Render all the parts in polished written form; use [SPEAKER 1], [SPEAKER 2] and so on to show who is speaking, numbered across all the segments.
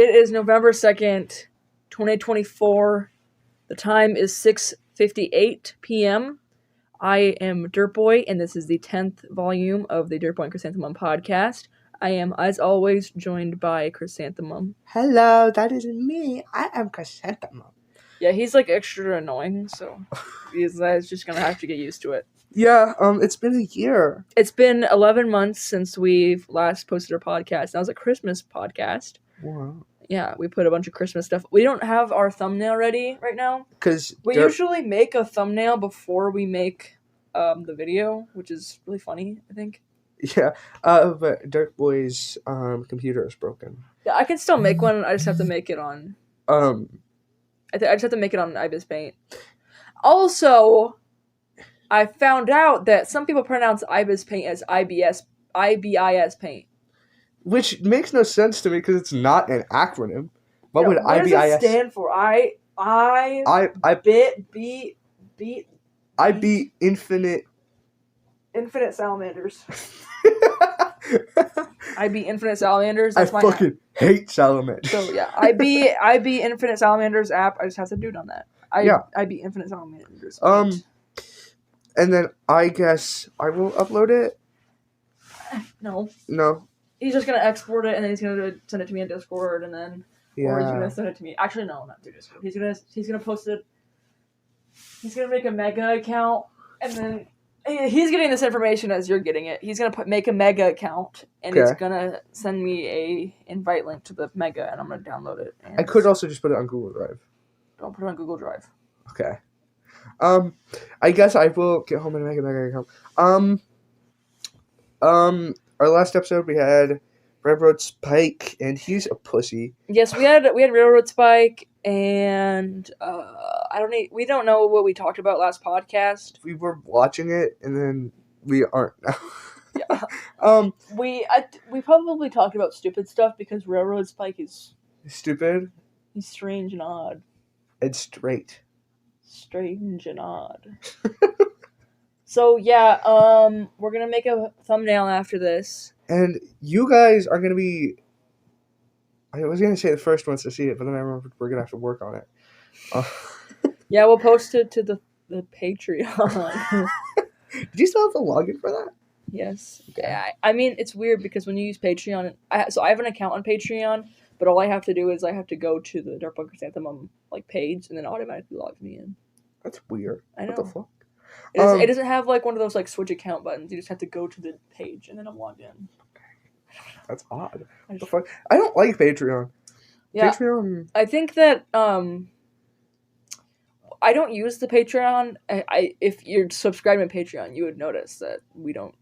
[SPEAKER 1] It is November 2nd, 2024. The time is 6:58 p.m. I am Dirtboy, and this is the 10th volume of the Dirtboy and Chrysanthemum podcast. I am, as always, joined by Chrysanthemum.
[SPEAKER 2] Hello, that is me. I am Chrysanthemum.
[SPEAKER 1] Yeah, he's like extra annoying, so he's just gonna have to get used to it.
[SPEAKER 2] Yeah, it's been a year.
[SPEAKER 1] It's been 11 months since we've last posted our podcast. That was a Christmas podcast.
[SPEAKER 2] Wow.
[SPEAKER 1] Yeah, we put a bunch of Christmas stuff. We don't have our thumbnail ready right now.
[SPEAKER 2] Because
[SPEAKER 1] we usually make a thumbnail before we make the video, which is really funny, I think.
[SPEAKER 2] Yeah, but Dirtboy's computer is broken.
[SPEAKER 1] Yeah, I can still make one. I just have to make it on... I just have to make it on Ibis Paint. Also, I found out that some people pronounce Ibis Paint as IBIS Paint.
[SPEAKER 2] Which makes no sense to me because it's not an acronym. What would
[SPEAKER 1] what
[SPEAKER 2] IBIS
[SPEAKER 1] does it stand for? Infinite salamanders. IB infinite salamanders.
[SPEAKER 2] That's I fucking hate salamanders.
[SPEAKER 1] So yeah, IB infinite salamanders app. I just have to do it on that. IB infinite salamanders.
[SPEAKER 2] And then I guess I will upload it.
[SPEAKER 1] No.
[SPEAKER 2] He's
[SPEAKER 1] just gonna export it and then he's gonna send it to me on Discord and then or he's gonna send it to me. Actually, no, not through Discord. He's gonna post it. He's gonna make a Mega account and then he's getting this information as you're getting it. He's gonna make a Mega account and he's gonna send me a invite link to the Mega and I'm gonna download it.
[SPEAKER 2] I could also just put it on Google Drive.
[SPEAKER 1] Don't put it on Google Drive.
[SPEAKER 2] Okay. I guess I will get home and make a Mega account. Our last episode we had Railroad Spike, and he's a pussy.
[SPEAKER 1] Yes, we had Railroad Spike, and we don't know what we talked about last podcast.
[SPEAKER 2] We were watching it, and then we aren't now.
[SPEAKER 1] Yeah. We probably talked about stupid stuff because Railroad Spike is
[SPEAKER 2] stupid.
[SPEAKER 1] He's strange and odd.
[SPEAKER 2] And straight.
[SPEAKER 1] Strange and odd. So yeah, we're gonna make a thumbnail after this.
[SPEAKER 2] And you guys are gonna be... I was gonna say the first ones to see it, but then I remembered we're gonna have to work on it.
[SPEAKER 1] Yeah, we'll post it to the Patreon.
[SPEAKER 2] Did you still have the login for that?
[SPEAKER 1] Yes. Okay. I mean, it's weird because when you use Patreon... So I have an account on Patreon, but all I have to do is I have to go to the Dirtboy and Chrysanthemum page, and then it automatically logs me in.
[SPEAKER 2] That's weird.
[SPEAKER 1] I know.
[SPEAKER 2] What the fuck?
[SPEAKER 1] It doesn't have one of those switch account buttons. You just have to go to the page and then I'm logged in.
[SPEAKER 2] That's odd. What the fuck? I don't like Patreon.
[SPEAKER 1] Yeah,
[SPEAKER 2] Patreon.
[SPEAKER 1] I think that I don't use the Patreon. If you're subscribing to Patreon, you would notice that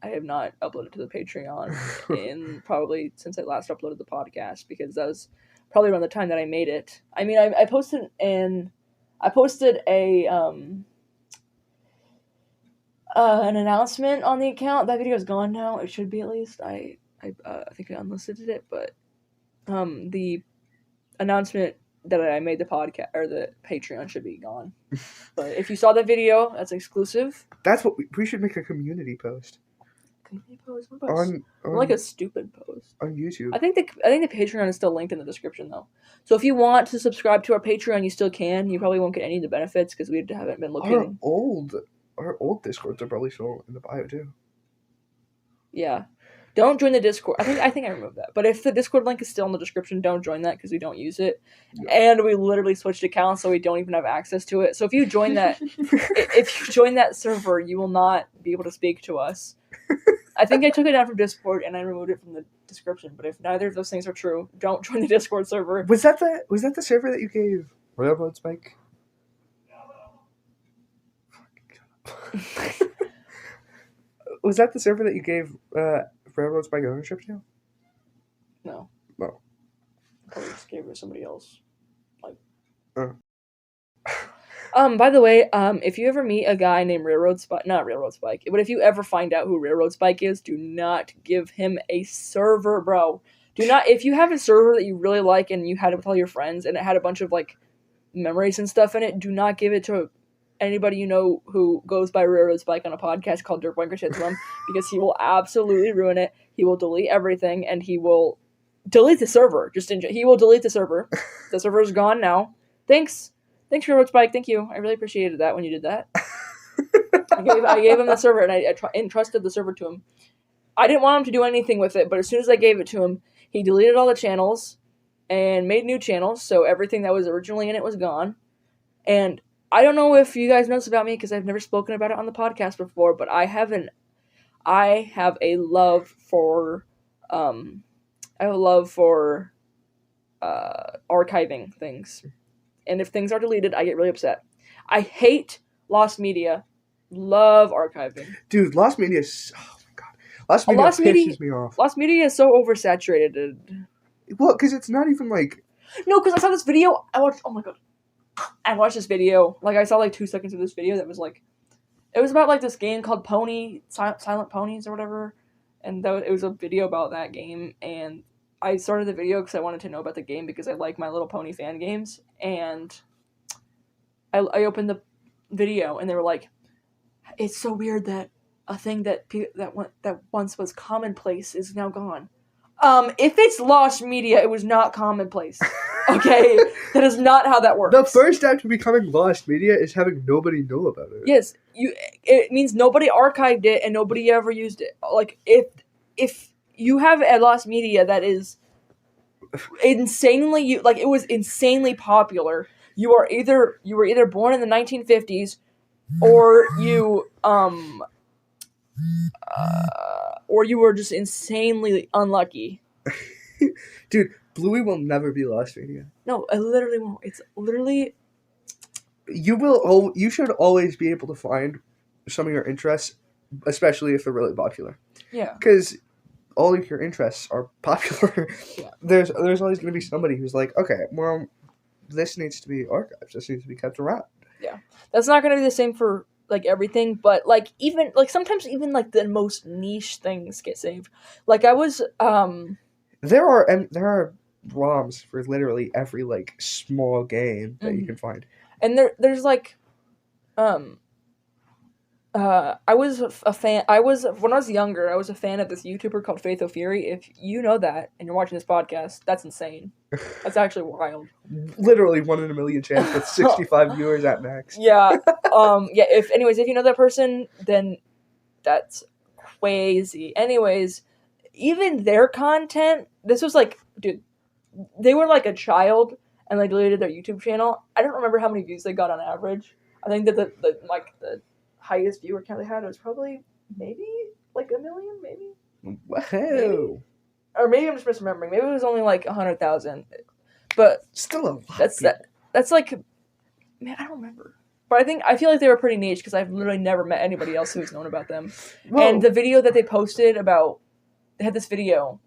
[SPEAKER 1] I have not uploaded to the Patreon in probably since I last uploaded the podcast because that was probably around the time that I made it. I mean, I posted an announcement on the account. That video is gone now. It should be at least. I think I unlisted it, but the announcement that I made the podcast or the Patreon should be gone. But if you saw that video, that's exclusive.
[SPEAKER 2] That's what we should make a community post.
[SPEAKER 1] Community post? What about like a stupid post
[SPEAKER 2] on YouTube?
[SPEAKER 1] I think the Patreon is still linked in the description though. So if you want to subscribe to our Patreon, you still can. You probably won't get any of the benefits because we haven't been looking.
[SPEAKER 2] Our old Discords are probably still in the bio too.
[SPEAKER 1] Yeah. Don't join the Discord. I think I removed that. But if the Discord link is still in the description, don't join that because we don't use it. Yeah. And we literally switched accounts so we don't even have access to it. So if you join that server, you will not be able to speak to us. I think I took it down from Discord and I removed it from the description. But if neither of those things are true, don't join the Discord server.
[SPEAKER 2] Was that the server that you gave Railroad Spike? Was that the server that you gave Railroad Spike ownership to?
[SPEAKER 1] No.
[SPEAKER 2] No.
[SPEAKER 1] I probably just gave it to somebody else. By the way, if you ever meet a guy named not Railroad Spike, but if you ever find out who Railroad Spike is, do not give him a server, bro. Do not, if you have a server that you really like and you had it with all your friends and it had a bunch of memories and stuff in it, do not give it to anybody you know who goes by Railroad Spike on a podcast called Dirtboy and Chrysanthemum because he will absolutely ruin it. He will delete everything and he will delete the server. He will delete the server. The server is gone now. Thanks for your Spike. Thank you. I really appreciated that when you did that. I gave him the server, and I entrusted the server to him. I didn't want him to do anything with it, but as soon as I gave it to him, he deleted all the channels and made new channels, so everything that was originally in it was gone. And I don't know if you guys know this about me, because I've never spoken about it on the podcast before, but I have a love for archiving things. And if things are deleted, I get really upset. I hate lost media. Love archiving.
[SPEAKER 2] Dude, lost media is... Oh my god. Lost media pisses me off.
[SPEAKER 1] Lost media is so oversaturated.
[SPEAKER 2] Well, because it's not even like...
[SPEAKER 1] No, because I saw this video. Oh my god. I watched this video. Like, I saw like 2 seconds of this video that was like... It was about like this game called Silent Ponies or whatever. And it was a video about that game. And I started the video because I wanted to know about the game because I like My Little Pony fan games. And I opened the video and they were like, it's so weird that a thing that once was commonplace is now gone. If it's lost media, it was not commonplace. Okay? That is not how that works.
[SPEAKER 2] The first step to becoming lost media is having nobody know about it.
[SPEAKER 1] Yes, it means nobody archived it and nobody ever used it. Like, if you have a lost media that is insanely... it was insanely popular, you were either born in the 1950s or you were just insanely unlucky.
[SPEAKER 2] Dude, Bluey will never be lost media.
[SPEAKER 1] No, it literally won't. It's literally...
[SPEAKER 2] You should always be able to find some of your interests, especially if they're really popular.
[SPEAKER 1] Yeah.
[SPEAKER 2] Because all of your interests are popular.
[SPEAKER 1] Yeah.
[SPEAKER 2] There's always going to be somebody who's like, okay, well, this needs to be archived. This needs to be kept around.
[SPEAKER 1] Yeah. That's not going to be the same for, like, everything, but, like, even, like, sometimes even, like, the most niche things get saved. Like, I was,
[SPEAKER 2] There are ROMs for literally every, like, small game that you can find.
[SPEAKER 1] And there's, like, I was a fan, when I was younger, I was a fan of this YouTuber called Faith O'Fury. If you know that, and you're watching this podcast, that's insane. That's actually wild.
[SPEAKER 2] Literally 1 in a million chance with 65 viewers at max.
[SPEAKER 1] Yeah. If you know that person, then that's crazy. Anyways, even their content, this was like, dude, they were like a child and they deleted their YouTube channel. I don't remember how many views they got on average. I think that the highest viewer count they had was probably maybe like 1 million, maybe.
[SPEAKER 2] Wow.
[SPEAKER 1] Maybe. Or maybe I'm just misremembering. Maybe it was only like 100,000. But
[SPEAKER 2] still a lot.
[SPEAKER 1] That's like, man, I don't remember. But I feel like they were pretty niche because I've literally never met anybody else who's known about them. Whoa. And the video that they posted about, they had this video.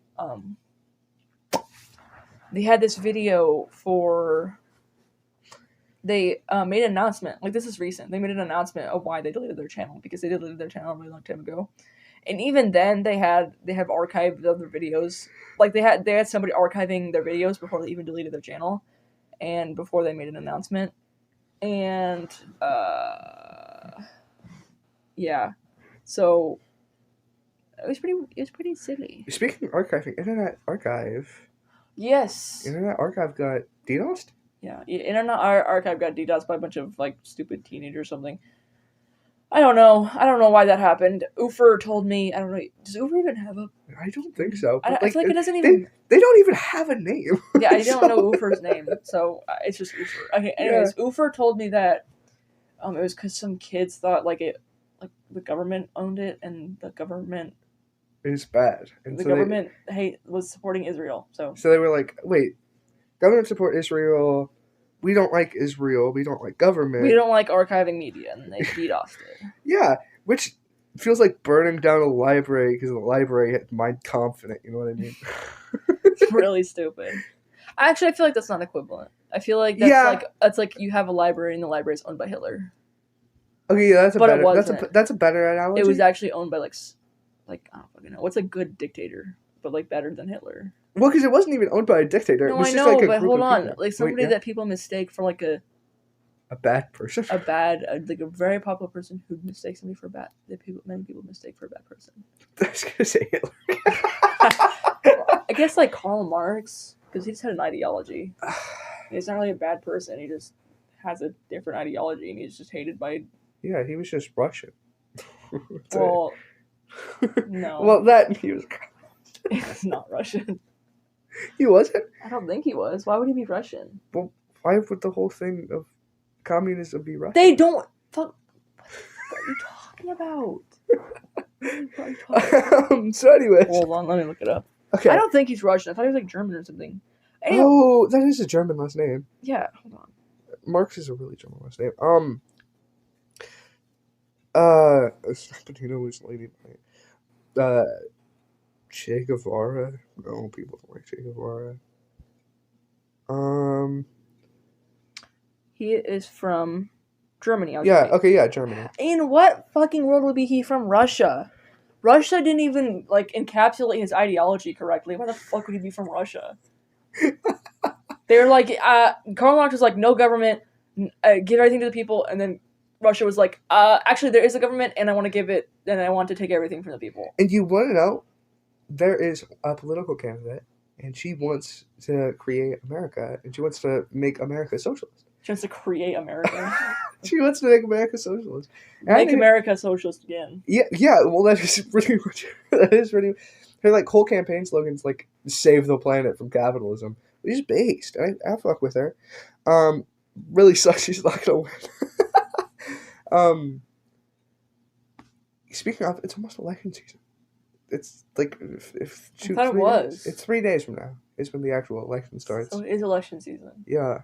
[SPEAKER 1] They made an announcement. Like, this is recent. They made an announcement of why they deleted their channel, because they deleted their channel a really long time ago. And even then, they have archived other videos. Like, they had somebody archiving their videos before they even deleted their channel, and before they made an announcement. And yeah, so it was pretty silly.
[SPEAKER 2] Speaking of archiving, Internet Archive.
[SPEAKER 1] Yes.
[SPEAKER 2] Internet Archive got DDoSed?
[SPEAKER 1] Yeah, Internet Archive got DDoSed by a bunch of, like, stupid teenagers or something. I don't know why that happened. Ufer told me, I don't know, does Ufer even have a...
[SPEAKER 2] I don't think so.
[SPEAKER 1] I feel like it doesn't even...
[SPEAKER 2] They don't even have a name.
[SPEAKER 1] Yeah, I don't know Ufer's name, so it's just Ufer. Okay, anyways, yeah. Ufer told me that it was because some kids thought, like, the government owned it, and the government...
[SPEAKER 2] is bad. And
[SPEAKER 1] the government was supporting Israel, so...
[SPEAKER 2] So they were like, wait, government support Israel... We don't like Israel. We don't like government.
[SPEAKER 1] We don't like archiving media, and they DDoSed it.
[SPEAKER 2] Yeah, which feels like burning down a library because the library had Mein Confident. You know what I mean?
[SPEAKER 1] It's really stupid. Actually, I feel like that's not equivalent. I feel like that's like you have a library and the library is owned by Hitler.
[SPEAKER 2] Okay, yeah, that's a better analogy.
[SPEAKER 1] It was actually owned by like I don't fucking know. What's a good dictator, but like better than Hitler?
[SPEAKER 2] Well, because it wasn't even owned by a dictator.
[SPEAKER 1] No,
[SPEAKER 2] it was
[SPEAKER 1] I
[SPEAKER 2] just
[SPEAKER 1] know,
[SPEAKER 2] like a
[SPEAKER 1] but
[SPEAKER 2] group
[SPEAKER 1] hold
[SPEAKER 2] of
[SPEAKER 1] on.
[SPEAKER 2] people.
[SPEAKER 1] Like somebody that people mistake for like a
[SPEAKER 2] bad person.
[SPEAKER 1] Like a very popular person who mistakes somebody for many people mistake for a bad person.
[SPEAKER 2] I was gonna say Hitler.
[SPEAKER 1] I guess like Karl Marx, because he just had an ideology. He's not really a bad person. He just has a different ideology, and he's just hated by.
[SPEAKER 2] Yeah, he was just Russian.
[SPEAKER 1] Well, no.
[SPEAKER 2] Well, that he was.
[SPEAKER 1] He's not Russian.
[SPEAKER 2] He wasn't?
[SPEAKER 1] I don't think he was. Why would he be Russian?
[SPEAKER 2] Well, why would the whole thing of communism be Russian?
[SPEAKER 1] They don't. What are you talking about?
[SPEAKER 2] So anyways.
[SPEAKER 1] Hold on, let me look it up.
[SPEAKER 2] Okay.
[SPEAKER 1] I don't think he's Russian. I thought he was like German or something. Anyway.
[SPEAKER 2] Oh, that is a German last name.
[SPEAKER 1] Yeah, hold on.
[SPEAKER 2] Marx is a really German last name. Patino was lady. Che Guevara. No, people don't like Che Guevara.
[SPEAKER 1] He is from Germany.
[SPEAKER 2] Germany.
[SPEAKER 1] In what fucking world would be he from Russia? Russia didn't even like encapsulate his ideology correctly. Why the fuck would he be from Russia? They were like, Karl Marx was like, no government, give everything to the people, and then Russia was like, actually there is a government, and I want to give it, and I want to take everything from the people.
[SPEAKER 2] And you want to know, there is a political candidate, and she wants to create America, and she wants to make America socialist.
[SPEAKER 1] She wants to create America.
[SPEAKER 2] She wants to make America socialist.
[SPEAKER 1] Make America socialist again.
[SPEAKER 2] Yeah. Well, that is pretty much. Her like whole campaign slogan's like "Save the planet from capitalism," which is based. I fuck with her. Really sucks she's not gonna win. Speaking of, it's almost election season. It's like if
[SPEAKER 1] I thought it was.
[SPEAKER 2] It's 3 days from now. Is when the actual election starts.
[SPEAKER 1] So it is election season.
[SPEAKER 2] Yeah.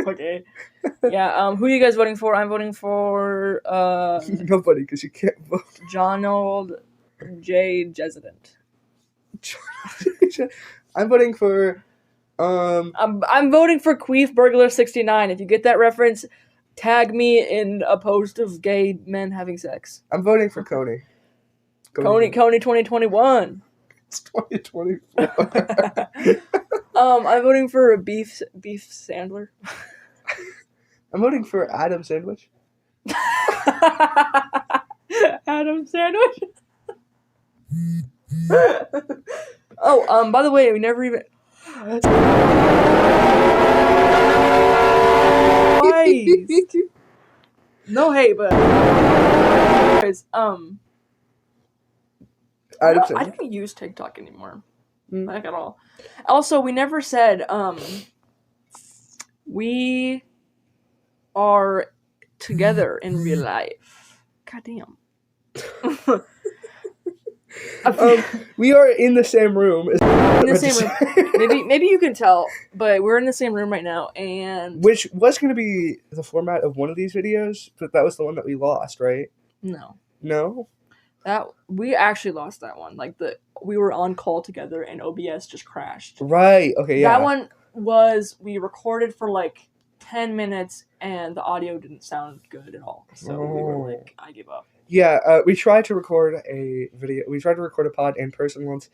[SPEAKER 1] Okay. Yeah. Who are you guys voting for? I'm voting for
[SPEAKER 2] nobody, because you can't vote.
[SPEAKER 1] Donald J. Jesident.
[SPEAKER 2] I'm voting for.
[SPEAKER 1] I'm voting for Queef Burglar 69. If you get that reference, tag me in a post of gay men having sex.
[SPEAKER 2] I'm voting for Coney.
[SPEAKER 1] Coney 2021.
[SPEAKER 2] It's 2024.
[SPEAKER 1] I'm voting for Beef Sandler.
[SPEAKER 2] I'm voting for Adam Sandwich.
[SPEAKER 1] Adam Sandwich. Oh, by the way, we never even. No hate, but guys, I don't use TikTok anymore. Like at all. Also, we never said we are together in real life. Goddamn.
[SPEAKER 2] We are in the same room.
[SPEAKER 1] Maybe you can tell, but we're in the same room right now, and
[SPEAKER 2] which was going to be the format of one of these videos, but that was the one that we lost, right? No. That
[SPEAKER 1] we actually lost that one. Like we were on call together, and OBS just crashed.
[SPEAKER 2] Right. Okay. Yeah.
[SPEAKER 1] That one was we recorded for like 10 minutes, and the audio didn't sound good at all. So we were like, I give up.
[SPEAKER 2] Yeah, we tried to record a video. We tried to record a pod in person once,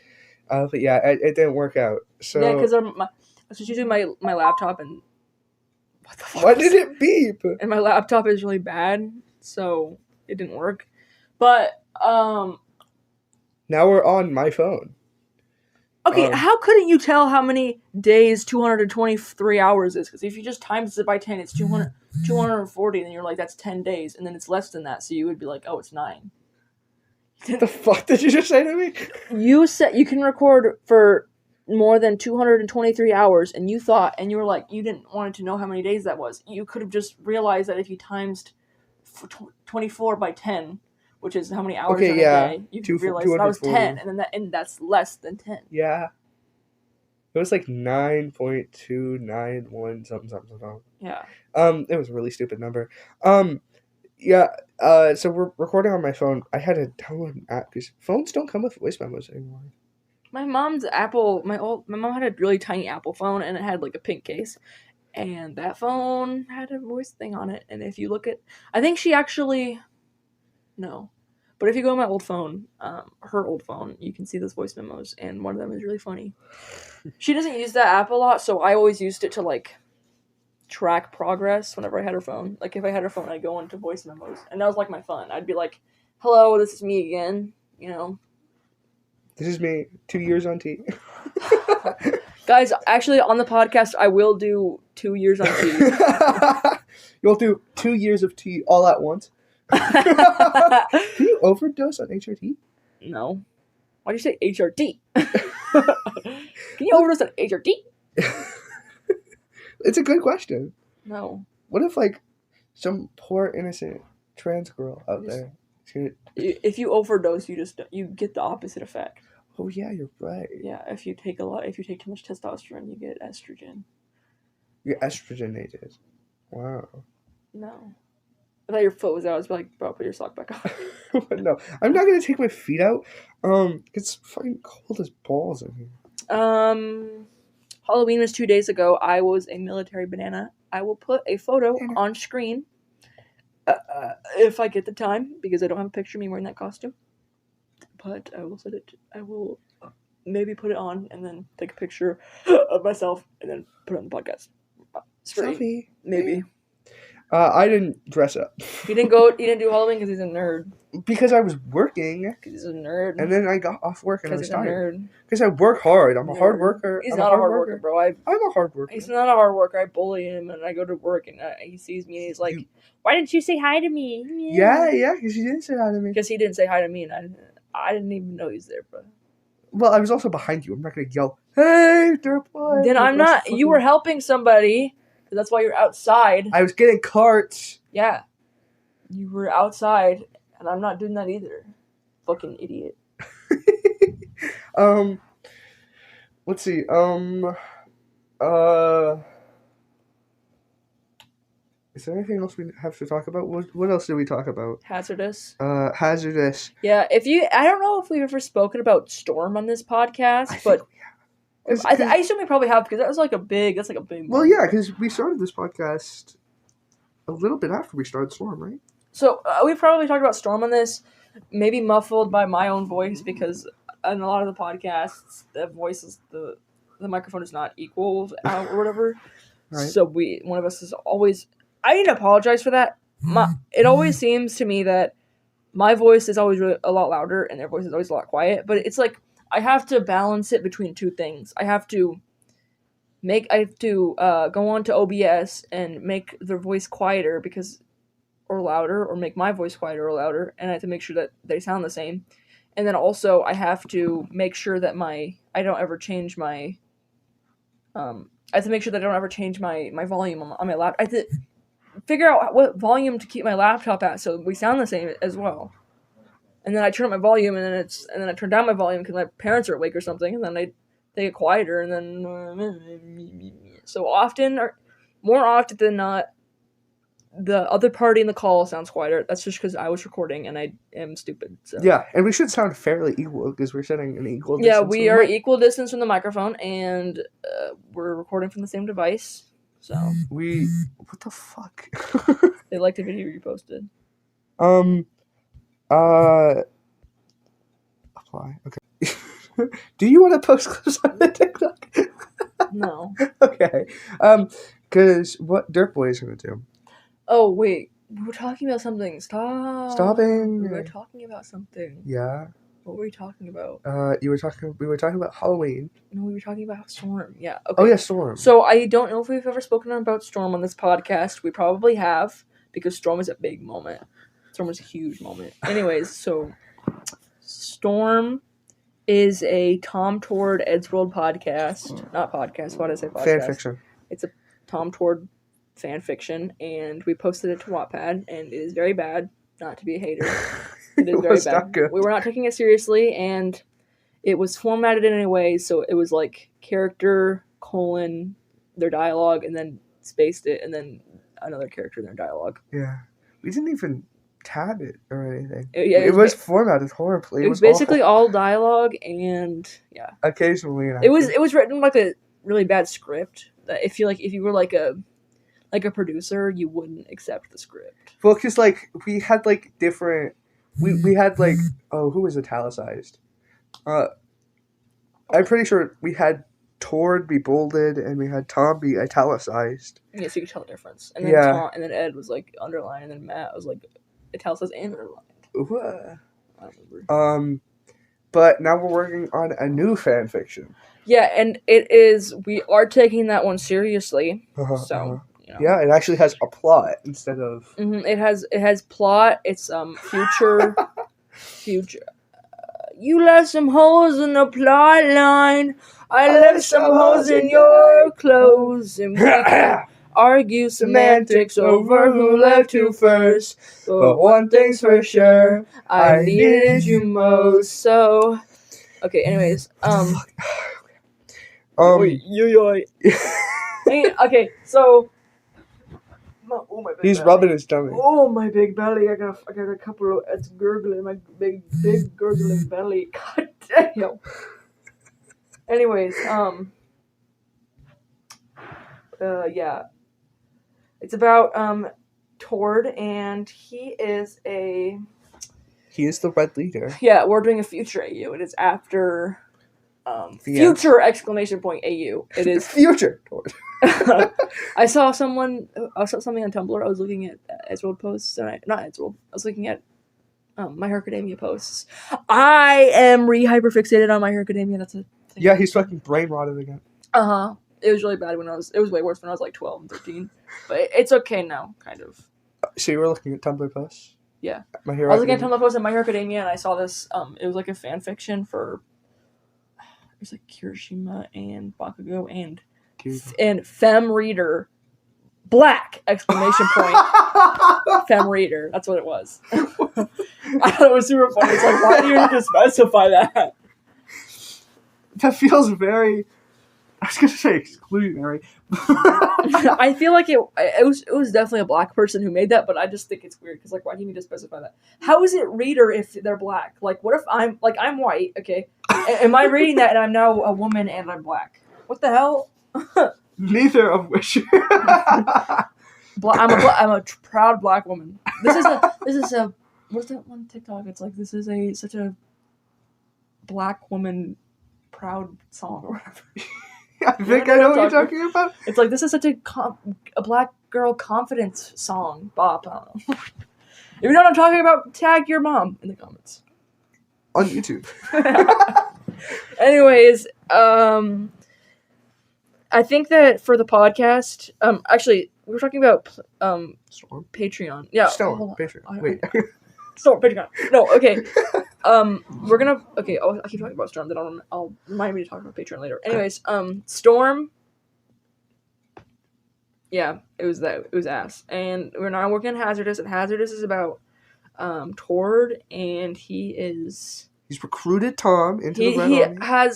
[SPEAKER 2] but yeah, it didn't work out. So
[SPEAKER 1] yeah, because I was just using my laptop, and what the fuck?
[SPEAKER 2] Why did it beep?
[SPEAKER 1] And my laptop is really bad, so it didn't work. But
[SPEAKER 2] now we're on my phone.
[SPEAKER 1] Okay, how couldn't you tell how many days 223 hours is? Because if you just times it by 10, it's 240, and then you're like, that's 10 days, and then it's less than that, so you would be like, oh, it's 9.
[SPEAKER 2] What the fuck did you just say to me?
[SPEAKER 1] You said you can record for more than 223 hours, and you were like, you didn't want to know how many days that was. You could have just realized that if you times 24 by 10, which is how many hours in a day, you could realize that was 10, and that's less than 10.
[SPEAKER 2] Yeah. It was like 9.291 something.
[SPEAKER 1] Yeah.
[SPEAKER 2] It was a really stupid number. Yeah. So we're recording on my phone. I had to download an app because phones don't come with voice memos anymore.
[SPEAKER 1] My mom had a really tiny Apple phone, and it had like a pink case, and that phone had a voice thing on it. And if you look at, I think she actually, no, but if you go on my old phone, her old phone, you can see those voice memos, and one of them is really funny. She doesn't use that app a lot, so I always used it to like track progress whenever I had her phone. Like if I had her phone, I'd go into voice memos, and that was like my fun. I'd be like, "Hello, this is me again," you know.
[SPEAKER 2] This is me. 2 years on T.
[SPEAKER 1] Guys, actually, on the podcast, I will do 2 years on T.
[SPEAKER 2] You'll do 2 years of tea all at once. Can you overdose on HRT?
[SPEAKER 1] No. Why do you say HRT? Can you overdose on HRT?
[SPEAKER 2] It's a good question.
[SPEAKER 1] No.
[SPEAKER 2] What if, like, some poor innocent trans girl out there?
[SPEAKER 1] If you overdose, you get the opposite effect.
[SPEAKER 2] Oh yeah, you're right.
[SPEAKER 1] Yeah, if you take too much testosterone, you get estrogen.
[SPEAKER 2] You're estrogenated. Wow.
[SPEAKER 1] No. I thought your foot was out. I was like, bro, put your sock back on.
[SPEAKER 2] No, I'm not gonna take my feet out. It's fucking cold as balls in here.
[SPEAKER 1] Halloween was 2 days ago. I was a military banana. I will put a photo on screen if I get the time, because I don't have a picture of me wearing that costume. But I will set it. I will maybe put it on and then take a picture of myself and then put it on the podcast.
[SPEAKER 2] Selfie.
[SPEAKER 1] Maybe.
[SPEAKER 2] I didn't dress up.
[SPEAKER 1] He didn't do Halloween because he's a nerd.
[SPEAKER 2] Because I was working.
[SPEAKER 1] Because he's a nerd.
[SPEAKER 2] And then I got off work and I was tired.
[SPEAKER 1] Nerd.
[SPEAKER 2] Because I work hard. I'm a hard worker.
[SPEAKER 1] He's not a hard worker, bro.
[SPEAKER 2] I'm a hard worker.
[SPEAKER 1] He's not a hard worker. I bully him and I go to work and he sees me and he's like, why didn't you say hi to me?
[SPEAKER 2] Yeah, because you didn't say hi to me.
[SPEAKER 1] Because he didn't say hi to me and I didn't even know he's there, bro.
[SPEAKER 2] Well, I was also behind you. I'm not going to yell, hey, Dirtboy.
[SPEAKER 1] Then I'm not. You were helping somebody. That's why you're outside.
[SPEAKER 2] I was getting carts.
[SPEAKER 1] Yeah. You were outside, and I'm not doing that either. Fucking idiot.
[SPEAKER 2] Let's see. Is there anything else we have to talk about? What else did we talk about?
[SPEAKER 1] Hazardous.
[SPEAKER 2] Hazardous.
[SPEAKER 1] Yeah, I don't know if we've ever spoken about Storm on this podcast, but I assume we probably have, because that's like a big moment.
[SPEAKER 2] Well, yeah, because we started this podcast a little bit after we started Storm, right?
[SPEAKER 1] So we've probably talked about Storm on this, maybe muffled by my own voice, because in a lot of the podcasts, the voice the microphone is not equal out or whatever. Right. So one of us is always. I need to apologize for that. It always seems to me that my voice is always a lot louder and their voice is always a lot quiet. But it's like I have to balance it between two things. I have to go on to OBS and make their voice quieter or louder, or make my voice quieter or louder, and I have to make sure that they sound the same. And then also I have to make sure that I don't ever change my volume on my laptop. I have to figure out what volume to keep my laptop at so we sound the same as well. And then I turn up my volume, and then I turn down my volume because my parents are awake or something, and then they get quieter, and then so more often than not, the other party in the call sounds quieter. That's just because I was recording and I am stupid. So.
[SPEAKER 2] Yeah, and we should sound fairly equal because we're sitting an equal distance.
[SPEAKER 1] Yeah, we are equal distance from the microphone, and we're recording from the same device. So
[SPEAKER 2] what the fuck?
[SPEAKER 1] They liked the video you posted.
[SPEAKER 2] Apply. Okay. Do you want to post clips on the TikTok?
[SPEAKER 1] No.
[SPEAKER 2] Okay. Because what Dirtboy is gonna do?
[SPEAKER 1] Oh wait, we were talking about something.
[SPEAKER 2] Stopping.
[SPEAKER 1] We were talking about something.
[SPEAKER 2] Yeah.
[SPEAKER 1] What were we talking about?
[SPEAKER 2] We were talking about Halloween.
[SPEAKER 1] No, we were talking about Storm. Yeah. Okay.
[SPEAKER 2] Oh yeah, Storm.
[SPEAKER 1] So I don't know if we've ever spoken about Storm on this podcast. We probably have, because Storm is a big moment. Storm was a huge moment. Anyways, so Storm is a Tom Tord Eddsworld podcast. Not podcast. Why did I say podcast?
[SPEAKER 2] Fan fiction.
[SPEAKER 1] It's a Tom Tord fan fiction, and we posted it to Wattpad, and it is very bad. Not to be a hater. It is very bad.
[SPEAKER 2] Good.
[SPEAKER 1] We were not taking it seriously, and it was formatted in a way so it was like character, their dialogue, and then spaced it, and then another character in their dialogue.
[SPEAKER 2] Yeah. We didn't even tab it or anything.
[SPEAKER 1] It
[SPEAKER 2] was formatted horribly.
[SPEAKER 1] It was basically all dialogue, and yeah.
[SPEAKER 2] Occasionally.
[SPEAKER 1] It was written like a really bad script. I feel like if you were like a producer, you wouldn't accept the script.
[SPEAKER 2] Well, because like we had like different. We had like who was italicized? I'm pretty sure we had Tord be bolded and we had Tom be italicized.
[SPEAKER 1] Yeah, so you could tell the difference. And then and then Ed was like underlined, and then Matt was like italicized and underlined.
[SPEAKER 2] I
[SPEAKER 1] don't remember.
[SPEAKER 2] but now we're working on a new fan fiction.
[SPEAKER 1] Yeah, and we are taking that one seriously. So, you know.
[SPEAKER 2] Yeah, it actually has a plot instead of...
[SPEAKER 1] It has plot. It's future. You left some holes in the plot line. I left some holes in your clothes, and we can argue semantics over who left who first. But one thing's for sure, I needed you most. So, okay. Anyways, okay, so. Oh, my big
[SPEAKER 2] He's
[SPEAKER 1] belly.
[SPEAKER 2] rubbing his tummy.
[SPEAKER 1] Oh, my big belly! I got a couple of. It's gurgling. My big gurgling belly. God damn. Anyways, yeah, it's about Tord, and he is the
[SPEAKER 2] red leader.
[SPEAKER 1] Yeah, we're doing a future AU. It is after future exclamation point AU. It is
[SPEAKER 2] future Tord.
[SPEAKER 1] I saw something on Tumblr. I was looking at Ezreal posts, and not Ezreal. I was looking at My Hero Academia posts. I am hyperfixated on My Hero Academia. That's a thing.
[SPEAKER 2] Yeah, he's fucking brain rotted again.
[SPEAKER 1] It was really bad it was way worse when I was like 12 and 13. But it's okay now, kind of.
[SPEAKER 2] So you were looking at Tumblr posts?
[SPEAKER 1] Yeah.
[SPEAKER 2] I
[SPEAKER 1] was looking at Tumblr posts in My Hero Academia, and I saw this, it was like a fan fiction for, it was like Kirishima and Bakugo and Femme Reader, black, exclamation point, Femme Reader. That's what it was. I thought it was super funny. It's like, why do you need to specify that?
[SPEAKER 2] That feels very... I was going to say exclusionary.
[SPEAKER 1] I feel like it was definitely a black person who made that, but I just think it's weird because, like, why do you need to specify that? How is it reader if they're black? Like, what if I'm white, okay? Am I reading that and I'm now a woman and I'm black? What the hell?
[SPEAKER 2] Neither of which.
[SPEAKER 1] I'm a proud black woman. This is a what's that one TikTok? It's like, this is such a black woman proud song or whatever.
[SPEAKER 2] I think I know what you're talking about.
[SPEAKER 1] It's like, this is such a black girl confidence song. Bop. I don't know. If you know what I'm talking about, tag your mom in the comments.
[SPEAKER 2] On YouTube.
[SPEAKER 1] Anyways, I think that for the podcast, actually, we were talking about
[SPEAKER 2] Storm?
[SPEAKER 1] Patreon. Yeah.
[SPEAKER 2] Storm. Patreon. Wait.
[SPEAKER 1] Storm, Patreon. No, okay. We're gonna... Okay, I'll keep talking about Storm, then I'll remind me to talk about Patreon later. Anyways, Storm... Yeah, it was ass. And we're now working on Hazardous, and Hazardous is about Tord, and
[SPEAKER 2] he's recruited Tom into the Red Army.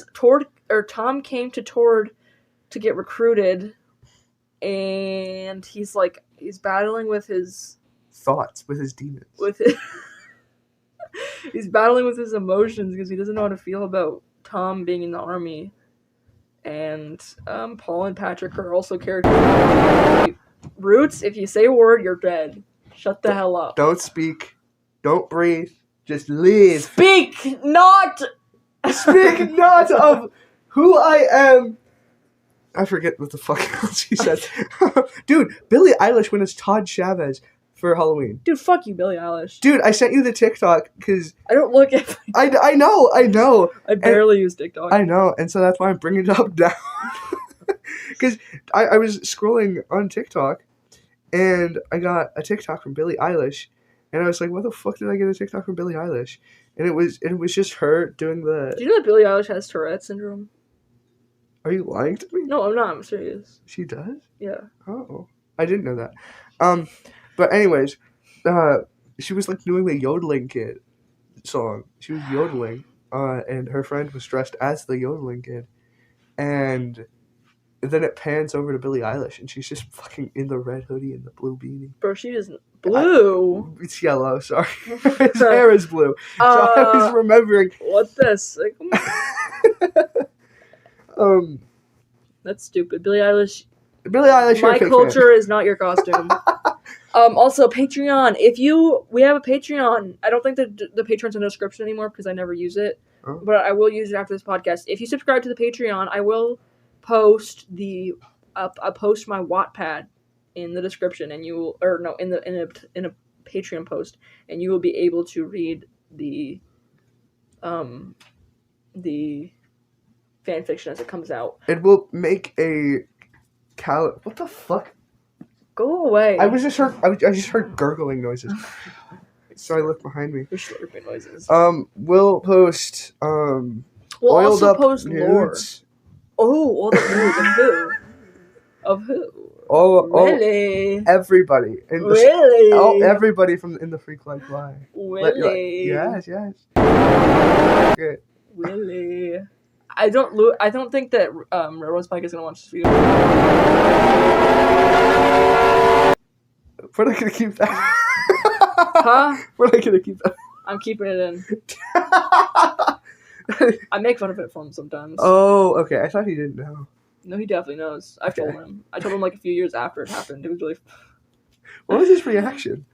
[SPEAKER 1] Tom came to Tord to get recruited, and he's battling with his...
[SPEAKER 2] thoughts, with his demons.
[SPEAKER 1] He's battling with his emotions because he doesn't know how to feel about Tom being in the army. And Paul and Patrick are also characters. Roots, if you say a word, you're dead. Shut the hell up.
[SPEAKER 2] Don't speak. Don't breathe. Just live.
[SPEAKER 1] Speak not
[SPEAKER 2] of who I am. I forget what the fuck else he said. Dude, Billie Eilish went as Todd Chavez for Halloween.
[SPEAKER 1] Dude, fuck you, Billie Eilish.
[SPEAKER 2] Dude, I sent you the TikTok because...
[SPEAKER 1] I don't look at...
[SPEAKER 2] I know.
[SPEAKER 1] I barely use TikTok.
[SPEAKER 2] I know, and so that's why I'm bringing it up now. Because I was scrolling on TikTok, and I got a TikTok from Billie Eilish, and I was like, what the fuck did I get a TikTok from Billie Eilish? And it was just her doing the...
[SPEAKER 1] Do you know that Billie Eilish has Tourette syndrome?
[SPEAKER 2] Are you lying to me?
[SPEAKER 1] No, I'm not. I'm serious.
[SPEAKER 2] She does?
[SPEAKER 1] Yeah.
[SPEAKER 2] Oh. I didn't know that. But anyways, she was like doing the yodeling kid song. She was yodeling, and her friend was dressed as the yodeling kid. And then it pans over to Billie Eilish, and she's just fucking in the red hoodie and the blue beanie.
[SPEAKER 1] Bro, she is blue.
[SPEAKER 2] It's yellow, sorry. His hair is blue. So I was remembering.
[SPEAKER 1] What this? That's stupid. Billie Eilish, my culture is not your costume. Also, Patreon. We have a Patreon. I don't think the Patreon's in the description anymore because I never use it. Oh. But I will use it after this podcast. If you subscribe to the Patreon, I will post I post my Wattpad in the description, and in a Patreon post, and you will be able to read the the fan fiction as it comes out.
[SPEAKER 2] It will make a what the fuck?
[SPEAKER 1] Go away.
[SPEAKER 2] I just heard gurgling noises. So I looked behind me.
[SPEAKER 1] Slurping noises.
[SPEAKER 2] We'll post
[SPEAKER 1] We'll
[SPEAKER 2] oiled
[SPEAKER 1] also
[SPEAKER 2] up
[SPEAKER 1] post lore.
[SPEAKER 2] nudes.
[SPEAKER 1] Oh, oiled up nudes of who? Of who?
[SPEAKER 2] All
[SPEAKER 1] Really?
[SPEAKER 2] Everybody.
[SPEAKER 1] Really?
[SPEAKER 2] Everybody in the Freak Like Why.
[SPEAKER 1] Really?
[SPEAKER 2] Yes. Okay.
[SPEAKER 1] Really? I don't think that Railroad Spike is gonna watch this video.
[SPEAKER 2] We're not gonna keep that.
[SPEAKER 1] Huh?
[SPEAKER 2] We're not gonna keep that.
[SPEAKER 1] I'm keeping it in. I make fun of it for him sometimes.
[SPEAKER 2] Oh, okay. I thought he didn't know.
[SPEAKER 1] No, he definitely knows. I've told him. I told him like a few years after it happened. It was really.
[SPEAKER 2] What was his reaction?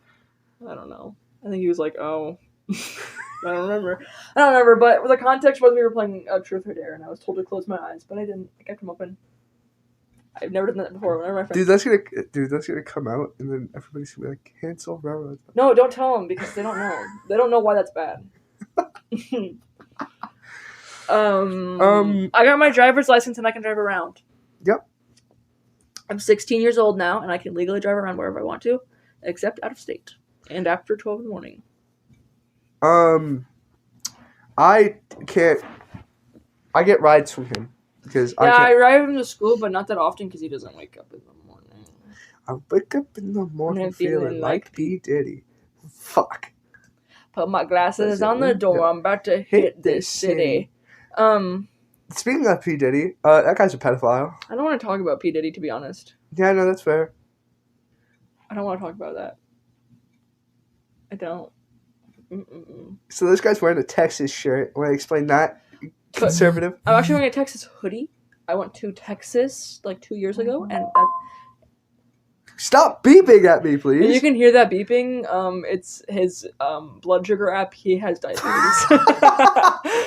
[SPEAKER 1] I don't know. I think he was like, "Oh." I don't remember, but the context was we were playing Truth or Dare, and I was told to close my eyes, but I didn't. I kept them open. I've never done that before. Whenever my friends...
[SPEAKER 2] Dude, that's gonna come out, and then everybody's gonna be like, cancel Railroad.
[SPEAKER 1] No, don't tell them, because they don't know. They don't know why that's bad. I got my driver's license, and I can drive around.
[SPEAKER 2] Yep.
[SPEAKER 1] I'm 16 years old now, and I can legally drive around wherever I want to, except out of state, and after 12 in the morning.
[SPEAKER 2] I can't. I get rides from him because
[SPEAKER 1] I drive him to school, but not that often because he doesn't wake up in the morning.
[SPEAKER 2] I wake up in the morning feeling like P. Diddy. Fuck.
[SPEAKER 1] Put my glasses on the door. I'm about to hit this city.
[SPEAKER 2] Speaking of P. Diddy, that guy's a pedophile.
[SPEAKER 1] I don't want to talk about P. Diddy, to be honest.
[SPEAKER 2] Yeah, no, that's fair.
[SPEAKER 1] I don't want to talk about that. I don't.
[SPEAKER 2] So this guy's wearing a Texas shirt. Want to explain that? Conservative.
[SPEAKER 1] I'm actually wearing a Texas hoodie. I went to Texas like 2 years ago, and that...
[SPEAKER 2] Stop beeping at me, please.
[SPEAKER 1] You can hear that beeping. It's his blood sugar app. He has diabetes.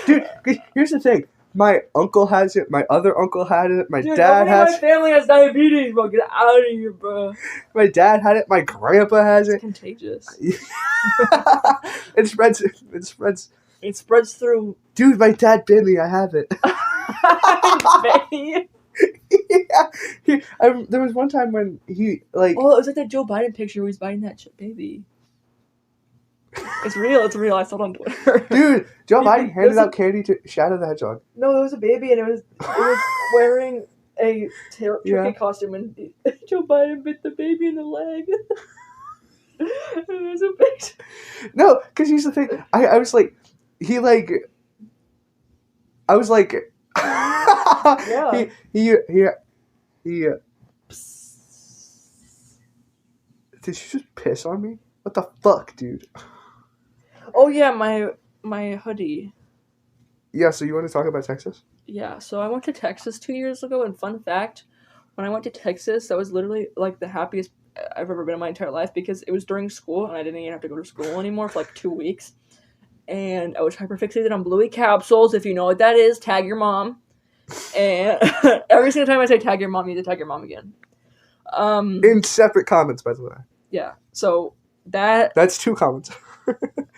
[SPEAKER 2] Dude, here's the thing. My uncle has it. My other uncle had it. My dad has it.
[SPEAKER 1] My family has diabetes, bro. Get out of here, bro.
[SPEAKER 2] My dad had it. My grandpa has it.
[SPEAKER 1] It's contagious.
[SPEAKER 2] It spreads.
[SPEAKER 1] It spreads through.
[SPEAKER 2] Dude, my dad bit me. I have it. Yeah. There was one time when he like.
[SPEAKER 1] Oh, it was like that Joe Biden picture where he's biting that baby. It's real. It's real. I saw it on Twitter.
[SPEAKER 2] Dude, Joe Biden handed out candy to Shadow the Hedgehog.
[SPEAKER 1] No, it was a baby, and it was wearing a turkey costume, and Joe Biden bit the baby in the leg. It was a big...
[SPEAKER 2] No, because here's the thing. I was like, I was like,
[SPEAKER 1] yeah.
[SPEAKER 2] He Did you just piss on me? What the fuck, dude?
[SPEAKER 1] Oh yeah, my hoodie.
[SPEAKER 2] Yeah, so you want to talk about Texas?
[SPEAKER 1] Yeah, so I went to Texas 2 years ago, and fun fact, when I went to Texas, that was literally like the happiest I've ever been in my entire life because it was during school, and I didn't even have to go to school anymore for like 2 weeks. And I was hyperfixated on Bluey capsules. If you know what that is, tag your mom. And every single time I say tag your mom, you need to tag your mom again.
[SPEAKER 2] In separate comments, by the way.
[SPEAKER 1] Yeah, so that's 2 comments.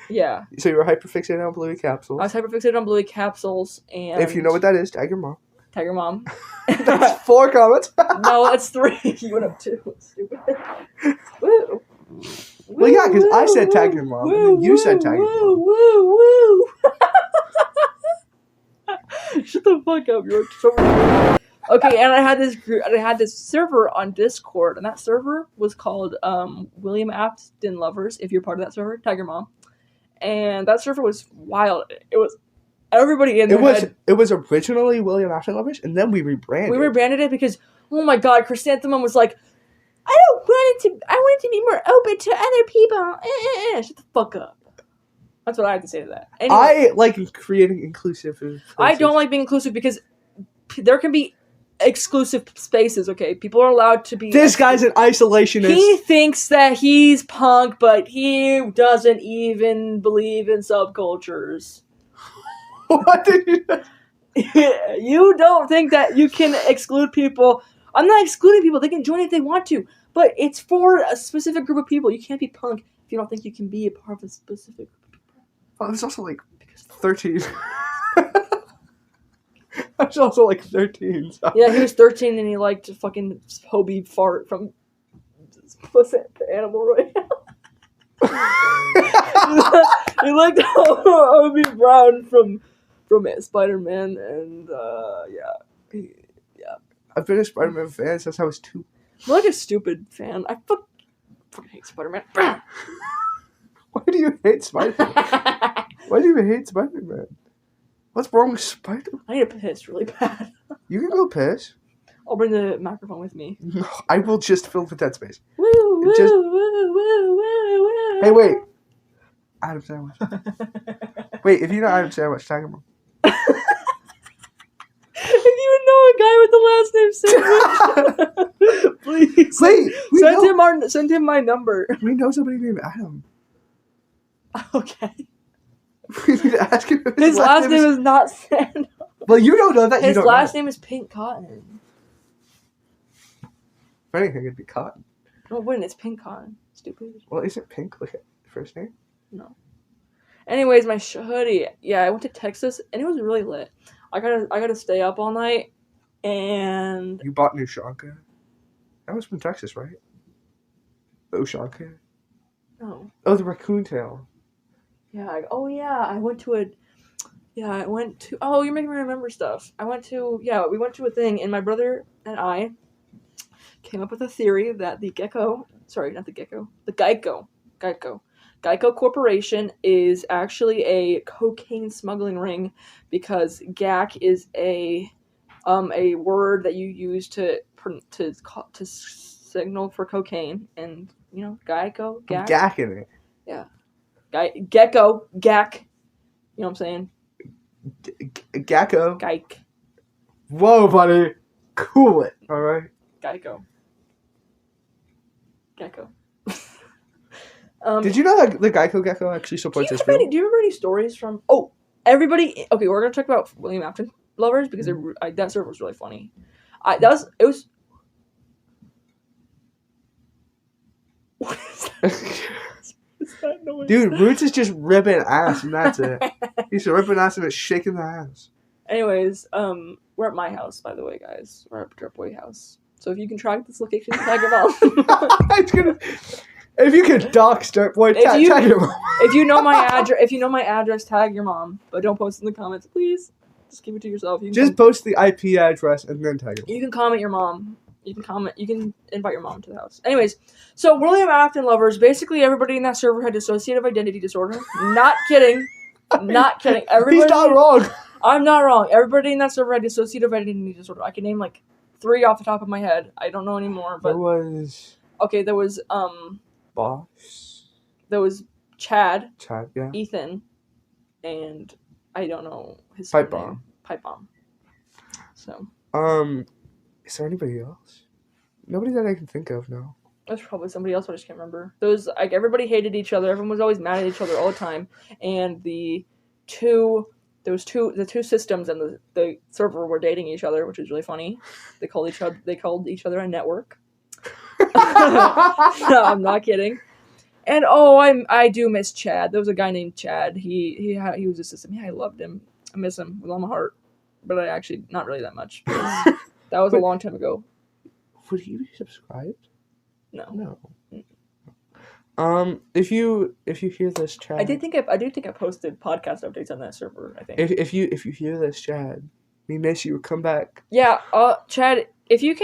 [SPEAKER 2] Yeah. So you were hyperfixated on Bluey capsules.
[SPEAKER 1] I was hyperfixated on Bluey capsules, and
[SPEAKER 2] if you know what that is, tag your mom.
[SPEAKER 1] Tag your mom.
[SPEAKER 2] That's 4 comments.
[SPEAKER 1] No, that's 3. You went up 2. Stupid. Woo.
[SPEAKER 2] Well, yeah, because I said tag your mom, and then you said tag your mom.
[SPEAKER 1] Woo. Shut the fuck up. You're so... Okay, and I had this server on Discord, and that server was called William Afton Lovers. If you're part of that server, tag your mom. And that server was wild. It was everybody in there.
[SPEAKER 2] It was originally William Afton Lovers, and then we rebranded.
[SPEAKER 1] We rebranded it because, oh my god, Chrysanthemum was like, I want it to be more open to other people. Shut the fuck up. That's what I have to say to that. Anyway,
[SPEAKER 2] I like creating inclusive places.
[SPEAKER 1] I don't like being inclusive because there can be exclusive spaces, okay? People are allowed to be...
[SPEAKER 2] This guy's an isolationist.
[SPEAKER 1] He thinks that he's punk, but he doesn't even believe in subcultures.
[SPEAKER 2] What did you...
[SPEAKER 1] You don't think that you can exclude people. I'm not excluding people. They can join if they want to. But it's for a specific group of people. You can't be punk if you don't think you can be a part of a specific group of people.
[SPEAKER 2] Oh, there's also like 13. I was also like 13. So.
[SPEAKER 1] Yeah, he was 13 and he liked to fucking Hobie fart from what's that, the Animal Royale? He liked Hobie Brown from Spider-Man, and yeah.
[SPEAKER 2] I've been a Spider-Man fan since I was 2.
[SPEAKER 1] I'm like a stupid fan. I fucking hate Spider-Man.
[SPEAKER 2] Why do you hate Spider-Man? Why do you hate Spider-Man? What's wrong with Spider-Man?
[SPEAKER 1] I need to piss really bad.
[SPEAKER 2] You can go piss.
[SPEAKER 1] I'll bring the microphone with me.
[SPEAKER 2] No, I will just fill the dead space.
[SPEAKER 1] Woo, woo,
[SPEAKER 2] Just...
[SPEAKER 1] woo, woo, woo, woo.
[SPEAKER 2] Hey, wait. Adam Sandwich. Wait, if you know Adam Sandwich, tag him.
[SPEAKER 1] If you know a guy with the last name Sandwich, please send him my number.
[SPEAKER 2] We know somebody named Adam.
[SPEAKER 1] Okay.
[SPEAKER 2] We need to ask him.
[SPEAKER 1] His last name is not Sandwich.
[SPEAKER 2] Well, you don't know that.
[SPEAKER 1] His last name is Pink Cotton.
[SPEAKER 2] If anything, it'd be Cotton.
[SPEAKER 1] No, it wouldn't. It's Pink Cotton. Stupid.
[SPEAKER 2] Well, isn't Pink like a first name?
[SPEAKER 1] No. Anyways, my hoodie. Yeah, I went to Texas and it was really lit. I gotta stay up all night, and
[SPEAKER 2] you bought new Ushanka. That was from Texas, right? The Ushanka.
[SPEAKER 1] No.
[SPEAKER 2] Oh, the raccoon tail.
[SPEAKER 1] Yeah. I went to. Oh, you're making me remember stuff. We went to a thing, and my brother and I came up with a theory that the Geico Corporation is actually a cocaine smuggling ring, because GAC is a word that you use to signal for cocaine, and Geico, GAC.
[SPEAKER 2] Gacking it.
[SPEAKER 1] Yeah. Gecko, GAC. You know what I'm saying?
[SPEAKER 2] Gecko.
[SPEAKER 1] Geik.
[SPEAKER 2] Whoa, buddy. Cool it. All right.
[SPEAKER 1] Geico.
[SPEAKER 2] Did you know that the Geico Gecko actually supports this film?
[SPEAKER 1] Do you remember any stories from... Oh, everybody... Okay, we're going to talk about William Afton lovers, because that server was really funny. What is that noise?
[SPEAKER 2] Dude, Roots is just ripping ass, and that's it. He's ripping ass and it's shaking the ass.
[SPEAKER 1] Anyways, we're at my house, by the way, guys. We're at Dirtboy house. So if you can track this location, tag your mom.
[SPEAKER 2] If you can dox Dirtboy, tag your mom.
[SPEAKER 1] If you know my address, tag your mom. But don't post in the comments, please. Just keep it to yourself.
[SPEAKER 2] Just post the IP address and then tag her.
[SPEAKER 1] You can comment your mom. You can invite your mom to the house. Anyways, so William Afton lovers, basically everybody in that server had dissociative identity disorder. Not kidding. Not kidding.
[SPEAKER 2] He's not wrong.
[SPEAKER 1] I'm not wrong. Everybody in that server had dissociative identity disorder. I can name like 3 off the top of my head. I don't know anymore, but there was
[SPEAKER 2] Boss.
[SPEAKER 1] There was Chad,
[SPEAKER 2] yeah.
[SPEAKER 1] Ethan, and I don't know his
[SPEAKER 2] Pipe
[SPEAKER 1] name.
[SPEAKER 2] Bomb.
[SPEAKER 1] Pipe Bomb. So.
[SPEAKER 2] Is there anybody else? Nobody that I can think of, no.
[SPEAKER 1] There's probably somebody else, but I just can't remember. Everybody hated each other. Everyone was always mad at each other all the time. And the two systems and the server were dating each other, which is really funny. They called each other a network. No, I'm not kidding. And I do miss Chad. There was a guy named Chad. He was a system. Yeah, I loved him. I miss him with all my heart. But I actually not really that much. That was a long time ago.
[SPEAKER 2] Would he be subscribed?
[SPEAKER 1] No.
[SPEAKER 2] If you hear this, Chad,
[SPEAKER 1] I do think I posted podcast updates on that server. I think.
[SPEAKER 2] If you hear this, Chad, we miss you. Come back.
[SPEAKER 1] Yeah, Chad. If you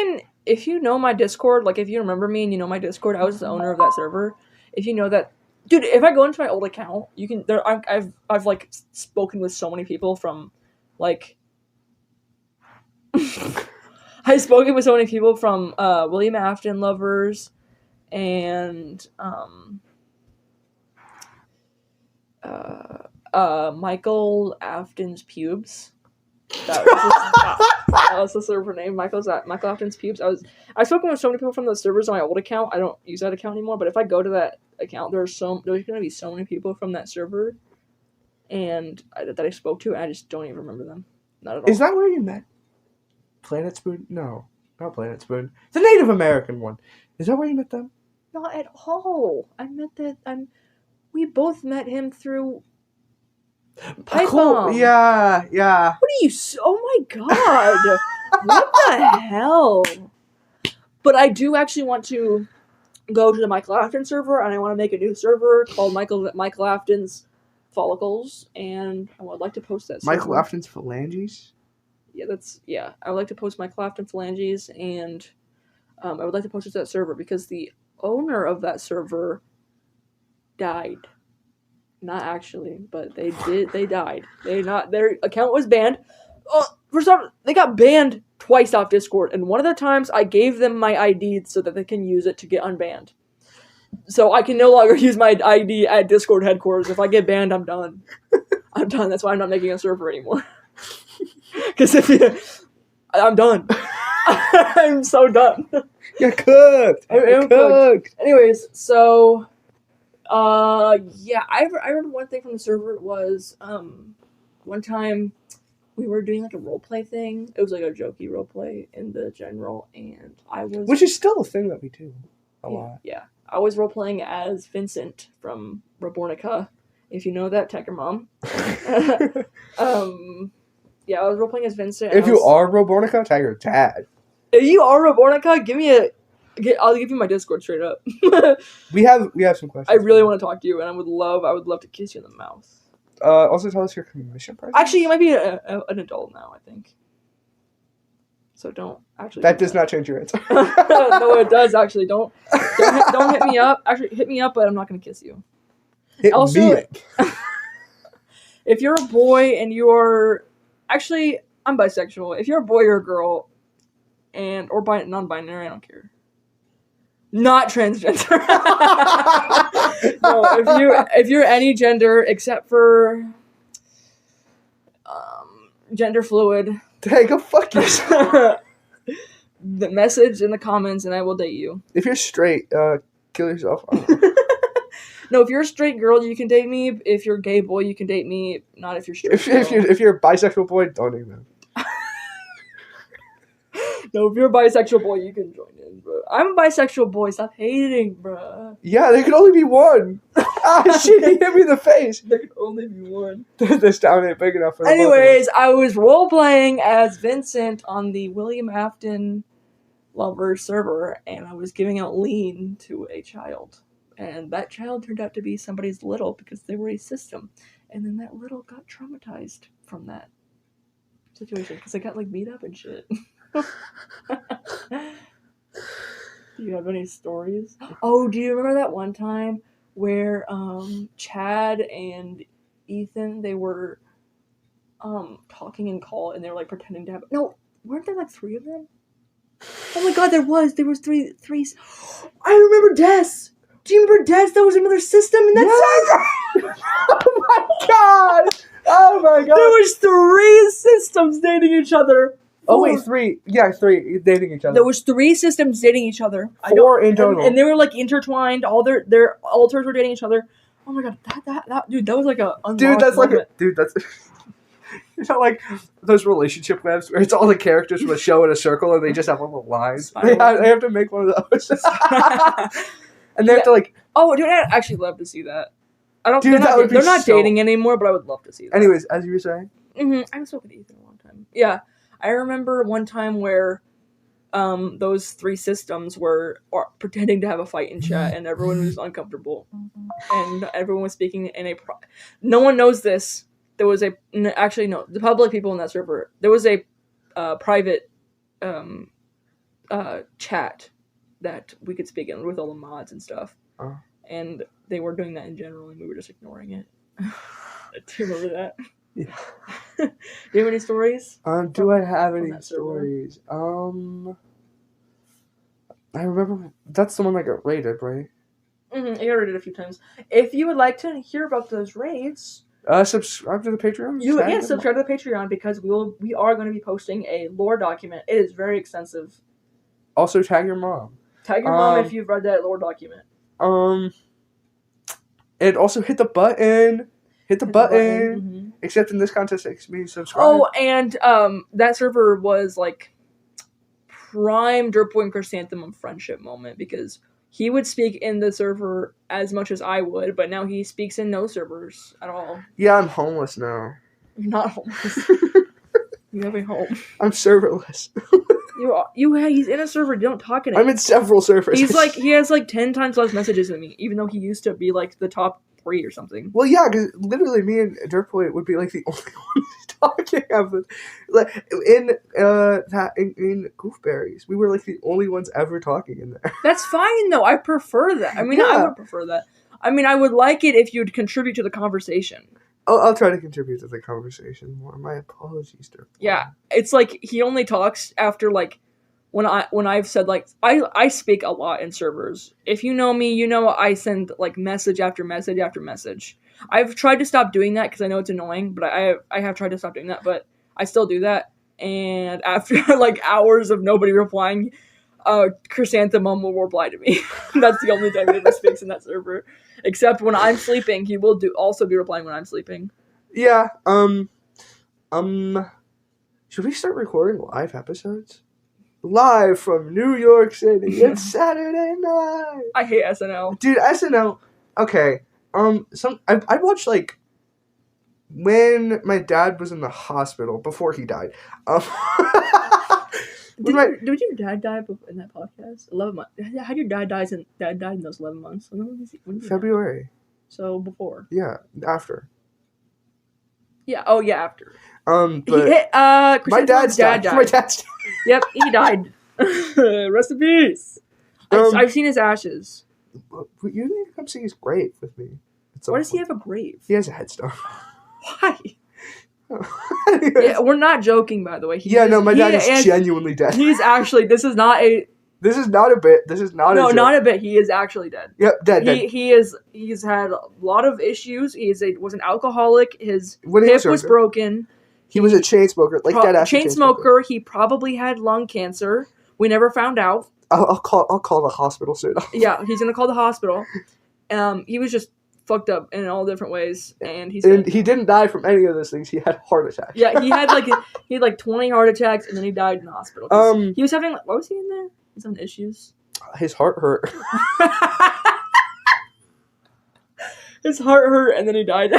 [SPEAKER 1] know my Discord, like if you remember me and you know my Discord, I was the owner of that server. If you know that, dude, if I go into my old account, you can. I've like spoken with so many people from, like. I've spoken with so many people from William Afton lovers and Michael Afton's pubes. That was the server name. Michael Afton's pubes. I've spoken with so many people from those servers on my old account. I don't use that account anymore. But if I go to that account, there's gonna be so many people from that server, and that I spoke to, and I just don't even remember them. Not at all.
[SPEAKER 2] Is that where you met? Planet Spoon? No, not Planet Spoon. The Native American one. Is that where you met them?
[SPEAKER 1] Not at all. We both met him through Pipe
[SPEAKER 2] Cool.
[SPEAKER 1] bomb.
[SPEAKER 2] Yeah.
[SPEAKER 1] What are you? Oh my god! What the hell? But I do actually want to go to the Michael Afton server, and I want to make a new server called Michael Afton's Follicles, and I would like to post that server.
[SPEAKER 2] Michael Afton's Phalanges?
[SPEAKER 1] Yeah. I would like to post Michael Afton Phalanges, and I would like to post it to that server because the owner of that server died. Not actually, but they died. Their account was banned. First off, they got banned twice off Discord, and one of the times I gave them my ID so that they can use it to get unbanned. So I can no longer use my ID at Discord headquarters. If I get banned, I'm done. I'm done. That's why I'm not making a server anymore. Because I'm done. I'm so done.
[SPEAKER 2] You're cooked.
[SPEAKER 1] I'm cooked. Anyways, so yeah, I remember one thing from the server was one time we were doing like a roleplay thing. It was like a jokey roleplay in the general, and
[SPEAKER 2] which is still a thing that we do a lot.
[SPEAKER 1] Yeah. I was roleplaying as Vincent from Robornica. If you know that, tech your mom. Yeah, I was roleplaying as Vincent.
[SPEAKER 2] If you are Robornica, tag your dad.
[SPEAKER 1] If you are Robornica, I'll give you my Discord straight up.
[SPEAKER 2] we have some questions.
[SPEAKER 1] I really want to talk to you, and I would love to kiss you in the mouth.
[SPEAKER 2] Also tell us your commission price.
[SPEAKER 1] Actually, you might be an adult now, I think. So don't actually.
[SPEAKER 2] That does not change your answer.
[SPEAKER 1] No, it does actually. Don't hit me up. Actually, hit me up, but I'm not gonna kiss you.
[SPEAKER 2] Hit me up.
[SPEAKER 1] If you're a boy and you're actually, I'm bisexual. If you're a boy or a girl, or non-binary, I don't care. Not transgender. No, if you're any gender except for gender fluid.
[SPEAKER 2] Hey, go fuck yourself.
[SPEAKER 1] The message in the comments, and I will date you.
[SPEAKER 2] If you're straight, kill yourself.
[SPEAKER 1] No, if you're a straight girl, you can date me. If you're a gay boy, you can date me. Not if you're straight.
[SPEAKER 2] If you're a bisexual boy, don't even.
[SPEAKER 1] No, if you're a bisexual boy, you can join in, bro. I'm a bisexual boy. Stop hating, bro.
[SPEAKER 2] Yeah, there can only be one. Shit, he hit me in the face.
[SPEAKER 1] There can only be one.
[SPEAKER 2] This town ain't big enough for
[SPEAKER 1] Anyways, I was role-playing as Vincent on the William Afton Lover server, and I was giving out lean to a child. And that child turned out to be somebody's little because they were a system. And then that little got traumatized from that situation because I got like beat up and shit. Do you have any stories? Oh, do you remember that one time where Chad and Ethan, they were talking in call and they were like pretending to have weren't there like three of them? Oh my god, there was three. I remember Des. Do you remember Des? That was another system in that server.
[SPEAKER 2] Oh my god.
[SPEAKER 1] There was 3 systems dating each other. 4.
[SPEAKER 2] Oh wait, 3. Yeah, 3 dating each other.
[SPEAKER 1] There was 3 systems dating each other.
[SPEAKER 2] 4 in total.
[SPEAKER 1] And they were like intertwined. All their alters were dating each other. Oh my god, that dude, that was like a
[SPEAKER 2] that's you know, like those relationship webs where it's all the characters from a show in a circle and they just have little lines. They have to make one of those. And they have to like.
[SPEAKER 1] Oh, dude, I'd actually love to see that. I don't.
[SPEAKER 2] Dude,
[SPEAKER 1] they're not dating anymore, but I would love to see that.
[SPEAKER 2] Anyways, as you were saying.
[SPEAKER 1] I was talking to Ethan one time. Yeah, I remember one time where, those 3 systems were pretending to have a fight in chat, and everyone was uncomfortable, and everyone was speaking in a. No one knows this. There was the public people in that server. There was a private chat that we could speak in with all the mods and stuff. And they were doing that in general, and we were just ignoring it. Do you remember that?
[SPEAKER 2] Yeah.
[SPEAKER 1] Do you have any stories?
[SPEAKER 2] Do I have any stories? I remember that's the one that got raided, right?
[SPEAKER 1] I got raided a few times. If you would like to hear about those raids,
[SPEAKER 2] subscribe to the Patreon.
[SPEAKER 1] Subscribe to the Patreon because we are going to be posting a lore document. It is very extensive.
[SPEAKER 2] Also, tag your mom.
[SPEAKER 1] Tag your mom if you've read that lore document.
[SPEAKER 2] And also hit the button. Mm-hmm. Except in this contest, it means subscribe.
[SPEAKER 1] Oh, and that server was like prime Dirtboy and Chrysanthemum friendship moment because he would speak in the server as much as I would, but now he speaks in no servers at all.
[SPEAKER 2] Yeah, I'm homeless now.
[SPEAKER 1] You're not homeless. You have a home.
[SPEAKER 2] I'm serverless.
[SPEAKER 1] He's in a server. You don't talk in it.
[SPEAKER 2] I'm in several servers.
[SPEAKER 1] He has like 10 times less messages than me, even though he used to be like the top 3 or something.
[SPEAKER 2] Well, yeah, because literally me and Dirtboy would be like the only ones talking of it. Like in Goofberries, we were like the only ones ever talking in there.
[SPEAKER 1] That's fine though. I prefer that. I mean,
[SPEAKER 2] Yeah.
[SPEAKER 1] I would prefer that. I mean, I would like it if you'd contribute to the conversation.
[SPEAKER 2] I'll try to contribute to the conversation more. My apologies, Dirtboy.
[SPEAKER 1] Yeah, it's like he only talks after like when I've said like I speak a lot in servers. If you know me, you know I send like message after message after message. I've tried to stop doing that because I know it's annoying, but I have tried to stop doing that, but I still do that. And after like hours of nobody replying, Chrysanthemum will reply to me. That's the only time he ever speaks in that server. Except when I'm sleeping, he will also be replying when I'm sleeping.
[SPEAKER 2] Yeah. Should we start recording live episodes? Live from New York City. It's Saturday night.
[SPEAKER 1] I hate SNL.
[SPEAKER 2] Dude, SNL. Okay. I watched like when my dad was in the hospital before he died.
[SPEAKER 1] Did your dad die in that podcast? 11 months. How did your dad died in those 11 months? When
[SPEAKER 2] February.
[SPEAKER 1] Die? So before.
[SPEAKER 2] Yeah, after.
[SPEAKER 1] Yeah. Oh yeah, after.
[SPEAKER 2] But
[SPEAKER 1] my dad's dad died.
[SPEAKER 2] My dad's.
[SPEAKER 1] Yep, he died. Rest in peace. I've seen his ashes.
[SPEAKER 2] You need to come see his grave with me.
[SPEAKER 1] Why does he have a grave?
[SPEAKER 2] He has a headstone.
[SPEAKER 1] Why? Yeah, we're not joking, by the way.
[SPEAKER 2] My dad is genuinely dead.
[SPEAKER 1] He's actually. This is not a
[SPEAKER 2] bit. This is not a joke.
[SPEAKER 1] No, not a bit. He is actually dead.
[SPEAKER 2] Yep, dead.
[SPEAKER 1] He's had a lot of issues. Was an alcoholic. His hip was broken.
[SPEAKER 2] He was a chain smoker, like dead ass
[SPEAKER 1] chain smoker. He probably had lung cancer. We never found out.
[SPEAKER 2] I'll call the hospital soon.
[SPEAKER 1] Yeah, he's gonna call the hospital. He was just fucked up in all different ways, and he
[SPEAKER 2] didn't die from any of those things. He had heart attacks.
[SPEAKER 1] Yeah, he had like 20 heart attacks, and then he died in the hospital. He was having what was he in there? He's having issues.
[SPEAKER 2] His heart hurt.
[SPEAKER 1] His heart hurt, and then he died.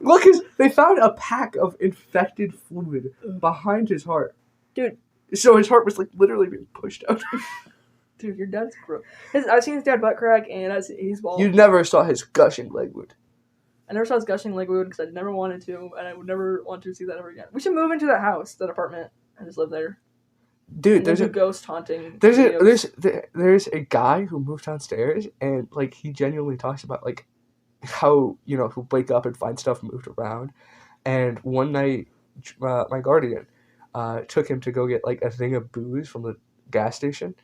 [SPEAKER 2] Look, they found a pack of infected fluid behind his heart.
[SPEAKER 1] Dude.
[SPEAKER 2] So his heart was like literally being pushed out.
[SPEAKER 1] Dude, your dad's gross. I've seen his dad butt crack, and he's bald.
[SPEAKER 2] You never saw his gushing leg wound.
[SPEAKER 1] I never saw his gushing leg wound because I never wanted to, and I would never want to see that ever again. We should move into that house, that apartment, and just live there.
[SPEAKER 2] Dude, there's a
[SPEAKER 1] ghost haunting.
[SPEAKER 2] There's a guy who moved downstairs, and like he genuinely talks about like how he'll wake up and find stuff moved around. And one night, my guardian took him to go get like a thing of booze from the gas station,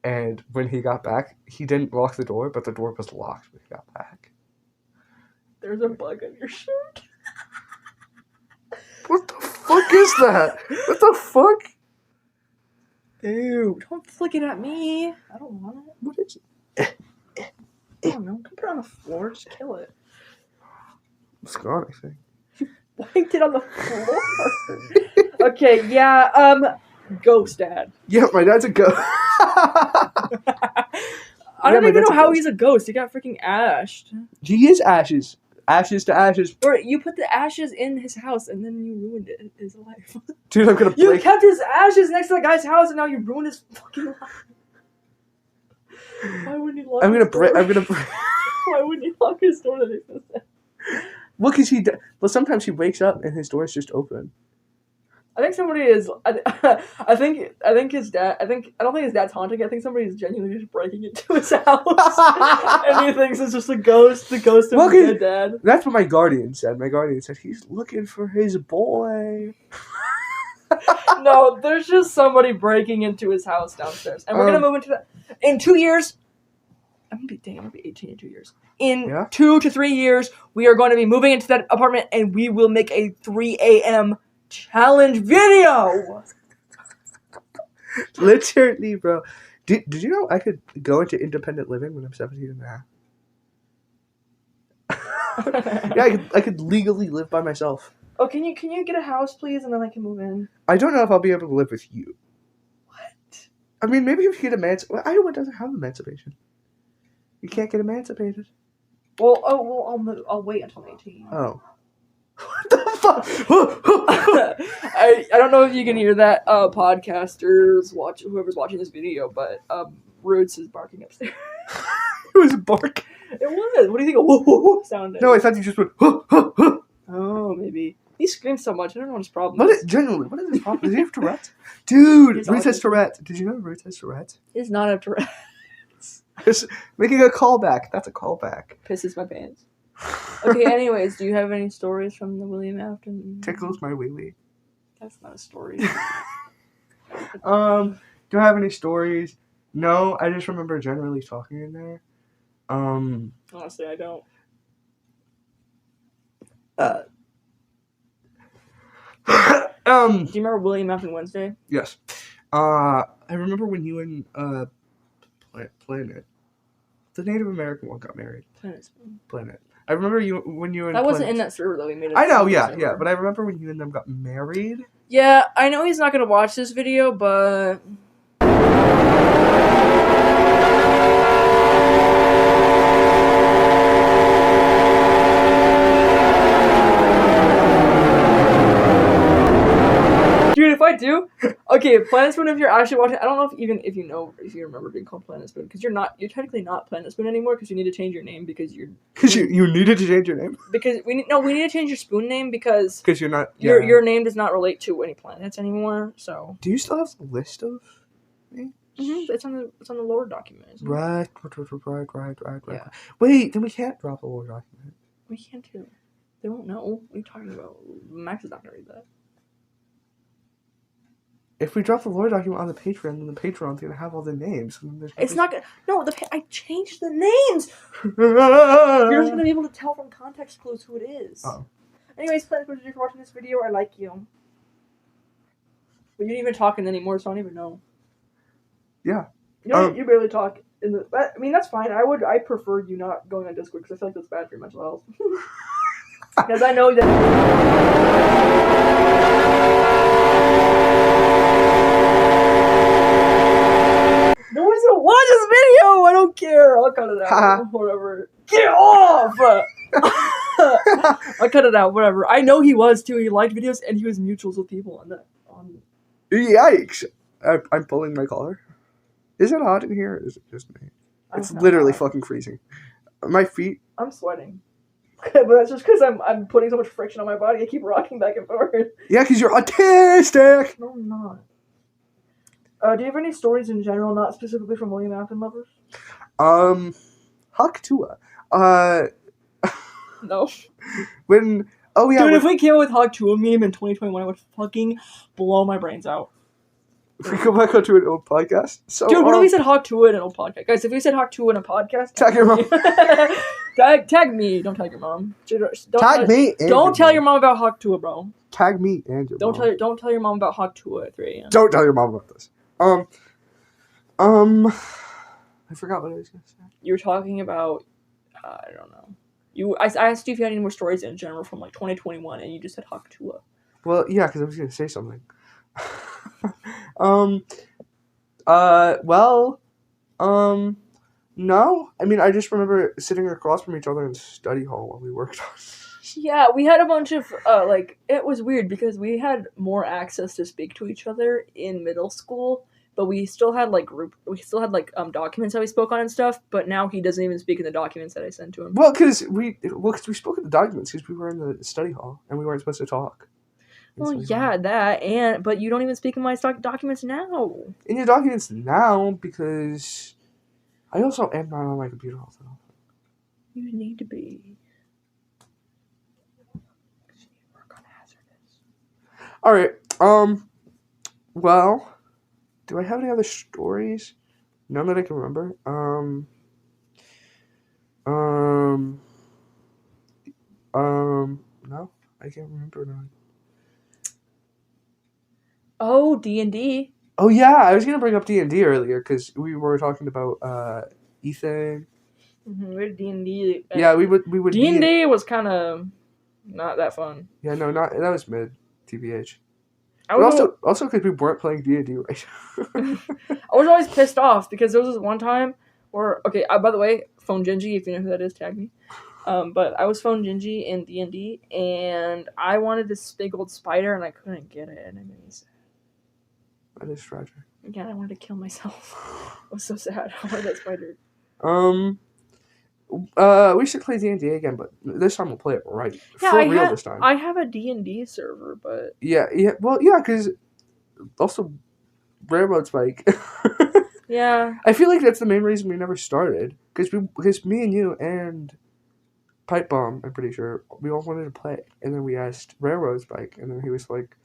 [SPEAKER 2] and when he got back, he didn't lock the door, but the door was locked when he got back.
[SPEAKER 1] There's a bug on your shirt.
[SPEAKER 2] What the fuck is that? What the fuck?
[SPEAKER 1] Ew, don't flick it at me. I don't want it.
[SPEAKER 2] What is it?
[SPEAKER 1] I don't know. Don't put it on the floor. Just kill it.
[SPEAKER 2] It's gone, I think.
[SPEAKER 1] You wiped it on the floor. Okay, yeah, ghost dad.
[SPEAKER 2] Yeah, my dad's a ghost.
[SPEAKER 1] I don't even know how he's a ghost. He got freaking ashed.
[SPEAKER 2] He is ashes. Ashes to ashes.
[SPEAKER 1] Or you put the ashes in his house and then you ruined his life.
[SPEAKER 2] Dude, I'm gonna break.
[SPEAKER 1] You kept his ashes next to the guy's house and now you ruined his fucking life. Why wouldn't he lock his door? Why wouldn't he lock his door to this?
[SPEAKER 2] Well, because well, sometimes he wakes up and his door's just open.
[SPEAKER 1] I think somebody is. I think his dad. I don't think his dad's haunting. I think somebody is genuinely just breaking into his house, and he thinks it's just a ghost. The ghost of his dead dad.
[SPEAKER 2] That's what my guardian said. My guardian said he's looking for his boy.
[SPEAKER 1] No, there's just somebody breaking into his house downstairs, and we're gonna move into that in 2 years. I'm gonna be 18 in 2 years. In 2 to 3 years, we are going to be moving into that apartment, and we will make a 3 a.m. challenge video.
[SPEAKER 2] Literally, bro. Did you know I could go into independent living when I'm 17 and a half? Yeah, I could legally live by myself.
[SPEAKER 1] Oh, can you get a house, please, and then I can move in?
[SPEAKER 2] I don't know if I'll be able to live with you.
[SPEAKER 1] What?
[SPEAKER 2] I mean, maybe if you get emancipated. Iowa doesn't have emancipation. You can't get emancipated.
[SPEAKER 1] Well, I'll wait until I'm 18.
[SPEAKER 2] Oh. What the fuck?
[SPEAKER 1] I don't know if you can hear that, podcasters whoever's watching this video, but Roots is barking upstairs.
[SPEAKER 2] It was a bark.
[SPEAKER 1] It was. What do you think a whoa whoa whoa sounded?
[SPEAKER 2] No, I thought you just went.
[SPEAKER 1] Oh, maybe. He screams so much. I don't know what his problem
[SPEAKER 2] What
[SPEAKER 1] is.
[SPEAKER 2] is genuinely? What is his problem? Does he have Tourette's? Dude,
[SPEAKER 1] He's
[SPEAKER 2] Roots has
[SPEAKER 1] autistic.
[SPEAKER 2] Tourette's. Did you know Roots has Tourette's?
[SPEAKER 1] He's not a Tourette.
[SPEAKER 2] Just making a callback. That's a callback.
[SPEAKER 1] Pisses my pants. Okay, anyways, do you have any stories from the William Afton?
[SPEAKER 2] Tickles my wee wee.
[SPEAKER 1] That's not a story.
[SPEAKER 2] Do I have any stories? No, I just remember generally talking in there.
[SPEAKER 1] Honestly, I don't. Do you remember William Afton Wednesday?
[SPEAKER 2] Yes. I remember when you and Planet, the Native American one, got married. Planet. I remember when you and
[SPEAKER 1] that wasn't
[SPEAKER 2] Planet,
[SPEAKER 1] in that server though. We made it.
[SPEAKER 2] I know, yeah, but I remember when you and them got married.
[SPEAKER 1] Yeah, I know he's not gonna watch this video, but. Dude, if I do, okay, Planet Spoon, if you're actually watching, I don't know if you remember being called Planet Spoon, because you're technically not Planet Spoon anymore, because you need to change your name because you
[SPEAKER 2] needed to change your name
[SPEAKER 1] because we need to change your spoon name because
[SPEAKER 2] you're not
[SPEAKER 1] your name does not relate to any planets anymore. So
[SPEAKER 2] do you still have the list of names?
[SPEAKER 1] Mm-hmm. It's on the lower document. Isn't
[SPEAKER 2] Right.
[SPEAKER 1] Yeah.
[SPEAKER 2] Wait, then we can't drop the lower document.
[SPEAKER 1] We can't do. They won't know. What are you talking about? Max is not gonna read that.
[SPEAKER 2] If we drop the lore document on the Patreon, then the Patreon's gonna have all the names.
[SPEAKER 1] It's not gonna. No, I changed the names. You're just gonna be able to tell from context clues who it is.
[SPEAKER 2] Oh.
[SPEAKER 1] Anyways, Planet Spoon, if you're watching this video, I like you. But you didn't even talking anymore, so I don't even know.
[SPEAKER 2] Yeah.
[SPEAKER 1] You barely talk. I mean, that's fine. I prefer you not going on Discord because I feel like that's bad for your mental health. Because I know that. No one's gonna watch this video! I don't care. I'll cut it out. Whatever. Get off! I'll cut it out. Whatever. I know he was too. He liked videos and he was mutuals with people on that.
[SPEAKER 2] Yikes! I'm pulling my collar. Is it hot in here? Or is it just me? It's literally fucking freezing. My feet.
[SPEAKER 1] I'm sweating. But that's just because I'm putting so much friction on my body. I keep rocking back and forth.
[SPEAKER 2] Yeah, because you're autistic!
[SPEAKER 1] No, I'm not. Do you have any stories in general, not specifically from William Afton lovers?
[SPEAKER 2] Haktua.
[SPEAKER 1] No.
[SPEAKER 2] When... Oh, yeah.
[SPEAKER 1] Dude, if we came up with Haktua meme in 2021, I would fucking blow my brains out.
[SPEAKER 2] If we go back onto an old podcast. So,
[SPEAKER 1] dude, what if we said Haktua in an old podcast? Guys, if we said Haktua in a podcast...
[SPEAKER 2] Tag your mom.
[SPEAKER 1] Tag me. Don't tag your mom.
[SPEAKER 2] Tag me and
[SPEAKER 1] don't tell your mom about Haktua, bro.
[SPEAKER 2] Tag me and your mom.
[SPEAKER 1] Don't tell your mom about Haktua at 3 a.m.
[SPEAKER 2] Don't tell your mom about this. I forgot what I was going to say.
[SPEAKER 1] You were talking about... I don't know. I asked you if you had any more stories in general from, 2021, and you just said Haktua.
[SPEAKER 2] Well, yeah, because I was going to say something. No. I mean, I just remember sitting across from each other in study hall while we worked on
[SPEAKER 1] Yeah, we had a bunch of, it was weird because we had more access to speak to each other in middle school, but we still had, documents that we spoke on and stuff, but now he doesn't even speak in the documents that I sent to him.
[SPEAKER 2] Well, because we spoke in the documents because we were in the study hall and we weren't supposed to talk.
[SPEAKER 1] Well, yeah, but you don't even speak in my documents now.
[SPEAKER 2] In your documents now, because I also am not on my computer all the time.
[SPEAKER 1] You need to be. Because you need to work on hazardous.
[SPEAKER 2] Alright, well, do I have any other stories? None that I can remember. No, I can't remember none.
[SPEAKER 1] Oh, D&D.
[SPEAKER 2] Oh yeah, I was gonna bring up D&D earlier because we were talking about Ethan.
[SPEAKER 1] Mm-hmm, we had D&D.
[SPEAKER 2] Yeah, we would.
[SPEAKER 1] D&D was kind of not that fun.
[SPEAKER 2] Yeah, no, that was mid, TBH. Also because we weren't playing D&D right.
[SPEAKER 1] was always pissed off because there was this one time where, okay, by the way, Phone Genji, if you know who that is, tag me. But I was Phone Genji in D&D, and I wanted this big old spider, and I couldn't get it, and it made me sad.
[SPEAKER 2] That is tragic.
[SPEAKER 1] Again, I wanted to kill myself. I was so sad. I wanted that spider.
[SPEAKER 2] We should play D&D again, but this time we'll play it right.
[SPEAKER 1] Yeah,
[SPEAKER 2] For real this time.
[SPEAKER 1] I have a D&D server, but...
[SPEAKER 2] Yeah, well, yeah, because also Railroad Spike.
[SPEAKER 1] Yeah.
[SPEAKER 2] I feel like that's the main reason we never started, because me and you and Pipe Bomb, I'm pretty sure, we all wanted to play, and then we asked Railroad Spike, and then he was like,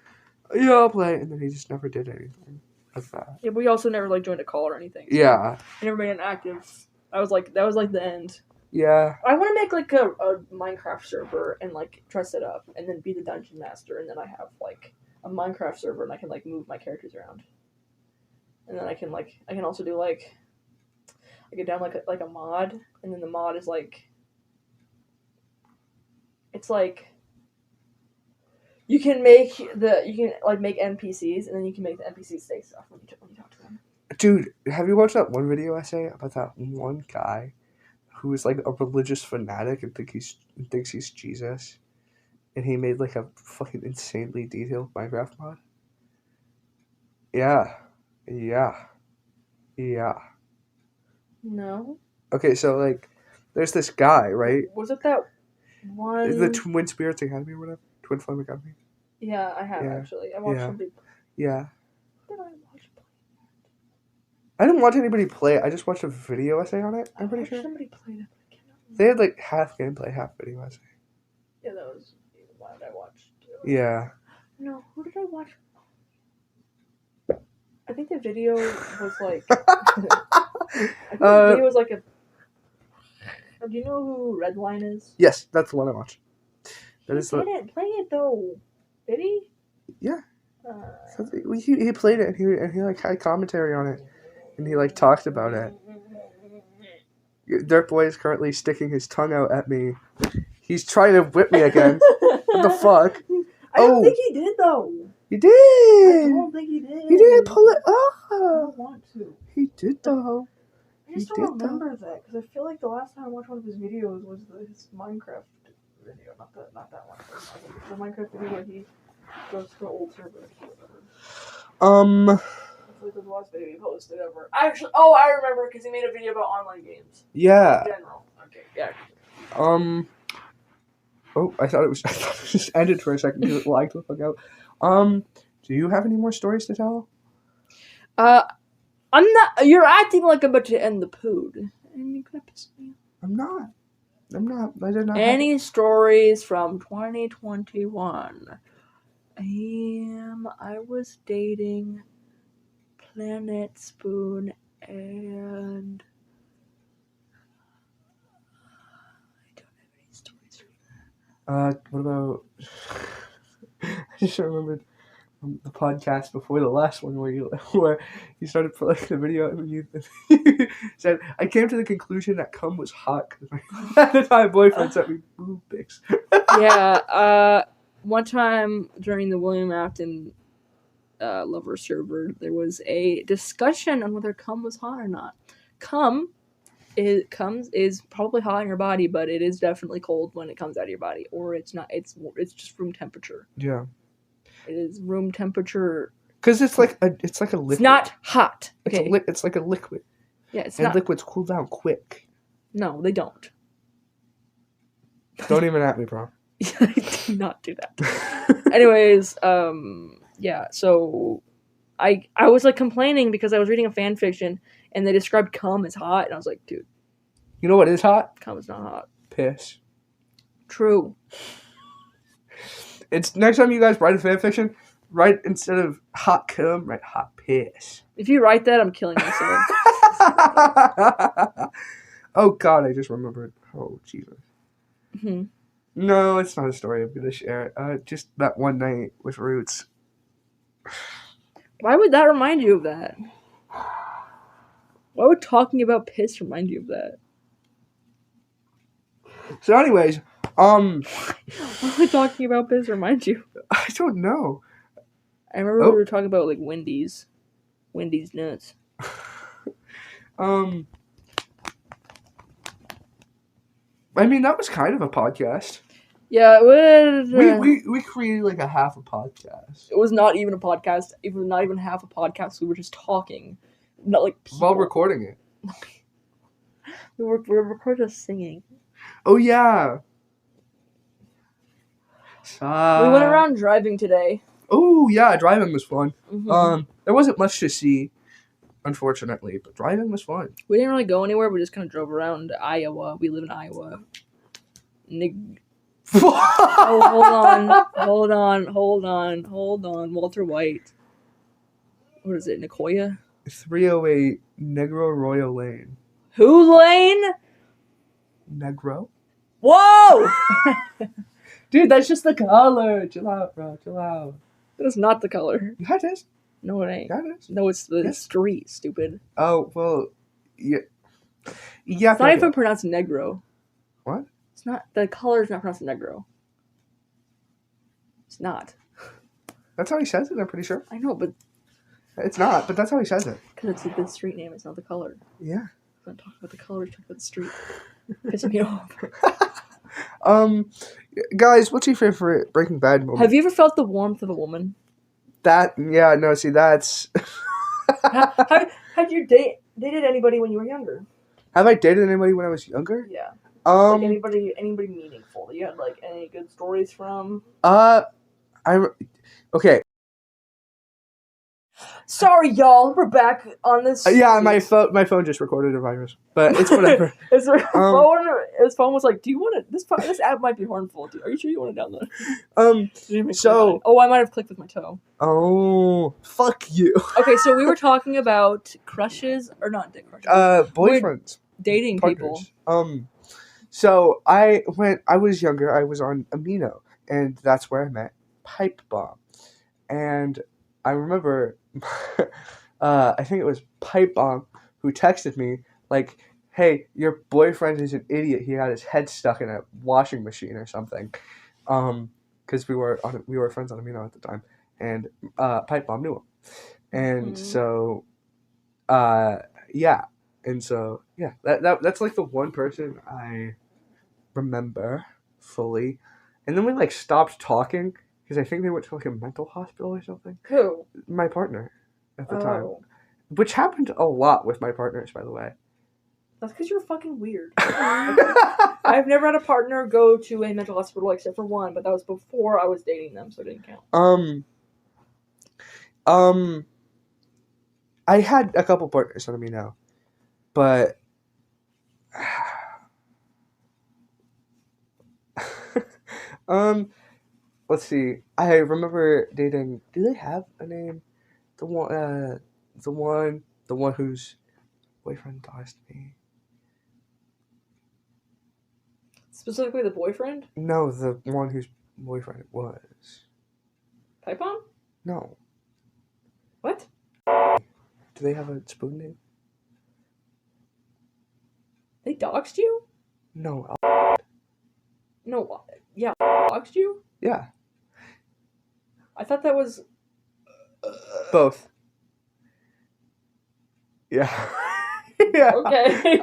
[SPEAKER 2] yeah, I'll play, and then he just never did anything with that.
[SPEAKER 1] Yeah, but we also never, like, joined a call or anything.
[SPEAKER 2] So yeah.
[SPEAKER 1] I never made an active... that was, like, the end.
[SPEAKER 2] Yeah.
[SPEAKER 1] I want to make, like, a Minecraft server and, like, dress it up, and then be the dungeon master, and then I have, like, a Minecraft server, and I can, like, move my characters around. And then I can also do, like, I get down, like a mod, and then the mod is, like, it's, like, you can make NPCs, and then you can make the NPCs say stuff when you talk to them.
[SPEAKER 2] Dude, have you watched that one video essay about that one guy who is, like, a religious fanatic and thinks he's Jesus? And he made, like, a fucking insanely detailed Minecraft mod? Yeah.
[SPEAKER 1] No.
[SPEAKER 2] Okay, so, like, there's this guy, right?
[SPEAKER 1] Was it that one?
[SPEAKER 2] The Twin Spirits Academy or whatever? Twin Flame Academy?
[SPEAKER 1] Yeah, I have, actually. I watched somebody...
[SPEAKER 2] Yeah.
[SPEAKER 1] What did I watch?
[SPEAKER 2] I didn't watch anybody play it. I just watched a video essay on it, I'm pretty sure.
[SPEAKER 1] Somebody played it, but I cannot remember.
[SPEAKER 2] They had, like, half gameplay, half video essay.
[SPEAKER 1] Yeah, that was the one I watched.
[SPEAKER 2] Yeah.
[SPEAKER 1] No, who did I watch? I think the video was like... the video was like a... Do you know who Redline is?
[SPEAKER 2] Yes, that's the one I watched.
[SPEAKER 1] He didn't play it, though. Did he?
[SPEAKER 2] Yeah. So he played it, and he, like, had commentary on it. And he, like, talked about it. Dirtboy is currently sticking his tongue out at me. He's trying to whip me again. What the fuck?
[SPEAKER 1] I don't think he did, though.
[SPEAKER 2] He did.
[SPEAKER 1] I don't think he did.
[SPEAKER 2] He didn't pull it off.
[SPEAKER 1] I don't want to.
[SPEAKER 2] He did, though.
[SPEAKER 1] I just don't remember that, because I feel like the last time I watched one of his videos was his Minecraft video. Not that one. The Minecraft video where he goes to old servers or whatever. That's like the last video he posted ever. Actually, I remember, because he made a video about online games.
[SPEAKER 2] Yeah.
[SPEAKER 1] In general. Okay, yeah.
[SPEAKER 2] Oh, I thought it was just ended for a second because it lagged the fuck out. Do you have any more stories to tell?
[SPEAKER 1] I'm not. You're acting like I'm about to end the pood, and you're gonna piss me off.
[SPEAKER 2] I'm not. I did not.
[SPEAKER 1] Any stories from 2021? I was dating Planet Spoon, and I don't have any stories from that.
[SPEAKER 2] What about? I just remembered the podcast before the last one where you started playing the video and you said, I came to the conclusion that cum was hot because my boyfriend sent me boob pics.
[SPEAKER 1] Yeah, one time during the William Afton lover server, there was a discussion on whether cum was hot or not. Cum is probably hot in your body, but it is definitely cold when it comes out of your body, or it's not. It's just room temperature.
[SPEAKER 2] Yeah.
[SPEAKER 1] It is room temperature.
[SPEAKER 2] Because it's like a liquid.
[SPEAKER 1] It's not hot. Okay.
[SPEAKER 2] It's like a liquid.
[SPEAKER 1] Yeah, it's
[SPEAKER 2] and
[SPEAKER 1] not.
[SPEAKER 2] Liquids cool down quick.
[SPEAKER 1] No, they don't.
[SPEAKER 2] Don't even at me, bro.
[SPEAKER 1] Do not do that. Anyways, yeah. So, I was like complaining because I was reading a fan fiction and they described cum as hot, and I was like, dude.
[SPEAKER 2] You know what is hot?
[SPEAKER 1] Cum is not hot.
[SPEAKER 2] Piss.
[SPEAKER 1] True.
[SPEAKER 2] It's next time you guys write a fan fiction, write instead of hot cum, write hot piss.
[SPEAKER 1] If you write that, I'm killing myself.
[SPEAKER 2] Oh God, I just remembered. Oh Jesus.
[SPEAKER 1] Mm-hmm.
[SPEAKER 2] No, it's not a story I'm gonna share. Just that one night with Roots.
[SPEAKER 1] Why would that remind you of that? Why would talking about piss remind you of that?
[SPEAKER 2] So, anyways,
[SPEAKER 1] why would talking about piss remind you?
[SPEAKER 2] I don't know.
[SPEAKER 1] I remember we were talking about like Wendy's nuts.
[SPEAKER 2] I mean, that was kind of a podcast.
[SPEAKER 1] Yeah, it was.
[SPEAKER 2] We created like a half a podcast.
[SPEAKER 1] It was not even a podcast. Even not even half a podcast. We were just talking, not like people.
[SPEAKER 2] While recording it.
[SPEAKER 1] we were recording us singing.
[SPEAKER 2] Oh yeah.
[SPEAKER 1] We went around driving today.
[SPEAKER 2] Oh yeah, driving was fun.
[SPEAKER 1] Mm-hmm.
[SPEAKER 2] There wasn't much to see, unfortunately, but driving was fun.
[SPEAKER 1] We didn't really go anywhere. We just kind of drove around Iowa. We live in Iowa. Hold on. Walter White. What is it, Nicoya?
[SPEAKER 2] 308 Negro Royal Lane.
[SPEAKER 1] Who lane?
[SPEAKER 2] Negro?
[SPEAKER 1] Whoa!
[SPEAKER 2] Dude, that's just the color. Chill out, bro. Chill out.
[SPEAKER 1] That is not the color.
[SPEAKER 2] Yeah, it is.
[SPEAKER 1] No, it ain't.
[SPEAKER 2] Yeah, it is.
[SPEAKER 1] No, it's the street, stupid.
[SPEAKER 2] Oh, well, yeah. Yeah.
[SPEAKER 1] It's not even pronounced negro.
[SPEAKER 2] What?
[SPEAKER 1] It's not. The color is not pronounced negro. It's not.
[SPEAKER 2] That's how he says it, I'm pretty sure.
[SPEAKER 1] I know, but...
[SPEAKER 2] It's not, but that's how he says it.
[SPEAKER 1] Because it's the street name, it's not the color.
[SPEAKER 2] Yeah.
[SPEAKER 1] I'm not talking about the color, we're talking about the street. Pissing me off.
[SPEAKER 2] Guys, what's your favorite Breaking Bad moment?
[SPEAKER 1] Have you ever felt the warmth of a woman?
[SPEAKER 2] That's...
[SPEAKER 1] Had you dated anybody when you were younger?
[SPEAKER 2] Have I dated anybody when I was younger?
[SPEAKER 1] Yeah. Like anybody meaningful that you had like any good stories from?
[SPEAKER 2] Okay.
[SPEAKER 1] Sorry, y'all. We're back on this.
[SPEAKER 2] Yeah, my phone just recorded a virus, but it's whatever.
[SPEAKER 1] His phone was like, "Do you want to? This app might be harmful. Are you sure you want to download?"
[SPEAKER 2] So.
[SPEAKER 1] Oh, I might have clicked with my toe.
[SPEAKER 2] Oh, fuck you.
[SPEAKER 1] Okay, so we were talking about crushes or not crushes.
[SPEAKER 2] Boyfriends.
[SPEAKER 1] Dating
[SPEAKER 2] partners.
[SPEAKER 1] people.
[SPEAKER 2] So when I was younger, I was on Amino, and that's where I met Pipe Bomb, and I remember, I think it was Pipe Bomb who texted me like, "Hey, your boyfriend is an idiot. He had his head stuck in a washing machine or something," because we were friends on Amino at the time, and Pipe Bomb knew him, and so, yeah, and so yeah, that's like the one person I remember fully, and then we like stopped talking. Because I think they went to like a mental hospital or something.
[SPEAKER 1] Who?
[SPEAKER 2] My partner at the time. Which happened a lot with my partners, by the way.
[SPEAKER 1] That's because you're fucking weird. I've never had a partner go to a mental hospital except for one, but that was before I was dating them, so it didn't count.
[SPEAKER 2] I had a couple partners on me now. But... let's see. I remember dating. Do they have a name? The one whose boyfriend lost me.
[SPEAKER 1] Specifically, the boyfriend?
[SPEAKER 2] No, the one whose boyfriend it was.
[SPEAKER 1] Pipe Bomb?
[SPEAKER 2] No.
[SPEAKER 1] What?
[SPEAKER 2] Do they have a spoon name?
[SPEAKER 1] They doxed you?
[SPEAKER 2] No.
[SPEAKER 1] No. Yeah. Doxed you?
[SPEAKER 2] Yeah.
[SPEAKER 1] I thought that was...
[SPEAKER 2] Both. Yeah. Yeah.
[SPEAKER 1] Okay.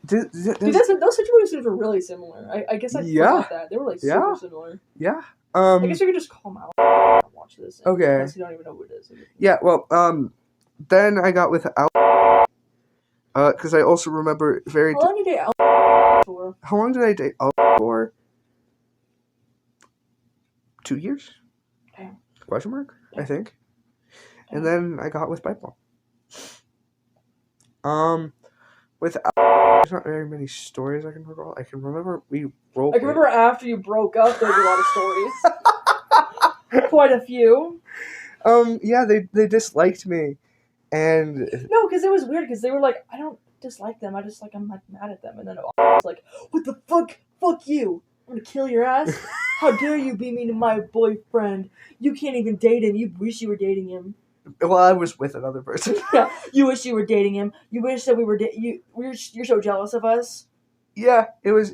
[SPEAKER 1] Those situations were really similar. I guess I forgot that. They were like super similar.
[SPEAKER 2] Yeah.
[SPEAKER 1] I guess we could just call them out and watch this.
[SPEAKER 2] Okay.
[SPEAKER 1] Unless you don't even know who it is.
[SPEAKER 2] Yeah, well, then I got with Al. Because I also remember very...
[SPEAKER 1] How long did you date Al for?
[SPEAKER 2] How long did I date Al for? 2 years?
[SPEAKER 1] Damn.
[SPEAKER 2] Question mark? I think. Damn. And then I got with Pipe Bomb. With Al, there's not very many stories I can recall. I can remember we rolled.
[SPEAKER 1] I can remember after you broke up, there were a lot of stories. Quite a few.
[SPEAKER 2] Yeah, they disliked me, and
[SPEAKER 1] no, because it was weird. Because they were like, I don't dislike them. I'm like mad at them, and then I was like, what the fuck? Fuck you! I'm gonna kill your ass. How dare you be mean to my boyfriend? You can't even date him. You wish you were dating him.
[SPEAKER 2] Well, I was with another person.
[SPEAKER 1] Yeah, you wish you were dating him. You wish that we were you're so jealous of us.
[SPEAKER 2] Yeah, it was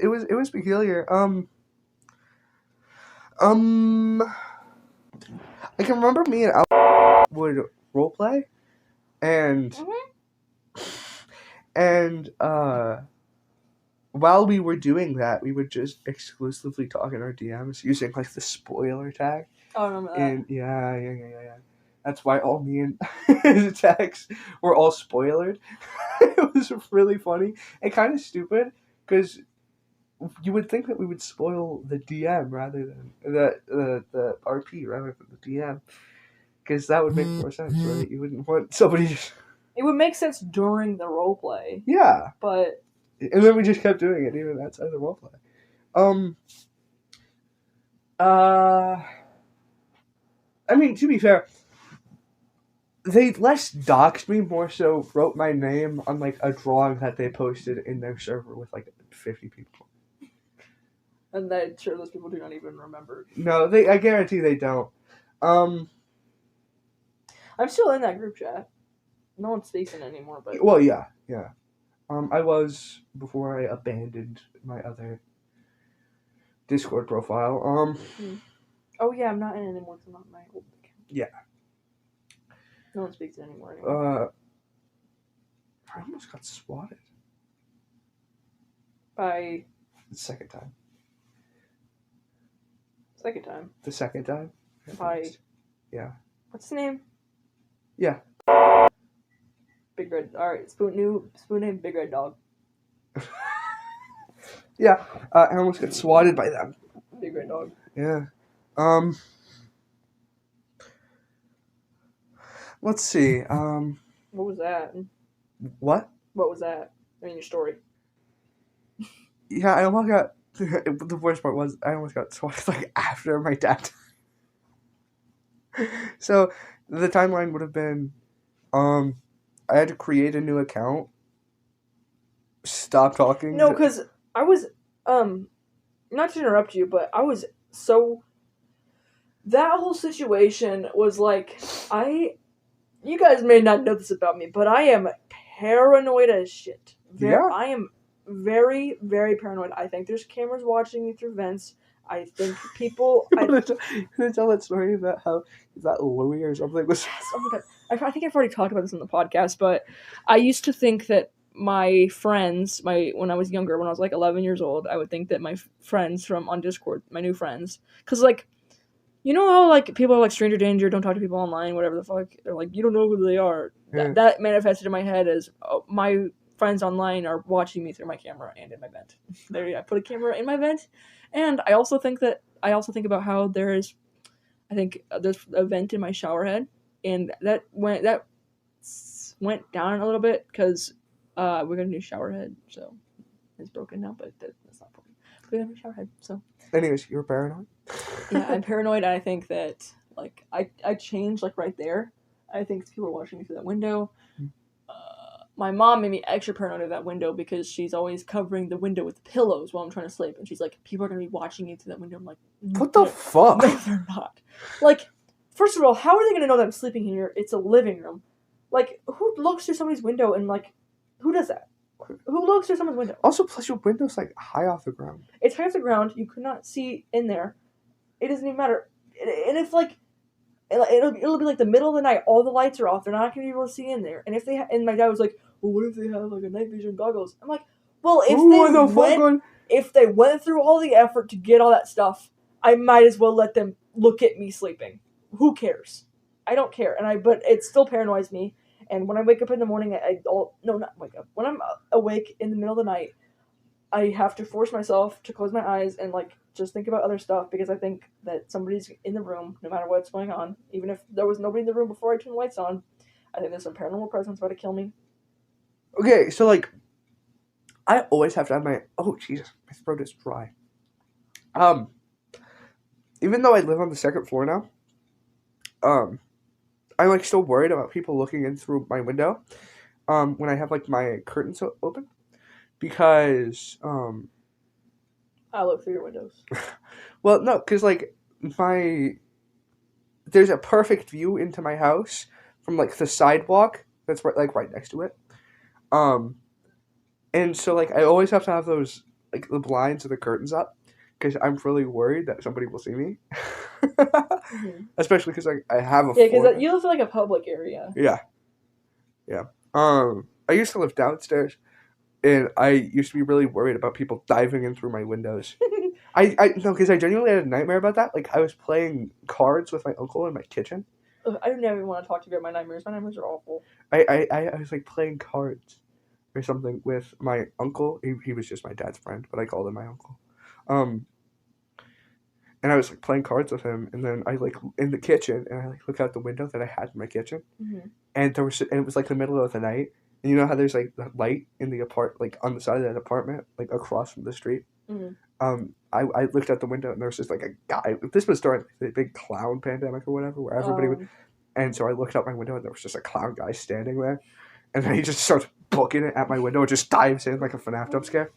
[SPEAKER 2] peculiar. I can remember me and Al would roleplay, and And while we were doing that, we would just exclusively talk in our DMs using like the spoiler tag.
[SPEAKER 1] Oh, I remember that.
[SPEAKER 2] And yeah. That's why all me and his tags were all spoilered. It was really funny and kind of stupid because you would think that we would spoil the DM rather than the RP rather than the DM, because that would make more sense, right? You wouldn't want somebody just
[SPEAKER 1] It would make sense during the roleplay,
[SPEAKER 2] yeah,
[SPEAKER 1] but
[SPEAKER 2] and then we just kept doing it even outside the roleplay. I mean, to be fair, they less doxed me, more so wrote my name on like a drawing that they posted in their server with like 50 people.
[SPEAKER 1] and I'm sure those people do not even remember.
[SPEAKER 2] No, I guarantee they don't.
[SPEAKER 1] I'm still in that group chat. No one speaks in it anymore, but
[SPEAKER 2] Well, yeah. I was before I abandoned my other Discord profile.
[SPEAKER 1] Oh yeah, I'm not in it anymore. It's not my old account.
[SPEAKER 2] Yeah.
[SPEAKER 1] No one speaks it anymore.
[SPEAKER 2] I almost got swatted
[SPEAKER 1] By
[SPEAKER 2] the second time. The second time.
[SPEAKER 1] By.
[SPEAKER 2] Yeah.
[SPEAKER 1] What's his name?
[SPEAKER 2] Yeah.
[SPEAKER 1] Big Red. All right, spoon name Big Red Dog.
[SPEAKER 2] Yeah. I almost got swatted by them.
[SPEAKER 1] Big Red Dog.
[SPEAKER 2] Yeah. Let's see.
[SPEAKER 1] What was that?
[SPEAKER 2] What?
[SPEAKER 1] What was that? I mean, your story.
[SPEAKER 2] Yeah, I almost got. The worst part was I almost got swatted like after my dad. So the timeline would have been, I had to create a new account. Stop talking.
[SPEAKER 1] No, because I was not to interrupt you, but I was so. That whole situation was like You guys may not know this about me, but I am paranoid as shit. I am very, very paranoid. I think there's cameras watching me through vents. I think people.
[SPEAKER 2] Can I tell that story about how that Louis or something was?
[SPEAKER 1] Oh my god! I think I've already talked about this in the podcast, but I used to think that my friends, when I was younger, when I was like 11 years old, I would think that my friends from on Discord, my new friends, because like. You know how, like, people are like, stranger danger, don't talk to people online, whatever the fuck? They're like, you don't know who they are.
[SPEAKER 2] Yeah.
[SPEAKER 1] That manifested in my head as, my friends online are watching me through my camera and in my vent. I put a camera in my vent. And I also think about how there's a vent in my shower head. And that went down a little bit because we got a new shower head. So it's broken now, but that's not broken. We got a new shower head, so.
[SPEAKER 2] Anyways, you're paranoid?
[SPEAKER 1] Yeah, I'm paranoid, and I think that, like, I changed, like, right there. I think people are watching me through that window. My mom made me extra paranoid of that window because she's always covering the window with pillows while I'm trying to sleep, and she's like, people are going to be watching you through that window. I'm like,
[SPEAKER 2] what the fuck?
[SPEAKER 1] No, they're not. Like, first of all, how are they going to know that I'm sleeping here? It's a living room. Like, who looks through somebody's window and, like, who does that? Who looks through someone's window?
[SPEAKER 2] Also, plus your window's like high off the ground.
[SPEAKER 1] It's high off the ground. You could not see in there. It doesn't even matter. And if like, it'll be like the middle of the night. All the lights are off. They're not gonna be able to see in there. And if they and my dad was like, well, what if they have like a night vision goggles? I'm like, well, if they went through all the effort to get all that stuff, I might as well let them look at me sleeping. Who cares? I don't care. But it still paranoids me. And when I wake up in the morning, not wake up. When I'm awake in the middle of the night, I have to force myself to close my eyes and, like, just think about other stuff because I think that somebody's in the room, no matter what's going on. Even if there was nobody in the room before I turned the lights on, I think there's some paranormal presence about to kill me.
[SPEAKER 2] Okay, so, like, I always have to have oh, Jesus, my throat is dry. Even though I live on the second floor now, I'm, like, still worried about people looking in through my window when I have, like, my curtains open. Because,
[SPEAKER 1] I look through your windows.
[SPEAKER 2] Well, no, because, like, there's a perfect view into my house from, like, the sidewalk that's, right next to it. And so, like, I always have to have those, like, the blinds or the curtains up. Because I'm really worried that somebody will see me. Mm-hmm. Especially because I have a
[SPEAKER 1] Yeah, because you live in like a public area.
[SPEAKER 2] Yeah. I used to live downstairs, and I used to be really worried about people diving in through my windows. I no, because I genuinely had a nightmare about that. Like I was playing cards with my uncle in my kitchen.
[SPEAKER 1] Ugh, I never even want to talk to you about my nightmares. My nightmares are awful.
[SPEAKER 2] I was like playing cards or something with my uncle. He was just my dad's friend, but I called him my uncle. Um, and I was like playing cards with him, and then I like in the kitchen, and I like look out the window that I had in my kitchen,
[SPEAKER 1] Mm-hmm.
[SPEAKER 2] and it was like the middle of the night, and you know how there's like that light in the like on the side of that apartment, like across from the street.
[SPEAKER 1] Mm-hmm.
[SPEAKER 2] I looked out the window, and there was just like a guy. This was during the big clown pandemic or whatever, where everybody would. And so I looked out my window, and there was just a clown guy standing there, and then he just starts booking it at my window, and just dives in like a FNAF jump scare.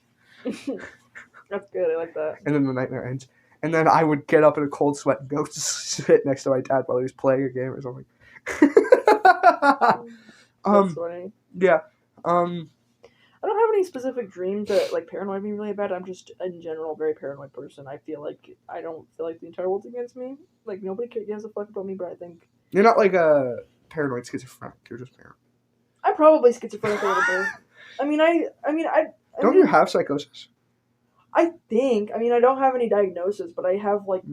[SPEAKER 1] That's good. I like that.
[SPEAKER 2] And then the nightmare ends. And then I would get up in a cold sweat and go sit next to my dad while he was playing a game or something.
[SPEAKER 1] That's funny.
[SPEAKER 2] Yeah.
[SPEAKER 1] I don't have any specific dreams that like paranoid me really bad. I'm just in general a very paranoid person. I don't feel like the entire world's against me. Like nobody gives a fuck about me, but I think
[SPEAKER 2] you're not like a paranoid schizophrenic. You're just paranoid.
[SPEAKER 1] I'm probably schizophrenic a little bit. I mean,
[SPEAKER 2] don't you have psychosis?
[SPEAKER 1] I think. I mean, I don't have any diagnosis, but I have like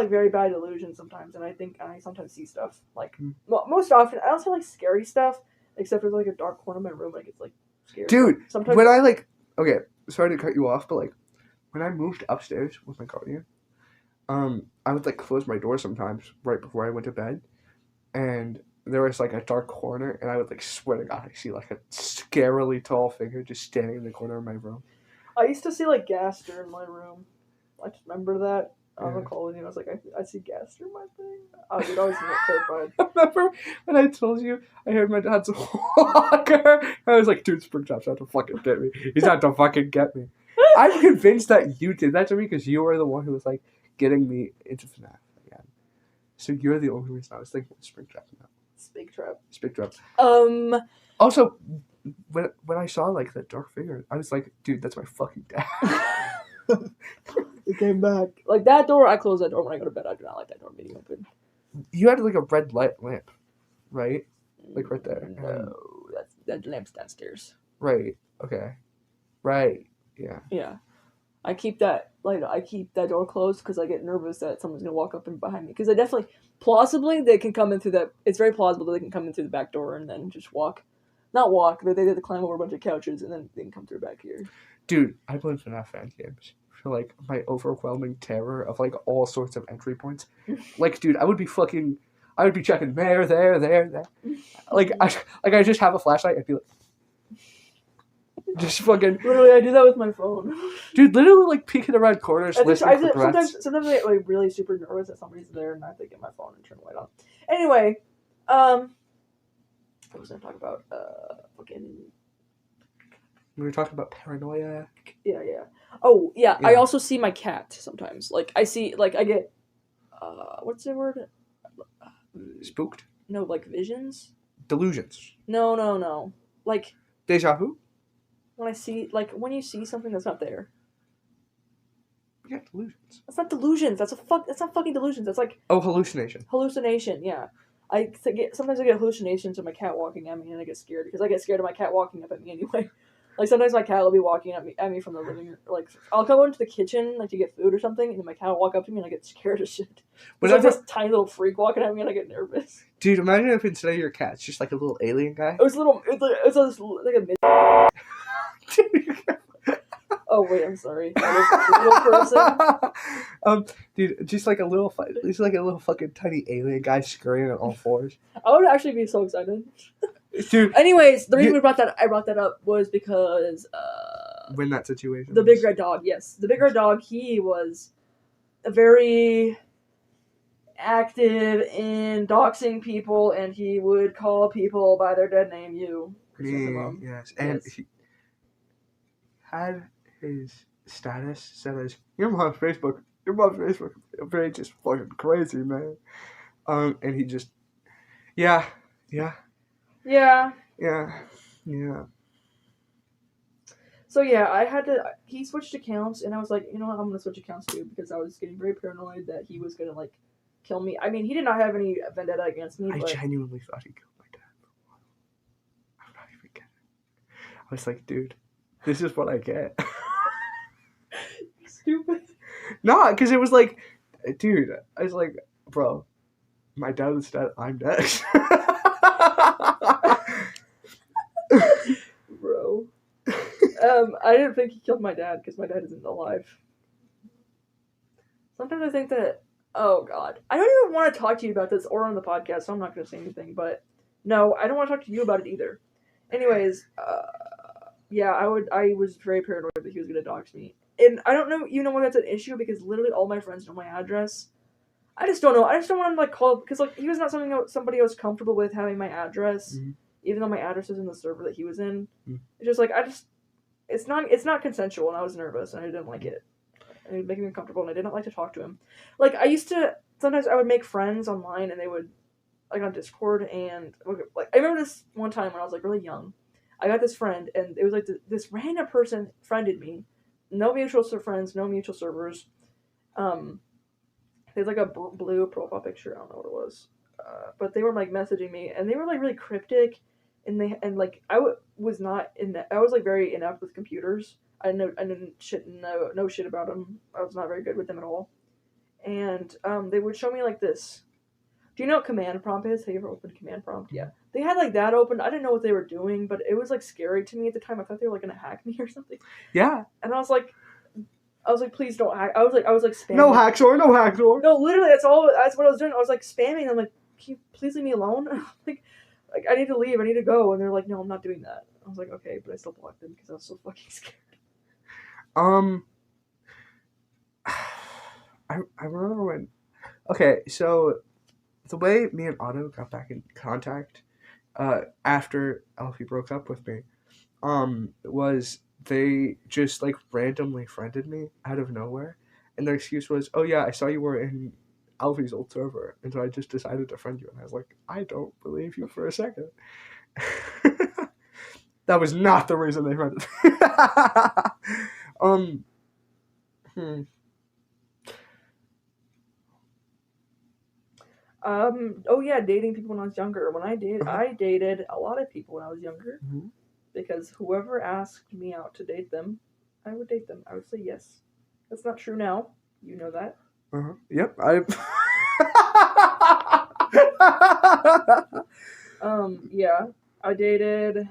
[SPEAKER 1] very bad delusions sometimes, and I think I sometimes see stuff like most often. I don't see like scary stuff, except for like a dark corner of my room, like it's like scary.
[SPEAKER 2] Dude,
[SPEAKER 1] sometimes
[SPEAKER 2] when I like sorry to cut you off, but like when I moved upstairs with my guardian, I would like close my door sometimes right before I went to bed, and there was like a dark corner, and I would like swear to God I see like a scarily tall figure just standing in the corner of my room.
[SPEAKER 1] I used to see like Gaster in my room. I just remember that. I recall when I was like, I see Gaster in my thing. I was always terrified.
[SPEAKER 2] I remember when I told you I heard my dad's walker. I was like, dude, Springtrap's out to fucking get me. He's out to fucking get me. I'm convinced that you did that to me because you were the one who was like getting me into FNAF again. So you're the only reason I was thinking Springtrap now. Springtrap. Also, when I saw like that dark figure, I was like, dude, that's my fucking dad.
[SPEAKER 1] It came back. Like that door, I close that door when I go to bed. I do not like that door being open.
[SPEAKER 2] You had like a red light lamp, right? Like right there.
[SPEAKER 1] No, that lamp's downstairs.
[SPEAKER 2] Right. Okay. Right. Yeah.
[SPEAKER 1] Yeah. I keep that door closed because I get nervous that someone's gonna walk up and behind me. Because plausibly they can come in through that. It's very plausible that they can come in through the back door and then just not walk, but they have to climb over a bunch of couches and then they can come through back here.
[SPEAKER 2] Dude, I play FNAF fan games for like my overwhelming terror of like all sorts of entry points. Like, dude, I would be checking there. Like I just have a flashlight. I'd be like. Just fucking.
[SPEAKER 1] Literally, I do that with my phone.
[SPEAKER 2] Dude, literally, like peeking around corners, listening for breaths.
[SPEAKER 1] Sometimes I get like really super nervous that somebody's there, and I have to get my phone and turn the light on. Anyway, what was I talking about?
[SPEAKER 2] We were talking about paranoia.
[SPEAKER 1] Yeah. Oh, yeah. I also see my cat sometimes. Like I see, like I get, what's the word?
[SPEAKER 2] Spooked?
[SPEAKER 1] No, like visions.
[SPEAKER 2] Delusions.
[SPEAKER 1] No. Like.
[SPEAKER 2] Deja vu.
[SPEAKER 1] When you see something that's not there.
[SPEAKER 2] Yeah, delusions.
[SPEAKER 1] That's not delusions. That's not fucking delusions. That's like.
[SPEAKER 2] Oh, hallucination.
[SPEAKER 1] Hallucination, yeah. Sometimes I get hallucinations of my cat walking at me, and I get scared because I get scared of my cat walking up at me anyway. Like sometimes my cat will be walking at me from the living room. Like I'll come into the kitchen like to get food or something, and then my cat will walk up to me, and I get scared as shit. But like this tiny little freak walking at me, and I get nervous.
[SPEAKER 2] Dude, imagine if instead of your cat's just like a little alien guy.
[SPEAKER 1] It's like a mid. Oh wait, I'm sorry. Little person.
[SPEAKER 2] Dude, just like a little fucking tiny alien guy scurrying on all fours.
[SPEAKER 1] I would actually be so excited.
[SPEAKER 2] Dude.
[SPEAKER 1] Anyways, the reason I brought that up was because
[SPEAKER 2] when that situation.
[SPEAKER 1] The big red dog, yes, the big red dog. He was very active in doxing people, and he would call people by their dead name.
[SPEAKER 2] Yes, and he had his status set as your mom's Facebook page is fucking crazy, man. And he just, yeah.
[SPEAKER 1] So yeah, he switched accounts, and I was like, you know what, I'm gonna switch accounts too, because I was getting very paranoid that he was gonna like kill me. I mean, he did not have any vendetta against me.
[SPEAKER 2] I genuinely thought he killed my dad for a while. I'm not was like, dude, this is what I get.
[SPEAKER 1] Stupid.
[SPEAKER 2] No, because it was like, dude, I was like, bro, my dad is dead. I'm dead.
[SPEAKER 1] Bro. I didn't think he killed my dad because my dad isn't alive. Sometimes I think that, oh god, I don't even want to talk to you about this or on the podcast, so I'm not going to say anything. But no, I don't want to talk to you about it either. Anyways, yeah, I was very paranoid that he was going to dox me, and I don't know, why that's an issue because literally all my friends know my address. I just don't know. I just don't want him to call because he was not somebody I was comfortable with having my address, even though my address is in the server that he was in. It's just it's not consensual, and I was nervous and I didn't like it. And it was making me uncomfortable, and I didn't like to talk to him. I used to sometimes I would make friends online, and they would on Discord, and I remember this one time when I was really young. I got this friend, and it was this random person friended me. No mutual friends, no mutual servers. There's a blue profile picture. I don't know what it was, but they were messaging me, and they were really cryptic, and I was not in. I was very inept with computers. I didn't know shit about them. I was not very good with them at all, and they would show me this. Do you know what command prompt is? Have you ever opened command prompt? Yeah. They had that open. I didn't know what they were doing, but it was scary to me at the time. I thought they were gonna hack me or something.
[SPEAKER 2] Yeah.
[SPEAKER 1] And I was like, please don't hack. I was spamming.
[SPEAKER 2] No Hacksaw, no Hacksaw.
[SPEAKER 1] No, literally, that's what I was doing. I was spamming. I'm like, can you please leave me alone? I need to leave. I need to go. And they're like, no, I'm not doing that. I was like, okay, but I still blocked them because I was so fucking scared.
[SPEAKER 2] I remember when. Okay, so the way me and Otto got back in contact, after Elfie broke up with me, was they just randomly friended me out of nowhere, and their excuse was, "Oh yeah, I saw you were in Alfie's old server, and so I just decided to friend you." And I was like, "I don't believe you for a second." That was not the reason they friended me.
[SPEAKER 1] Oh yeah, dating people when I was younger. I dated a lot of people when I was younger, because whoever asked me out to date them, I would date them. I would say yes. That's not true now. You know that.
[SPEAKER 2] Yep.
[SPEAKER 1] Yeah, I dated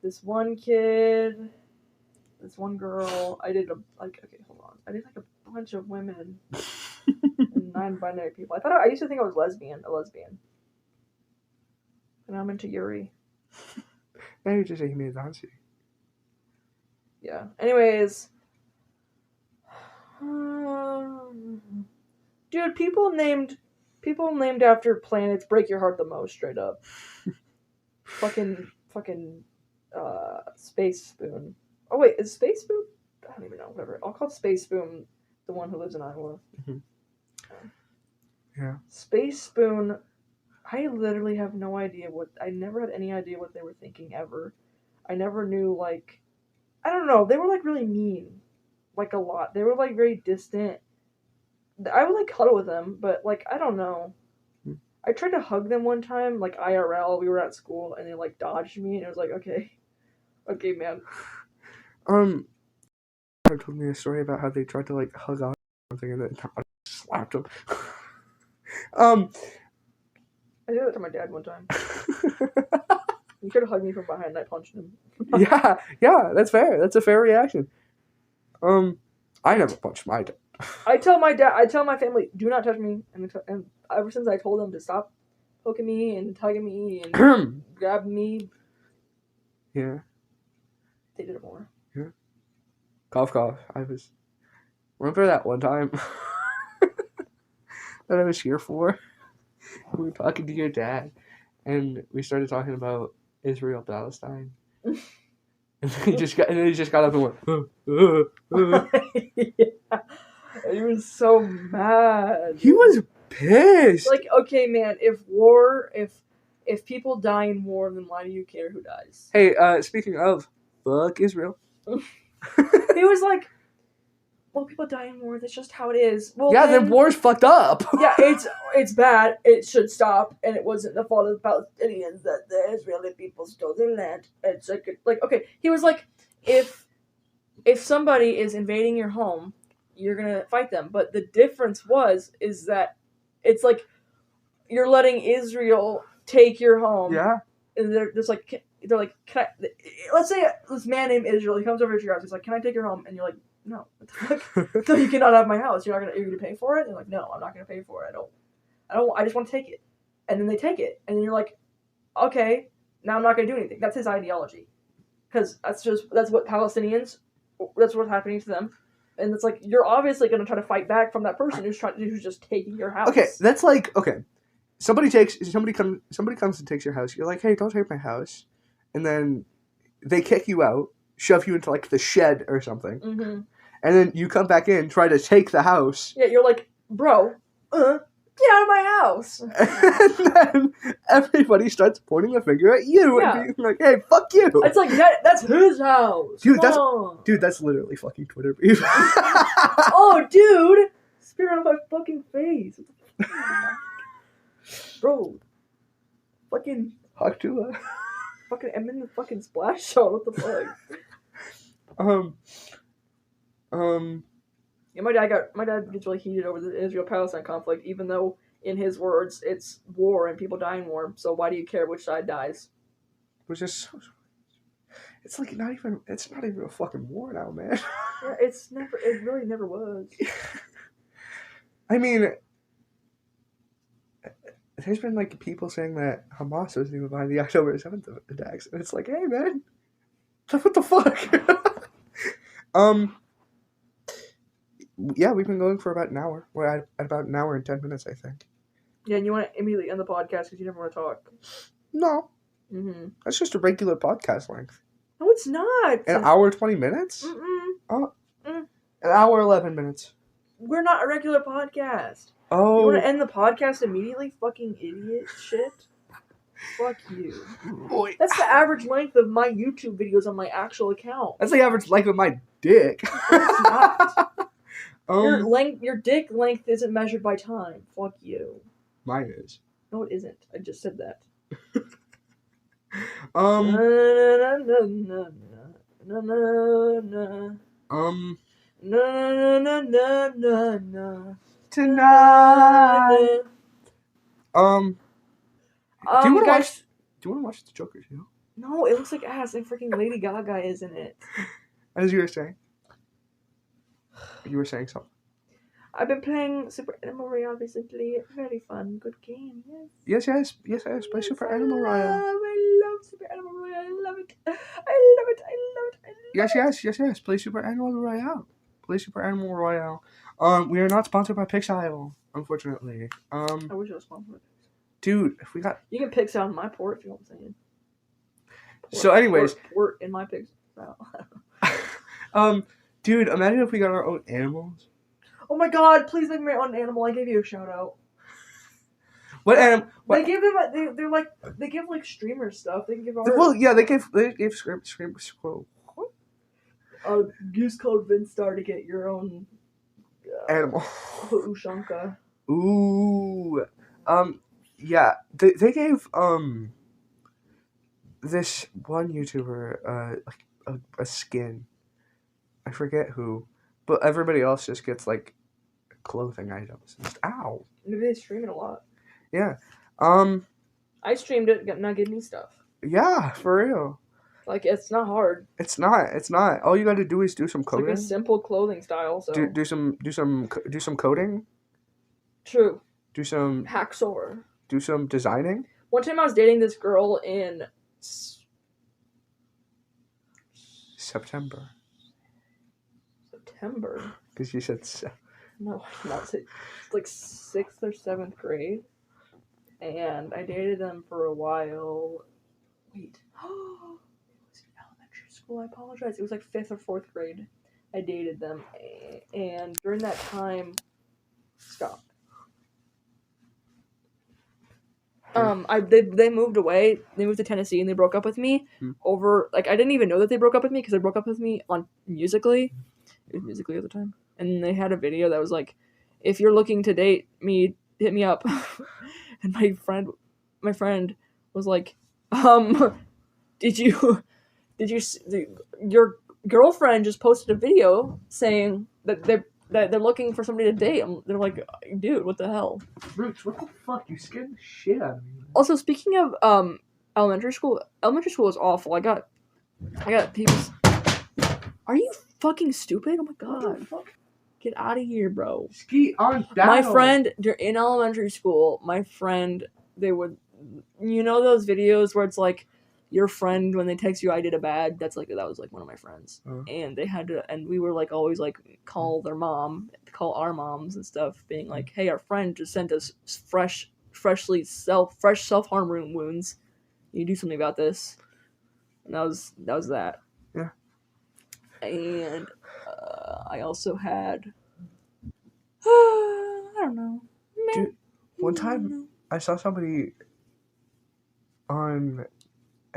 [SPEAKER 1] this one kid, this one girl. I did okay, hold on. I did a bunch of women. And non-binary people. I used to think I was a lesbian. And I'm into Yuri.
[SPEAKER 2] Now you're just taking me to Nancy.
[SPEAKER 1] Yeah. Anyways. Dude, people named after planets break your heart the most, straight up. fucking Space Spoon. Oh wait, is Space Spoon? I don't even know, whatever. I'll call Space Spoon the one who lives in Iowa.
[SPEAKER 2] Yeah.
[SPEAKER 1] Space Spoon, I literally have no idea I never had any idea what they were thinking ever. I never knew, I don't know, they were, really mean. A lot. They were, very distant. I would, cuddle with them, but, I don't know. I tried to hug them one time, IRL, we were at school, and they, dodged me, and it was okay. Okay, man.
[SPEAKER 2] They told me a story about how they tried to, hug on something, and then I slapped them.
[SPEAKER 1] I did that to my dad one time. He tried to hug me from behind, and I punched him.
[SPEAKER 2] yeah, that's fair. That's a fair reaction. I never punched my dad.
[SPEAKER 1] I tell my family, do not touch me, and ever since I told them to stop poking me and tugging me and grabbing me,
[SPEAKER 2] yeah,
[SPEAKER 1] they did it more.
[SPEAKER 2] Yeah. Cough. Remember that one time that I was here for? We were talking to your dad, and we started talking about Israel Palestine. And then he just got up and went.
[SPEAKER 1] Yeah. He was so mad.
[SPEAKER 2] He was pissed.
[SPEAKER 1] Okay, man, if people die in war, then why do you care who dies?
[SPEAKER 2] Hey, speaking of, fuck Israel.
[SPEAKER 1] He was well, people die in wars. It's just how it is. Well,
[SPEAKER 2] yeah, then war's fucked up.
[SPEAKER 1] Yeah, it's bad. It should stop, and it wasn't the fault of the Palestinians that the Israeli people stole their land. It's like okay, he was like, if somebody is invading your home, you're gonna fight them. But the difference is that it's like you're letting Israel take your home.
[SPEAKER 2] Yeah.
[SPEAKER 1] And they're like, can I? Let's say this man named Israel, he comes over to your house. He's like, can I take your home? And you're like, no. What the fuck? No, you cannot have my house. You're gonna pay for it. And they're like, no, I'm not gonna pay for it. I just want to take it. And then they take it, and then you're like, okay, now I'm not gonna do anything. That's his ideology, because that's what Palestinians. That's what's happening to them. And it's like you're obviously gonna try to fight back from that person who's just taking your house.
[SPEAKER 2] Okay, that's like okay. Somebody comes and takes your house. You're like, hey, don't take my house, and then they kick you out, shove you into like the shed or something,
[SPEAKER 1] mm-hmm.
[SPEAKER 2] and then you come back in, try to take the house.
[SPEAKER 1] Yeah, you're like, bro, get out of my house.
[SPEAKER 2] And then everybody starts pointing a finger at you and being like, hey, fuck you.
[SPEAKER 1] It's like that's his house.
[SPEAKER 2] Dude, that's literally fucking Twitter beef.
[SPEAKER 1] Oh, dude, spit out of my fucking face. Bro, fucking
[SPEAKER 2] Haktula.
[SPEAKER 1] Fucking, I'm in the fucking splash zone. What the fuck? Yeah, my dad gets really heated over the Israel-Palestine conflict, even though, in his words, it's war and people die in war. So why do you care which side dies?
[SPEAKER 2] Which is so. It's like not even. It's not even a fucking war now, man.
[SPEAKER 1] Yeah, it's never. It really never was.
[SPEAKER 2] I mean. There's been like people saying that Hamas wasn't even behind the October 7th attacks, and it's like, hey man, what the fuck? Yeah, we've been going for about an hour. We're at about an hour and 10 minutes, I think.
[SPEAKER 1] Yeah, and you want to immediately end the podcast because you never want to talk.
[SPEAKER 2] No,
[SPEAKER 1] that's
[SPEAKER 2] just a regular podcast length.
[SPEAKER 1] No, it's not.
[SPEAKER 2] An hour 20 minutes? Oh, an hour 11 minutes.
[SPEAKER 1] We're not a regular podcast.
[SPEAKER 2] Oh.
[SPEAKER 1] You want to end the podcast immediately? Fucking idiot shit. Fuck you.
[SPEAKER 2] Boy.
[SPEAKER 1] That's the average length of my YouTube videos on my actual account.
[SPEAKER 2] That's the average length of my dick.
[SPEAKER 1] It's not. Your dick length isn't measured by time. Fuck you.
[SPEAKER 2] Mine is.
[SPEAKER 1] No, it isn't. I just said that.
[SPEAKER 2] Tonight. Do you want to watch the Joker too?
[SPEAKER 1] No, it looks like ass, and freaking Lady Gaga is in it.
[SPEAKER 2] As you were saying. You were saying something.
[SPEAKER 1] I've been playing Super Animal Royale recently. Very fun, good game.
[SPEAKER 2] Yes. Play Super Animal Royale.
[SPEAKER 1] I love Super Animal Royale. I love it.
[SPEAKER 2] Yes. Play Super Animal Royale. We are not sponsored by Pixile, unfortunately.
[SPEAKER 1] I wish I was sponsored.
[SPEAKER 2] Dude, if we got...
[SPEAKER 1] You can Pixel on my port if you know what I'm saying.
[SPEAKER 2] So anyways...
[SPEAKER 1] Port in my Pixel.
[SPEAKER 2] Dude, imagine if we got our own animals.
[SPEAKER 1] Oh my god, please make me my own animal. I gave you a shout out.
[SPEAKER 2] What animal?
[SPEAKER 1] They give them they give like streamer stuff. They can give art.
[SPEAKER 2] Well, yeah, they gave Scream Squirrel. What?
[SPEAKER 1] Use code VINSTAR to get your own
[SPEAKER 2] animal.
[SPEAKER 1] Ushanka.
[SPEAKER 2] Ooh. Yeah, they gave this one YouTuber like a skin. I forget who, but everybody else just gets like clothing items. Just, ow.
[SPEAKER 1] Maybe they stream it a lot.
[SPEAKER 2] Yeah.
[SPEAKER 1] I streamed it. Now give me stuff.
[SPEAKER 2] Yeah, for real.
[SPEAKER 1] Like it's not hard.
[SPEAKER 2] It's not. All you got to do is do some coding.
[SPEAKER 1] It's like a simple clothing style. So
[SPEAKER 2] do some coding.
[SPEAKER 1] True.
[SPEAKER 2] Do some
[SPEAKER 1] hacksaw.
[SPEAKER 2] Do some designing.
[SPEAKER 1] One time I was dating this girl in
[SPEAKER 2] September. Because you said
[SPEAKER 1] no, not it's like 6th or 7th grade, and I dated them for a while. Wait, it was in elementary school. I apologize. It was like 5th or 4th grade. I dated them, and during that time, stop. They moved away. They moved to Tennessee, and they broke up with me over. Like I didn't even know that they broke up with me because they broke up with me on Musical.ly. It was Musical.ly at the time. and they had a video that was like, if you're looking to date me, hit me up. And my friend was like, did you your girlfriend just posted a video saying that they're looking for somebody to date. They're like, dude, what the hell?
[SPEAKER 2] Roots, what the fuck? You scared the shit out of me.
[SPEAKER 1] Also, speaking of elementary school was awful. I got people. Are you fucking stupid? Oh my god. Get out of here, bro.
[SPEAKER 2] Ski on down.
[SPEAKER 1] My friend, in elementary school, they would, you know those videos where it's like, your friend, when they text you, I did a bad, that was like one of my friends. And they had to, and we were like, always like, call our moms and stuff, being like, hey, our friend just sent us fresh self-harm wounds. You do something about this. And that was that.
[SPEAKER 2] Yeah.
[SPEAKER 1] And I also had, I don't know.
[SPEAKER 2] Dude, one time I saw somebody on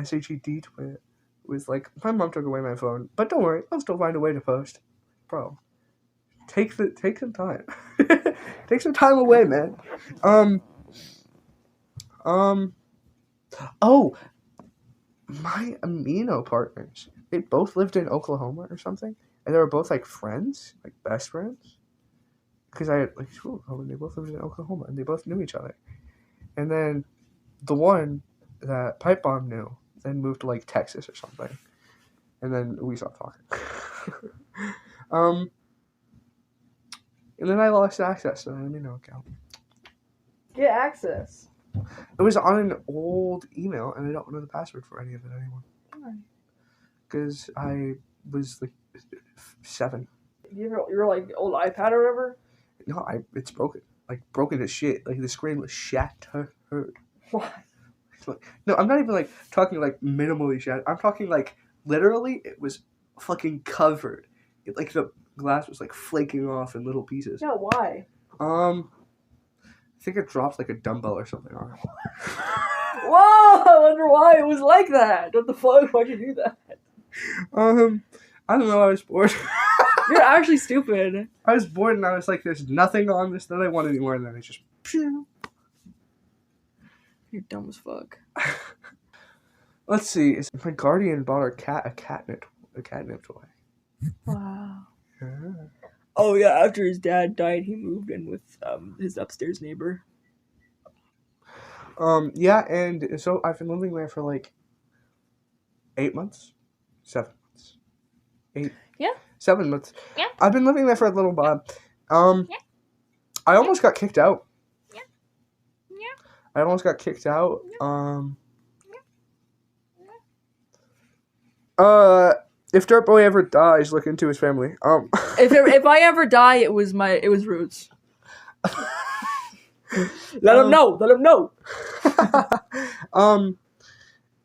[SPEAKER 2] SHED Twitter was like, my mom took away my phone, but don't worry, I'll still find a way to post. Bro, take some time. Take some time away, man. Oh, my amino partners, they both lived in Oklahoma or something, and they were both like friends, like best friends, because I had like school, and they both lived in Oklahoma, and they both knew each other. And then the one that Pipe Bomb knew then moved to like Texas or something, and then we stopped talking. And then I lost access to that amino account.
[SPEAKER 1] Get access.
[SPEAKER 2] It was on an old email, and I don't know the password for any of it anymore.
[SPEAKER 1] Why?
[SPEAKER 2] Because I was like 7.
[SPEAKER 1] You're like old iPad or whatever?
[SPEAKER 2] No, it's broken. Like broken to shit. Like the screen was shattered.
[SPEAKER 1] Why?
[SPEAKER 2] No, I'm not even like talking like minimally shattered. I'm talking like literally it was fucking covered. Like the glass was like flaking off in little pieces.
[SPEAKER 1] Yeah, why?
[SPEAKER 2] I think it dropped like a dumbbell or something on it.
[SPEAKER 1] Whoa! I wonder why it was like that. What the fuck? Why'd you do that?
[SPEAKER 2] I don't know. I was bored.
[SPEAKER 1] You're actually stupid.
[SPEAKER 2] I was bored and I was like, "There's nothing on this that I want anymore," and then it just.
[SPEAKER 1] You're dumb as fuck.
[SPEAKER 2] Let's see. My guardian bought our cat a catnip toy.
[SPEAKER 1] Wow.
[SPEAKER 2] Yeah.
[SPEAKER 1] Oh yeah, after his dad died, he moved in with his upstairs neighbor.
[SPEAKER 2] Yeah, and so I've been living there for like 8 months, 7 months, 8.
[SPEAKER 1] Yeah.
[SPEAKER 2] 7 months.
[SPEAKER 1] Yeah.
[SPEAKER 2] I've been living there for a little while.
[SPEAKER 1] Yeah.
[SPEAKER 2] I almost got kicked out.
[SPEAKER 1] Yeah. Yeah.
[SPEAKER 2] I almost got kicked out. If Dirtboy ever dies, look into his family.
[SPEAKER 1] If I ever die, it was Roots. Let him know. Let him know.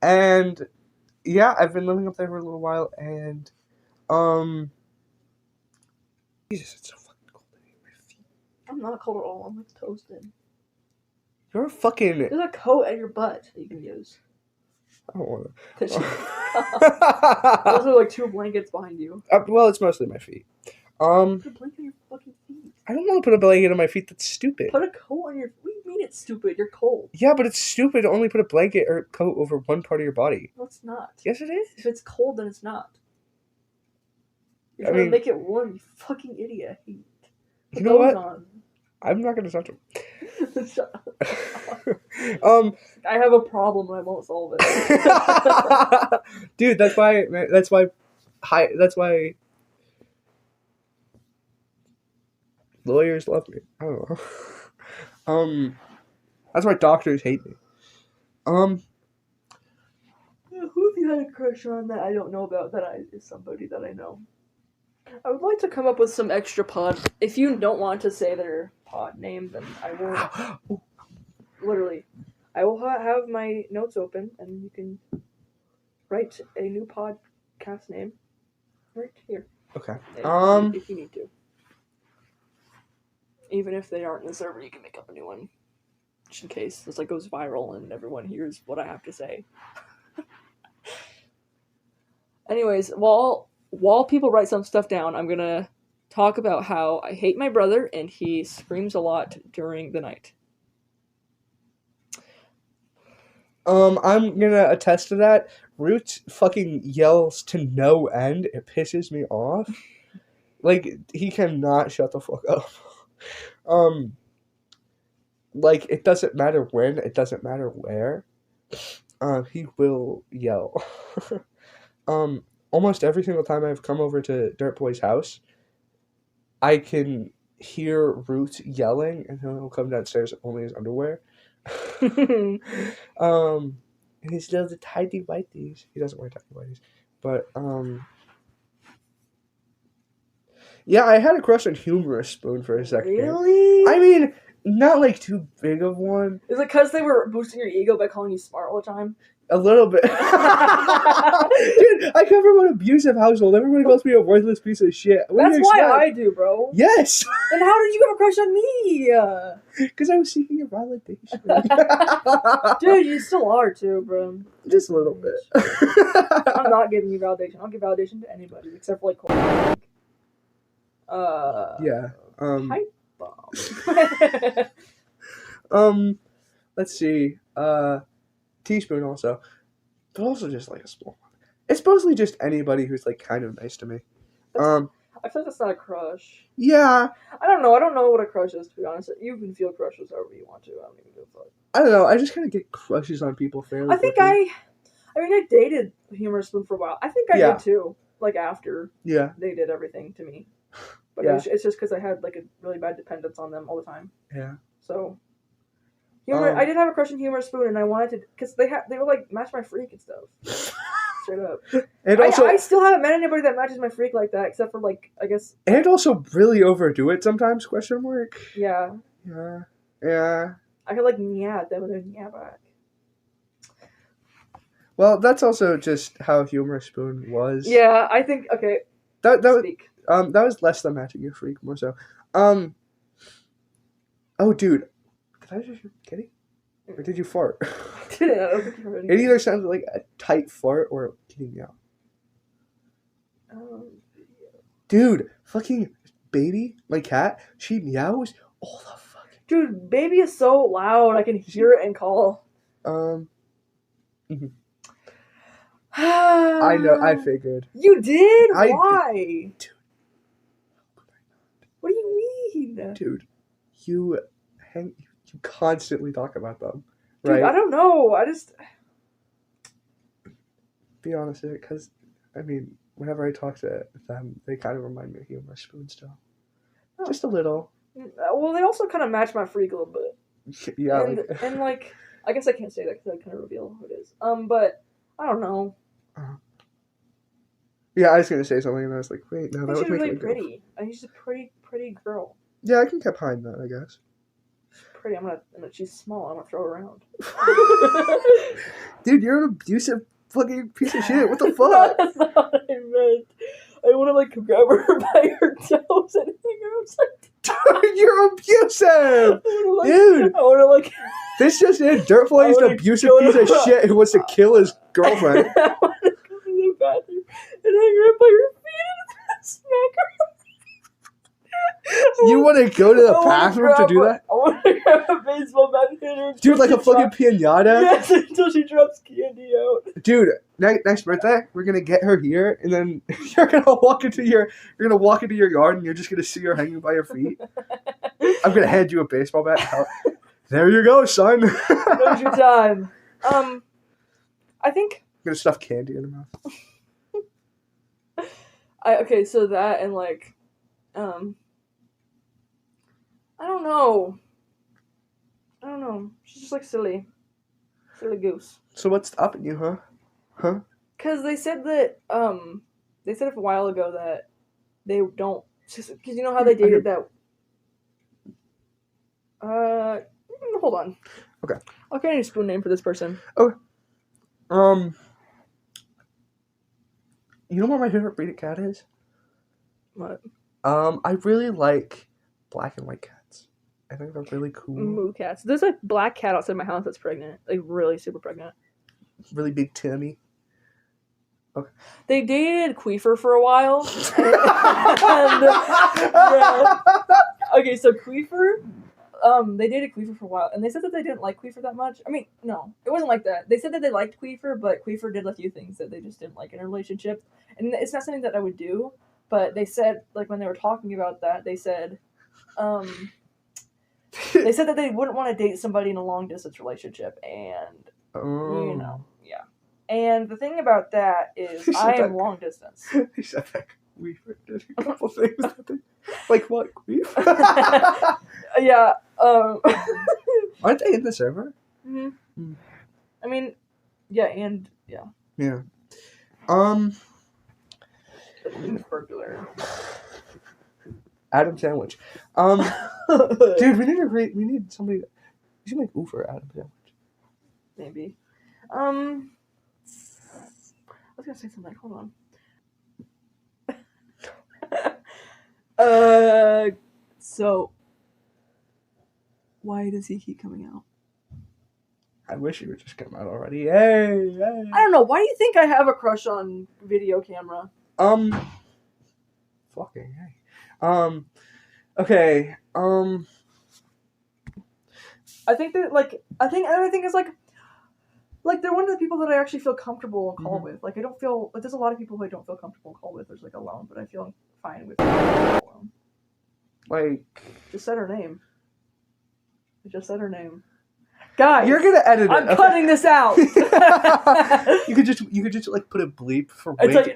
[SPEAKER 2] And yeah, I've been living up there for a little while, and Jesus, it's so fucking cold in my feet.
[SPEAKER 1] I'm not cold at all. I'm like toasted.
[SPEAKER 2] You're a fucking.
[SPEAKER 1] There's a coat at your butt that you can use.
[SPEAKER 2] I don't want
[SPEAKER 1] Those
[SPEAKER 2] to.
[SPEAKER 1] are like 2 blankets behind you.
[SPEAKER 2] Well, it's mostly my feet.
[SPEAKER 1] Put a blanket on your fucking feet.
[SPEAKER 2] I don't want to put a blanket on my feet. That's stupid.
[SPEAKER 1] Put a coat on your. What do you mean it's stupid? You're cold.
[SPEAKER 2] Yeah, but it's stupid to only put a blanket or coat over one part of your body.
[SPEAKER 1] No, it's not.
[SPEAKER 2] Yes, it is.
[SPEAKER 1] If it's cold, then it's not. You're
[SPEAKER 2] I
[SPEAKER 1] trying
[SPEAKER 2] mean-
[SPEAKER 1] to make it warm, you fucking idiot. Put
[SPEAKER 2] You know what?
[SPEAKER 1] those on.
[SPEAKER 2] I'm not gonna touch them.
[SPEAKER 1] Shut up. I have a problem and I won't solve it.
[SPEAKER 2] Dude, that's why lawyers love me. I don't know. That's why doctors hate me.
[SPEAKER 1] Who have you had a crush on that I don't know about is somebody that I know? I would like to come up with some extra pod. If you don't want to say their pod name, then I will. Literally, I will have my notes open, and you can write a new podcast name right here.
[SPEAKER 2] Okay.
[SPEAKER 1] If you need to, even if they aren't in the server, you can make up a new one, just in case this like goes viral and everyone hears what I have to say. Anyways, while people write some stuff down, I'm gonna talk about how I hate my brother and he screams a lot during the night.
[SPEAKER 2] I'm gonna attest to that. Root fucking yells to no end. It pisses me off. Like, he cannot shut the fuck up. Like, it doesn't matter when, it doesn't matter where. He will yell. Almost every single time I've come over to Dirtboy's house, I can hear Root yelling, and he'll come downstairs only in his underwear. And he still the tidy whiteies. He doesn't wear tidy whiteies, but yeah, I had a crush on Humorous Spoon for a second.
[SPEAKER 1] Really?
[SPEAKER 2] I mean, not like too big of one.
[SPEAKER 1] Is it because they were boosting your ego by calling you smart all the time?
[SPEAKER 2] A little bit. Dude, I come from an abusive household. Everybody calls me a worthless piece of shit.
[SPEAKER 1] That's why I do, bro.
[SPEAKER 2] Yes.
[SPEAKER 1] Then how did you have a crush on me?
[SPEAKER 2] Because I was seeking a validation.
[SPEAKER 1] Dude, you still are too, bro.
[SPEAKER 2] Just a little bit.
[SPEAKER 1] I'm not giving you validation. I'll give validation to anybody except for like Cole.
[SPEAKER 2] Yeah.
[SPEAKER 1] Pipe bomb.
[SPEAKER 2] Let's see. Teaspoon also. But also just like a small one. It's mostly just anybody who's like kind of nice to me.
[SPEAKER 1] I feel like that's not a crush.
[SPEAKER 2] Yeah.
[SPEAKER 1] I don't know. I don't know what a crush is, to be honest. You can feel crushes however you want to. I don't even give a fuck.
[SPEAKER 2] I don't know. I just kind of get crushes on people fairly
[SPEAKER 1] I think
[SPEAKER 2] quickly.
[SPEAKER 1] I dated Humorous Spoon for a while. I think I did too. Like after they did everything to me. But it's just because I had like a really bad dependence on them all the time.
[SPEAKER 2] Yeah.
[SPEAKER 1] So, I did have a crush on Humorous Spoon, and I wanted to, because they were like match my freak and stuff. Straight up. And also, I still haven't met anybody that matches my freak like that, except for like, I guess.
[SPEAKER 2] And also really overdo it sometimes? Question mark.
[SPEAKER 1] Yeah.
[SPEAKER 2] Yeah. Yeah.
[SPEAKER 1] I could like at them and then back.
[SPEAKER 2] Well, that's also just how Humorous Spoon was.
[SPEAKER 1] Yeah, I think
[SPEAKER 2] that was less than matching your freak, more so. Oh, dude, did I just kidding? Or did you fart? It either sounded like a tight fart or kidding me out. Dude, fucking baby, my cat, she meows all the fucking.
[SPEAKER 1] Dude, baby is so loud. I can hear it and call.
[SPEAKER 2] Mm-hmm. I know. I figured.
[SPEAKER 1] You did? Why?
[SPEAKER 2] Dude.
[SPEAKER 1] What do you mean?
[SPEAKER 2] Dude, you constantly talk about them,
[SPEAKER 1] Dude,
[SPEAKER 2] right?
[SPEAKER 1] I don't know. I just
[SPEAKER 2] be honest with it, because I mean, whenever I talk to them, they kind of remind me of Humorous Spoon still, just a little.
[SPEAKER 1] Well, they also kind of match my freak a little bit.
[SPEAKER 2] Yeah,
[SPEAKER 1] and like I guess I can't say that because I kind of reveal who it is. But I don't know.
[SPEAKER 2] Yeah, I was gonna say something, and I was like, wait, no, that was
[SPEAKER 1] really pretty. She's a pretty girl.
[SPEAKER 2] Yeah, I can get behind that, I guess.
[SPEAKER 1] She's pretty. She's small. I'm gonna throw her around.
[SPEAKER 2] Dude, you're an abusive fucking piece of shit. What the fuck?
[SPEAKER 1] That's not what I meant. I want to like grab her by her toes and hang her upside down.
[SPEAKER 2] Dude, you're abusive, dude.
[SPEAKER 1] I want to like.
[SPEAKER 2] This just in. Dirtboy is an abusive piece of shit who wants to kill his girlfriend.
[SPEAKER 1] I want to go to the bathroom and hang her up by her feet and smack her.
[SPEAKER 2] You want to go to the bathroom to do that?
[SPEAKER 1] I want to grab a baseball bat and hit her.
[SPEAKER 2] Dude, like a fucking piñata?
[SPEAKER 1] Yes, until she drops candy out.
[SPEAKER 2] Dude, next birthday, we're gonna get her here, and then you're gonna walk into your yard, and you're just gonna see her hanging by your feet. I'm gonna hand you a baseball bat. There you go, son.
[SPEAKER 1] There's your time. I think
[SPEAKER 2] I'm gonna stuff candy in her mouth.
[SPEAKER 1] So that and like, I don't know. She's just like silly goose.
[SPEAKER 2] So what's stopping you, huh? Huh?
[SPEAKER 1] Because they said that they said a while ago that they don't, because you know how they dated that. Hold on.
[SPEAKER 2] Okay.
[SPEAKER 1] I'll create a spoon name for this person.
[SPEAKER 2] Okay. You know what my favorite breed of cat is?
[SPEAKER 1] What?
[SPEAKER 2] I really like black and white cats. I think they're really cool.
[SPEAKER 1] Moo cats. There's a black cat outside my house that's pregnant. Like, really super pregnant.
[SPEAKER 2] Really big tummy. Okay.
[SPEAKER 1] They dated Queefer for a while. Yeah. Okay, so Queefer, they dated Queefer for a while, and they said that they didn't like Queefer that much. I mean, no, it wasn't like that. They said that they liked Queefer, but Queefer did a few things that they just didn't like in a relationship, and it's not something that I would do. But they said, like, when they were talking about that, they said that they wouldn't want to date somebody in a long distance relationship, and yeah. And the thing about that is, I am long distance.
[SPEAKER 2] He said that Queefer did a couple things. Like what? Queefer?
[SPEAKER 1] Yeah.
[SPEAKER 2] Aren't they in the server?
[SPEAKER 1] Mm-hmm. I mean, yeah, and yeah.
[SPEAKER 2] Yeah.
[SPEAKER 1] Burglar.
[SPEAKER 2] Adam Sandwich. Dude, we need somebody. We should make Ufer Adam Sandwich.
[SPEAKER 1] Maybe. I was gonna say something. Hold on. So why does he keep coming out?
[SPEAKER 2] I wish he would just come out already. Hey.
[SPEAKER 1] I don't know. Why do you think I have a crush on video camera?
[SPEAKER 2] Fucking hey. Okay.
[SPEAKER 1] I think that another thing is like they're one of the people that I actually feel comfortable in call with. Like I don't feel like there's a lot of people who I don't feel comfortable in call with. There's like alone, but I feel fine with alone.
[SPEAKER 2] Like
[SPEAKER 1] just said her name. I just said her name. Guys,
[SPEAKER 2] you're gonna edit it.
[SPEAKER 1] I'm cutting this out.
[SPEAKER 2] You could just like put a bleep for.
[SPEAKER 1] It's like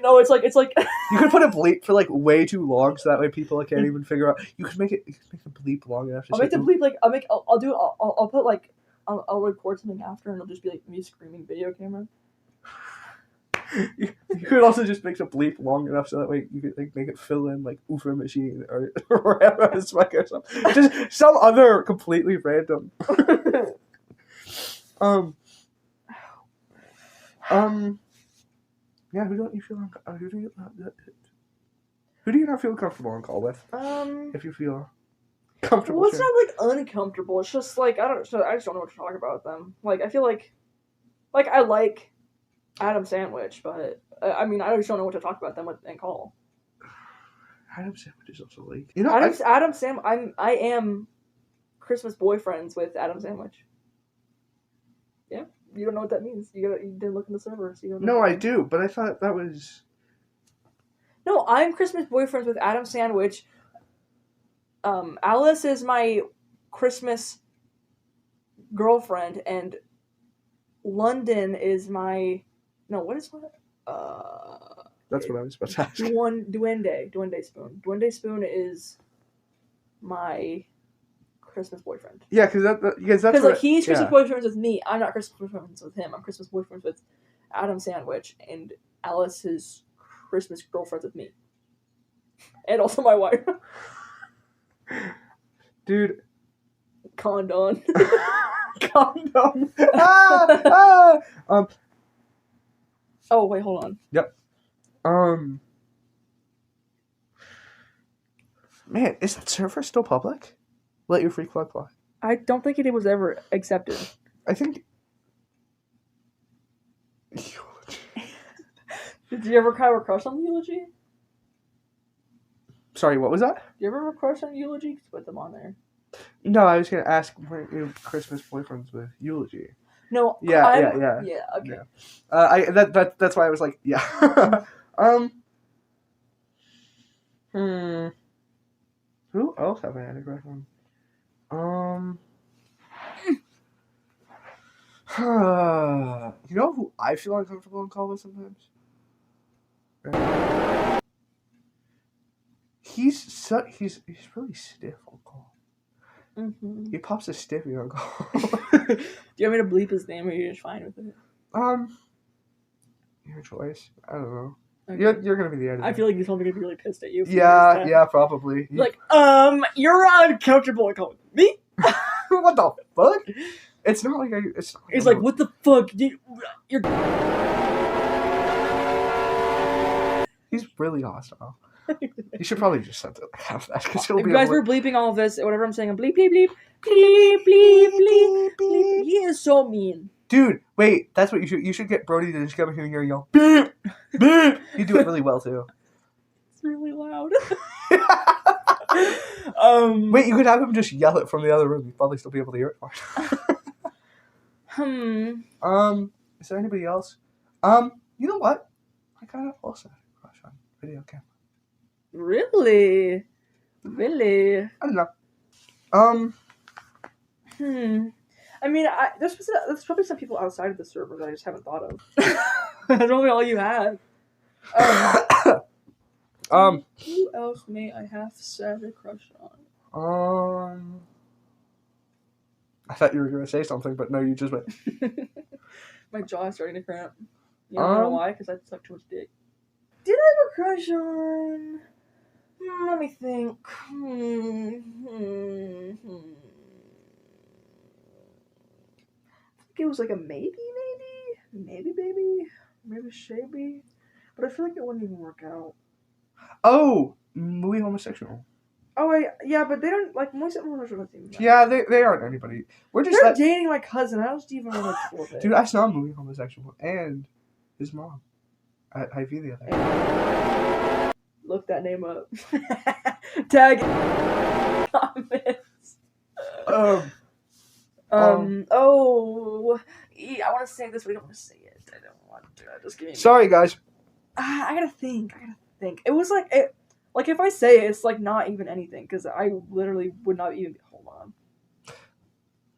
[SPEAKER 2] You could put a bleep for like way too long, so that way people can't even figure out. You could make the bleep long enough.
[SPEAKER 1] I'll make the bleep like I'll put like I'll record something after, and it'll just be like me screaming video camera.
[SPEAKER 2] You could also just make the bleep long enough so that way you could like make it fill in like Ufer machine or or something. Just some other completely random. Yeah, who do you not feel comfortable on call with? If you feel comfortable.
[SPEAKER 1] Well, it's not like uncomfortable. It's just like I just don't know what to talk about with them. Like I feel like I like Adam Sandwich, but I mean I just don't know what to talk about them with and call.
[SPEAKER 2] Adam Sandwich is also like
[SPEAKER 1] I am Christmas boyfriends with Adam Sandwich. Yeah, you don't know what that means. You didn't look in the server, so you don't know.
[SPEAKER 2] No, I do, but I thought that was.
[SPEAKER 1] No, I'm Christmas boyfriends with Adam Sandwich. Alice is my Christmas girlfriend, and London is my. No, what is what?
[SPEAKER 2] That's what I was about to ask.
[SPEAKER 1] Duende Spoon. Duende Spoon is my Christmas boyfriend.
[SPEAKER 2] Yeah, because
[SPEAKER 1] he's Christmas boyfriends with me. I'm not Christmas boyfriends with him. I'm Christmas boyfriends with Adam Sandwich, and Alice is Christmas girlfriends with me, and also my wife.
[SPEAKER 2] Dude,
[SPEAKER 1] condom.
[SPEAKER 2] Condom.
[SPEAKER 1] Oh wait, hold on.
[SPEAKER 2] Yep. Man, is that server still public? Let your free flag fly.
[SPEAKER 1] I don't think it was ever accepted.
[SPEAKER 2] I think.
[SPEAKER 1] Did you ever have a crush on Eulogy?
[SPEAKER 2] Sorry, what was that?
[SPEAKER 1] Did you ever have a crush on Eulogy? Put them on there.
[SPEAKER 2] No, I was gonna ask, were you Christmas boyfriends with Eulogy?
[SPEAKER 1] No.
[SPEAKER 2] Yeah.
[SPEAKER 1] Yeah. Okay.
[SPEAKER 2] Yeah. That's why I was like, yeah. Who else have I had a crush on? You know who I feel uncomfortable on call with sometimes? He's really stiff on call.
[SPEAKER 1] Mm-hmm.
[SPEAKER 2] He pops a stiffy on call.
[SPEAKER 1] Do you want me to bleep his name, or are you just fine with it?
[SPEAKER 2] Your choice. I don't know.
[SPEAKER 1] Okay.
[SPEAKER 2] You're gonna be the editor.
[SPEAKER 1] I feel like you're probably gonna be really pissed at you.
[SPEAKER 2] Yeah, probably.
[SPEAKER 1] Like, you're uncomfortable on call with me.
[SPEAKER 2] What the fuck? It's not like
[SPEAKER 1] It's like, what the fuck? You're.
[SPEAKER 2] He's really hostile. You should probably just have that because he'll
[SPEAKER 1] If
[SPEAKER 2] be.
[SPEAKER 1] you guys were bleeping all of this, whatever I'm saying, I'm bleep, bleep, bleep, bleep, bleep, bleep, bleep. He is so mean.
[SPEAKER 2] Dude, wait, that's what you should get Brody to just come here and yell beep. He'd do it really well too.
[SPEAKER 1] It's really loud.
[SPEAKER 2] Wait, you could have him just yell it from the other room. You'd probably still be able to hear it fine. Is there anybody else? You know what? I kind of also had a crush on video camera.
[SPEAKER 1] Really? Really?
[SPEAKER 2] I don't know.
[SPEAKER 1] I mean, there's probably some people outside of the server that I just haven't thought of. That's probably all you had. Who else may I have said a crush on?
[SPEAKER 2] I thought you were gonna say something, but no, you just went.
[SPEAKER 1] My jaw is starting to cramp. You know why? Because I suck too much dick. Did I have a crush on? Let me think. I think it was like a maybe, shaby. But I feel like it wouldn't even work out.
[SPEAKER 2] Oh, movie homosexual.
[SPEAKER 1] Oh, yeah, but they don't like most homosexual things.
[SPEAKER 2] Yeah, they aren't anybody.
[SPEAKER 1] They're dating my cousin. I don't even want to deal with it.
[SPEAKER 2] Dude, I saw a movie homosexual and his mom at Hy-Vee the other day.
[SPEAKER 1] Look that name up. Tag comments. I want to say this, but I don't want to say it. I don't want to. Just give me.
[SPEAKER 2] Sorry, guys.
[SPEAKER 1] I gotta think. It was like it. Like if I say it, it's like not even anything because I literally would not even. Hold on.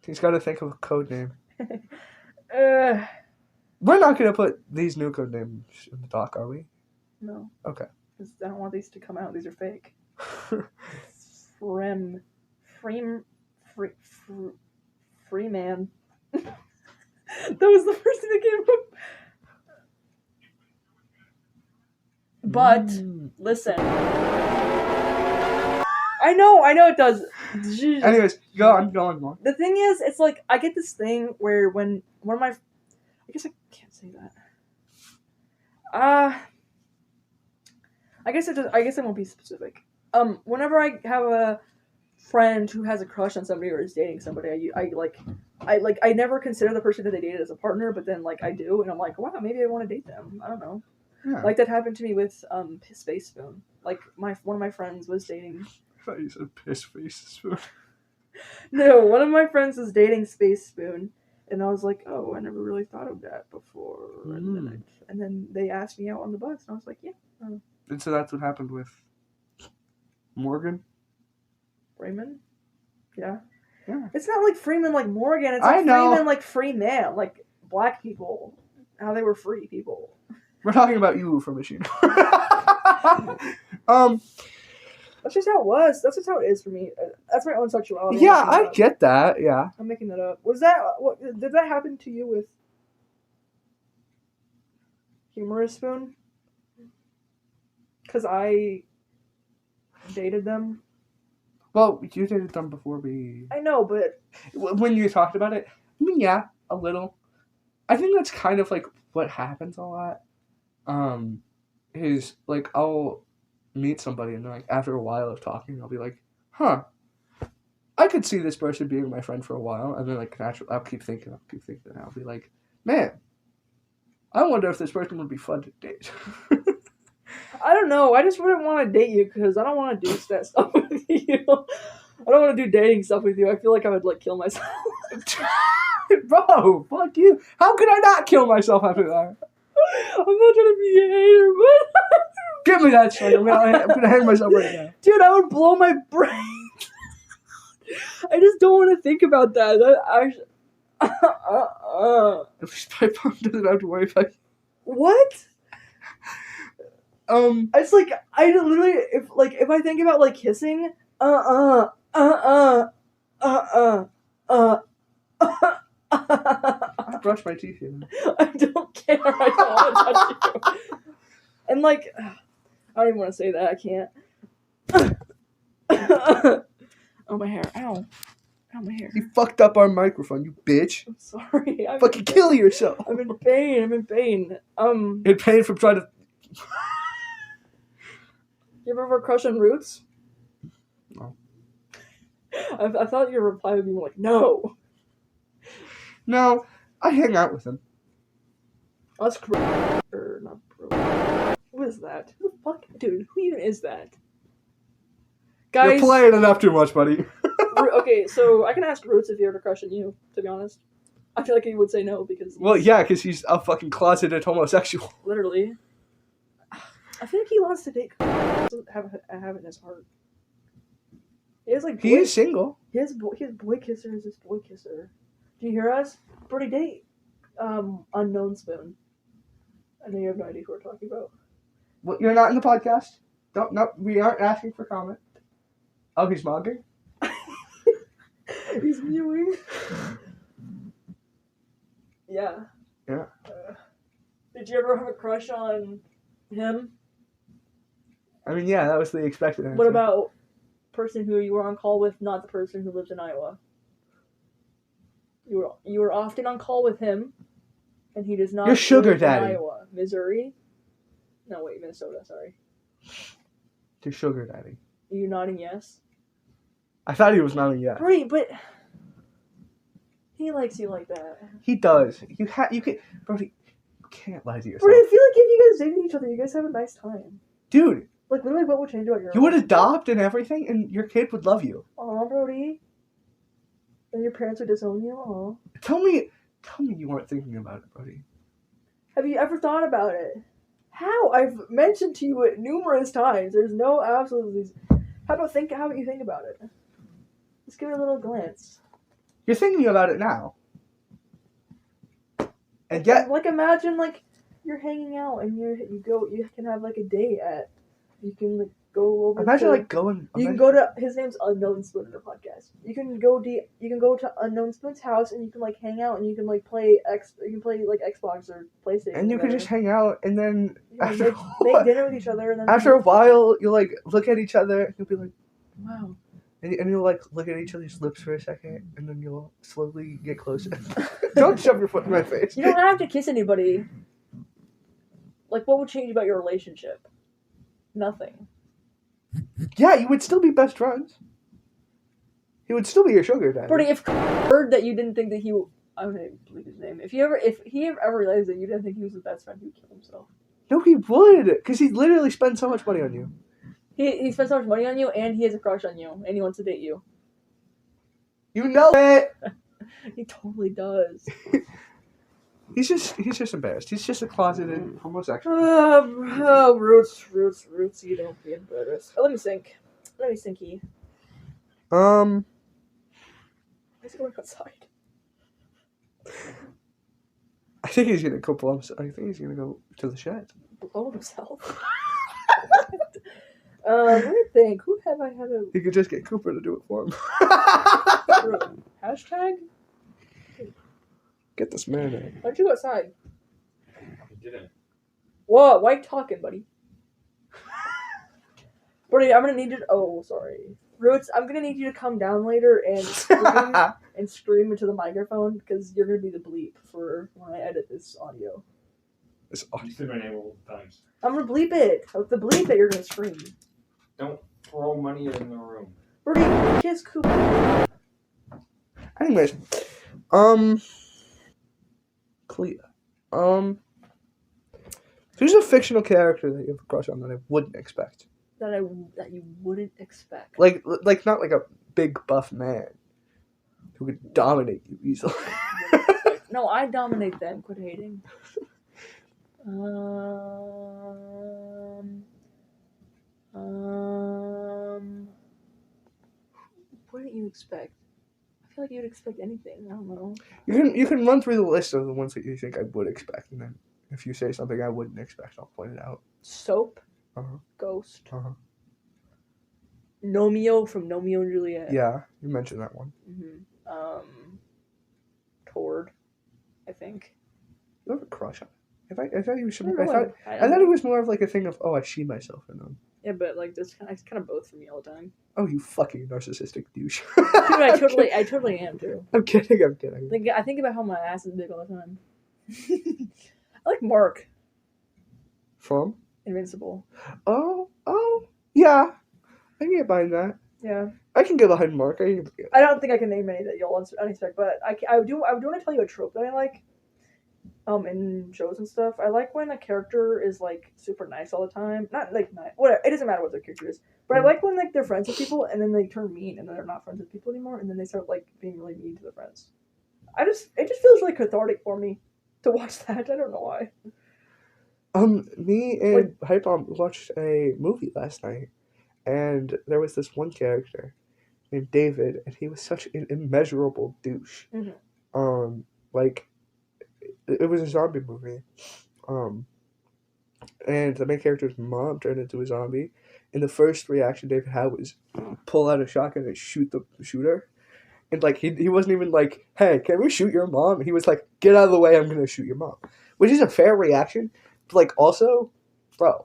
[SPEAKER 2] He's got to think of a code name. We're not gonna put these new code names in the doc, are we?
[SPEAKER 1] No.
[SPEAKER 2] Okay.
[SPEAKER 1] Because I don't want these to come out. These are fake. Freeman. That was the first thing that came up. But listen, I know it does.
[SPEAKER 2] Anyways, go on.
[SPEAKER 1] The thing is, it's like I get this thing where when one of my, I guess I can't say that. I guess I won't be specific. Whenever I have a friend who has a crush on somebody or is dating somebody, I never consider the person that they dated as a partner, but then like I do, and I'm like, wow, maybe I want to date them. I don't know. Yeah. Like that happened to me with Space Spoon. Like one of my friends was dating.
[SPEAKER 2] I thought you said Piss Face Spoon.
[SPEAKER 1] No, one of my friends was dating Space Spoon, and I was like, oh, I never really thought of that before. And then they asked me out on the bus, and I was like, yeah.
[SPEAKER 2] And so that's what happened with Morgan.
[SPEAKER 1] Freeman. Yeah. It's not like Freeman like Morgan. It's like Freeman like free man, like black people, how they were free people.
[SPEAKER 2] We're talking about you for machine.
[SPEAKER 1] That's just how it was. That's just how it is for me. That's my own sexuality.
[SPEAKER 2] Yeah, I get that. Yeah.
[SPEAKER 1] I'm making that up. Was that what? Did that happen to you with Humorous Spoon? Because I dated them.
[SPEAKER 2] Well, you dated them before we.
[SPEAKER 1] I know, but
[SPEAKER 2] when you talked about it, I mean, yeah, a little. I think that's kind of like what happens a lot. Is like I'll meet somebody and like after a while of talking, I'll be like, huh, I could see this person being my friend for a while, and then like naturally I'll keep thinking, and I'll be like, man, I wonder if this person would be fun to date.
[SPEAKER 1] I don't know. I just wouldn't want to date you because I don't want to do that stuff with you. I don't want to do dating stuff with you. I feel like I would like kill myself.
[SPEAKER 2] Bro, fuck you. How could I not kill myself after that?
[SPEAKER 1] I'm not trying to be a hater, but
[SPEAKER 2] give me that shit. I'm gonna hang myself right now.
[SPEAKER 1] Dude, I would blow my brain. I just don't want to think about that.
[SPEAKER 2] If Spy Bomb doesn't have to worry about you.
[SPEAKER 1] What? It's like I literally if I think about like kissing, I
[SPEAKER 2] brush my teeth here.
[SPEAKER 1] I don't care. I don't want to touch you. And like, I don't even want to say that. I can't. Oh, my hair. Ow. Ow, my hair.
[SPEAKER 2] You fucked up our microphone, you bitch.
[SPEAKER 1] I'm sorry.
[SPEAKER 2] Fucking kill yourself.
[SPEAKER 1] I'm in pain. In pain
[SPEAKER 2] from trying to...
[SPEAKER 1] You ever have a crush on Roots?
[SPEAKER 2] No.
[SPEAKER 1] I thought your reply would be more like, no.
[SPEAKER 2] No, I hang out with him.
[SPEAKER 1] That's correct. Or not correct. is that? Who the fuck, dude? Who even is that? Guys,
[SPEAKER 2] You're playing enough too much, buddy.
[SPEAKER 1] Okay, so I can ask Roots if he ever crushed on you. To be honest, I feel like he would say no because.
[SPEAKER 2] Well, yeah, because he's a fucking closeted homosexual.
[SPEAKER 1] Literally. I feel like he wants to date. He doesn't have it in his heart. He has like.
[SPEAKER 2] He is single.
[SPEAKER 1] His boy kisser is his boy kisser. Do you hear us? Pretty date. Unknown spoon. I know you have no idea who we're talking about.
[SPEAKER 2] Well, you're not in the podcast. Don't. No, we aren't asking for comment. Oh, he's mugging.
[SPEAKER 1] He's mewing. Yeah.
[SPEAKER 2] Yeah.
[SPEAKER 1] Did you ever have a crush on him?
[SPEAKER 2] I mean, yeah, that was the expected answer.
[SPEAKER 1] What about person who you were on call with, not the person who lives in Iowa? You were often on call with him, and he does not.
[SPEAKER 2] Your sugar
[SPEAKER 1] live in
[SPEAKER 2] daddy.
[SPEAKER 1] Iowa, Missouri. No, wait, Minnesota. Sorry.
[SPEAKER 2] Your sugar daddy.
[SPEAKER 1] Are you nodding yes?
[SPEAKER 2] I thought he was nodding yes.
[SPEAKER 1] Great, but he likes you like that.
[SPEAKER 2] He does. You can, bro. You can't lie to yourself.
[SPEAKER 1] But I feel like if you guys dated each other, you guys have a nice time.
[SPEAKER 2] Dude.
[SPEAKER 1] Like literally, what would change about your?
[SPEAKER 2] You would adopt and everything, and your kid would love you.
[SPEAKER 1] Aw, Brody. And your parents would disown you. Aw.
[SPEAKER 2] Tell me you weren't thinking about it, Brody.
[SPEAKER 1] Have you ever thought about it? How? I've mentioned to you it numerous times. There's no absolutely. How about you think about it? Just give it a little glance.
[SPEAKER 2] You're thinking about it now. And yet,
[SPEAKER 1] like imagine like you're hanging out and you can have like a date at. You can like go over.
[SPEAKER 2] Imagine
[SPEAKER 1] to,
[SPEAKER 2] like going.
[SPEAKER 1] You can go to his name's Unknown Spoon in the podcast. You can go to Unknown Spoon's house and you can like hang out and you can like play like Xbox or PlayStation.
[SPEAKER 2] And you can just hang out and then
[SPEAKER 1] after make dinner with each other and then
[SPEAKER 2] after a while you'll like look at each other and you'll be like,
[SPEAKER 1] wow.
[SPEAKER 2] And you'll like look at each other's lips for a second and then you'll slowly get closer. Don't shove your foot in my face.
[SPEAKER 1] You don't have to kiss anybody. Like what would change about your relationship? Nothing.
[SPEAKER 2] Yeah, you would still be best friends. He would still be your sugar daddy.
[SPEAKER 1] Brody, if heard that you didn't think that he, I don't even believe his name. If he ever realized that you didn't think he was his best friend, he would kill himself.
[SPEAKER 2] No, he would, because he literally spends so much money on you.
[SPEAKER 1] He spends so much money on you, and he has a crush on you, and he wants to date you.
[SPEAKER 2] You know it.
[SPEAKER 1] He totally does.
[SPEAKER 2] He's just embarrassed. He's just a closeted homosexual.
[SPEAKER 1] Roots, you don't be embarrassed. Let me think. He. Why is he going outside?
[SPEAKER 2] I think he's gonna go blow himself. I think he's gonna go to the shed.
[SPEAKER 1] Blow himself? Let me think. Who have I had a...
[SPEAKER 2] He could just get Cooper to do it for him.
[SPEAKER 1] Hashtag?
[SPEAKER 2] Get this man in.
[SPEAKER 1] Why'd you go outside?
[SPEAKER 3] I didn't.
[SPEAKER 1] Whoa, why are you talking, buddy? Brody, I'm gonna need you to... Oh, sorry. Roots, I'm gonna need you to come down later and scream into the microphone, because you're gonna be the bleep for when I edit this audio.
[SPEAKER 2] This audio.
[SPEAKER 3] You said my name multiple times.
[SPEAKER 1] I'm gonna bleep it. The bleep that you're gonna scream.
[SPEAKER 3] Don't throw money in the room.
[SPEAKER 1] Brody, kiss Cooper.
[SPEAKER 2] Anyways, Clea. Who's a fictional character that you have a crush on that I wouldn't expect?
[SPEAKER 1] That you wouldn't expect.
[SPEAKER 2] Like not like a big buff man who could dominate you easily.
[SPEAKER 1] No, I dominate them. Quit hating. What did you expect? I feel like you'd expect anything. I don't know.
[SPEAKER 2] You can run through the list of the ones that you think I would expect, and then if you say something I wouldn't expect, I'll point it out.
[SPEAKER 1] Soap.
[SPEAKER 2] Uh-huh.
[SPEAKER 1] Ghost.
[SPEAKER 2] Uh-huh.
[SPEAKER 1] Nomeo from Nomeo and Juliet.
[SPEAKER 2] Yeah, you mentioned that one.
[SPEAKER 1] Mm-hmm. Tord, I think.
[SPEAKER 2] You have a crush on it? I thought you should.
[SPEAKER 1] I
[SPEAKER 2] thought it was more of like a thing of I see myself in them.
[SPEAKER 1] Yeah, but like it's kind of both for me all the time.
[SPEAKER 2] Oh, you fucking narcissistic douche.
[SPEAKER 1] Dude, I totally am too.
[SPEAKER 2] I'm kidding.
[SPEAKER 1] I think about how my ass is big all the time. I like Mark.
[SPEAKER 2] From?
[SPEAKER 1] Invincible.
[SPEAKER 2] Oh, yeah. I can get behind that.
[SPEAKER 1] Yeah.
[SPEAKER 2] I can get behind Mark.
[SPEAKER 1] I don't think I can name any that you'll unexpect, but I do want to tell you a trope that I like. in shows and stuff. I like when a character is like super nice all the time. Not like nice, whatever. It doesn't matter what their character is. But I like when like they're friends with people and then they turn mean and then they're not friends with people anymore and then they start like being really mean to their friends. It just feels really cathartic for me to watch that. I don't know why.
[SPEAKER 2] Me and Hype Bomb watched a movie last night, and there was this one character named David, and he was such an immeasurable douche.
[SPEAKER 1] Mm-hmm.
[SPEAKER 2] Like, it was a zombie movie, and the main character's mom turned into a zombie, and the first reaction David had was pull out a shotgun and shoot the shooter. And, like, he wasn't even like, hey, can we shoot your mom? He was like, get out of the way, I'm going to shoot your mom. Which is a fair reaction. But, like, also, bro.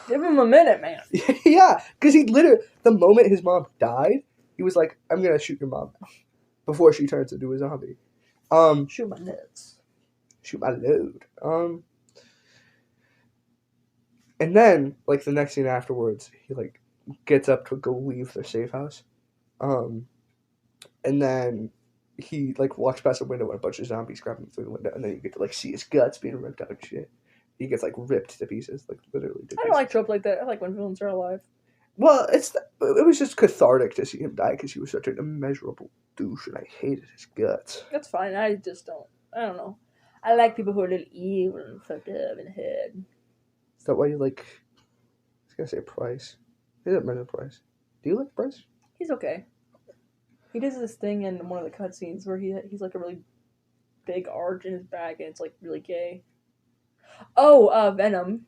[SPEAKER 1] Give him a minute, man.
[SPEAKER 2] Yeah, because he literally, the moment his mom died, he was like, I'm going to shoot your mom now. Before she turns into a zombie.
[SPEAKER 1] Shoot my nuts.
[SPEAKER 2] Shoot my load. And then, like, the next scene afterwards, he, like, gets up to go leave their safe house. And then he, like, walks past the window and a bunch of zombies grab him through the window. And then you get to, like, see his guts being ripped out and shit. He gets, like, ripped to pieces. Like, literally to pieces.
[SPEAKER 1] I don't like trope like that. I like when villains are alive.
[SPEAKER 2] Well, it was just cathartic to see him die because he was such an immeasurable douche and I hated his guts.
[SPEAKER 1] That's fine. I just don't. I don't know. I like people who are a little evil and fucked up in the head.
[SPEAKER 2] Is that why you like... I was going to say Price. He doesn't mention Price. Do you like Price?
[SPEAKER 1] He's okay. He does this thing in one of the cutscenes where he's like a really big arch in his back and it's like really gay. Oh, Venom.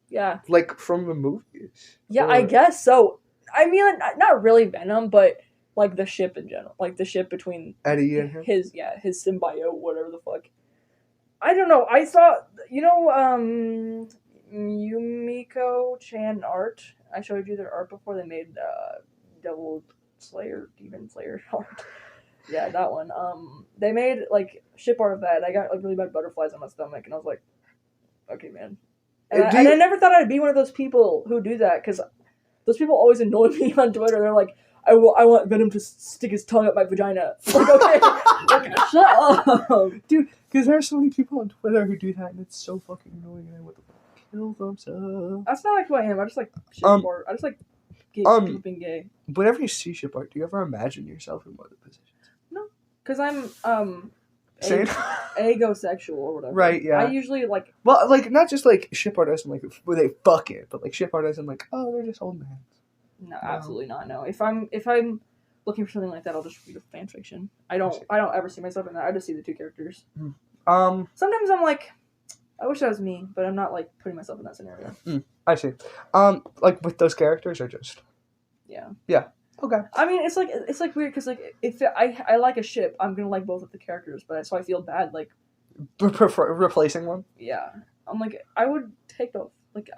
[SPEAKER 1] Yeah.
[SPEAKER 2] Like from the movies?
[SPEAKER 1] Yeah,
[SPEAKER 2] Or...
[SPEAKER 1] I guess so. I mean, not really Venom, but like the ship in general. Like the ship between
[SPEAKER 2] Eddie and him?
[SPEAKER 1] His symbiote, whatever the fuck. I don't know. I saw, Yumiko Chan art. I showed you their art before. They made Demon Slayer art. Yeah, that one. They made like ship art of that. I got like really bad butterflies on my stomach, and I was like, okay, man. And I never thought I'd be one of those people who do that because those people always annoy me on Twitter. They're like, I want Venom to stick his tongue up my vagina. I'm like, okay, like, shut up,
[SPEAKER 2] dude. Because there are so many people on Twitter who do that, and it's so fucking annoying. And I want to kill them.
[SPEAKER 1] That's not like who I am. I just like ship art. I just like people being gay.
[SPEAKER 2] Whenever you see ship art, do you ever imagine yourself in one of the positions?
[SPEAKER 1] No, because I'm agosexual or whatever.
[SPEAKER 2] Right, yeah.
[SPEAKER 1] I usually like...
[SPEAKER 2] Well, like, not just like ship art as in like where they fuck it, but like ship art as in like, oh, they're just old men.
[SPEAKER 1] No, absolutely not. No. If I'm looking for something like that, I'll just read a fan fiction. I don't ever see myself in that. I just see the two characters. Sometimes I'm like, I wish that was me, but I'm not like putting myself in that scenario.
[SPEAKER 2] I see. Like with those characters or just...
[SPEAKER 1] Yeah.
[SPEAKER 2] Yeah. Okay.
[SPEAKER 1] I mean, it's like weird because like if I like a ship, I'm gonna like both of the characters, but so I feel bad like
[SPEAKER 2] replacing one.
[SPEAKER 1] Yeah, I'm like I would take both. Like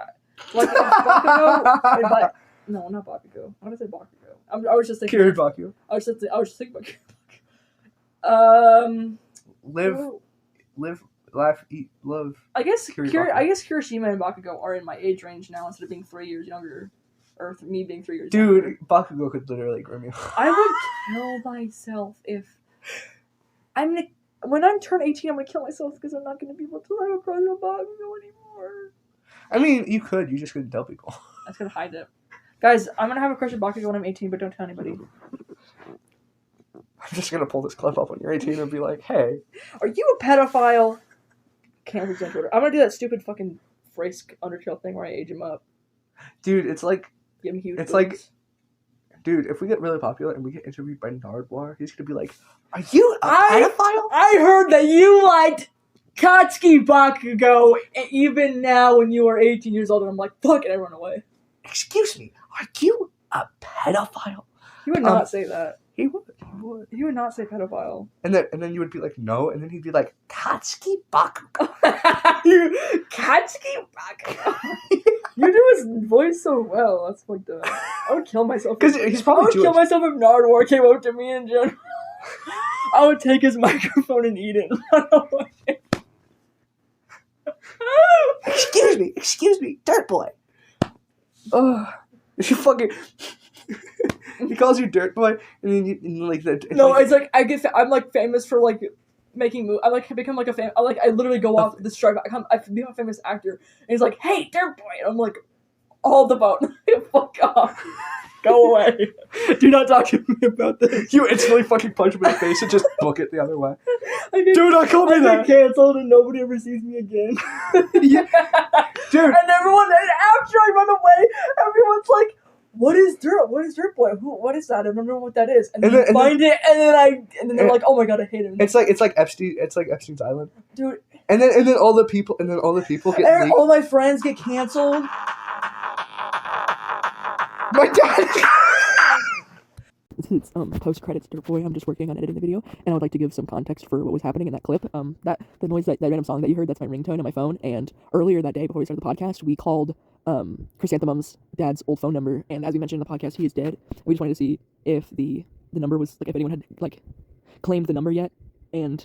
[SPEAKER 1] if Bakugo, no, not Bakugo. Why did I say Bakugo? I was just thinking.
[SPEAKER 2] Kiri Bakugo.
[SPEAKER 1] I was just thinking about Kiri Bakugo.
[SPEAKER 2] Live, laugh, eat, love.
[SPEAKER 1] I guess Kirishima and Bakugo are in my age range now instead of being 3 years younger. Or me being 3 years
[SPEAKER 2] Dude,
[SPEAKER 1] younger.
[SPEAKER 2] Bakugo could literally grim you.
[SPEAKER 1] I would kill myself if... When I turn 18, I'm going to kill myself because I'm not going to be able to have a crush on Bakugo anymore.
[SPEAKER 2] I mean, you could. You just couldn't tell people.
[SPEAKER 1] I was going to hide it. Guys, I'm going to have a crush on Bakugo when I'm 18, but don't tell anybody.
[SPEAKER 2] I'm just going to pull this clip up when you're 18 and be like, hey.
[SPEAKER 1] Are you a pedophile? Can't reach on Twitter. I'm going to do that stupid fucking Frask Undertale thing where I age him up.
[SPEAKER 2] Dude, it's like...
[SPEAKER 1] Give him huge
[SPEAKER 2] it's
[SPEAKER 1] boobs.
[SPEAKER 2] Like... Dude, if we get really popular and we get interviewed by Nardwar, he's going to be like, are you a pedophile?
[SPEAKER 1] I heard that you liked Katsuki Bakugo even now when you were 18 years old, and I'm like, fuck it, I run away.
[SPEAKER 2] Excuse me, are you a pedophile?
[SPEAKER 1] He would not say that.
[SPEAKER 2] He would.
[SPEAKER 1] He would not say pedophile.
[SPEAKER 2] And then you would be like, no, and then he'd be like, Katsuki Bakugo.
[SPEAKER 1] Katsuki Bakugo. You do his voice so well. That's like the... I would kill myself.
[SPEAKER 2] Because he's probably Jewish.
[SPEAKER 1] I would kill myself if Nardwar came up to me in general. I would take his microphone and eat it.
[SPEAKER 2] Excuse me, Dirtboy. Oh, you fucking... He calls you Dirtboy, and then like that.
[SPEAKER 1] No, it's like I'm like famous for like making movies. I like become like I literally go off the stripe. I become a famous actor, and he's like, "Hey, Dirtboy," and I'm like, "All the boat, fuck off, go away, do not talk to me about this."
[SPEAKER 2] You instantly fucking punch him in the face and just book it the other way.
[SPEAKER 1] Do
[SPEAKER 2] not call me that.
[SPEAKER 1] Canceled, and nobody ever sees me again.
[SPEAKER 2] Yeah. Dude.
[SPEAKER 1] And after I run away, everyone's like, What is Dirtboy? What is that? I don't know what that is. And then they're like, oh my god, I hate him.
[SPEAKER 2] It's like Epstein's Island,
[SPEAKER 1] dude.
[SPEAKER 2] And then all the people get leaked.
[SPEAKER 1] All my friends get canceled.
[SPEAKER 2] My dad.
[SPEAKER 1] It's post credits Dirtboy. I'm just working on editing the video, and I would like to give some context for what was happening in that clip. That the noise, that random song that you heard, that's my ringtone on my phone. And earlier that day, before we started the podcast, we called Chrysanthemum's dad's old phone number, and as we mentioned in the podcast, he is dead. We just wanted to see if the number was like, if anyone had like claimed the number yet, and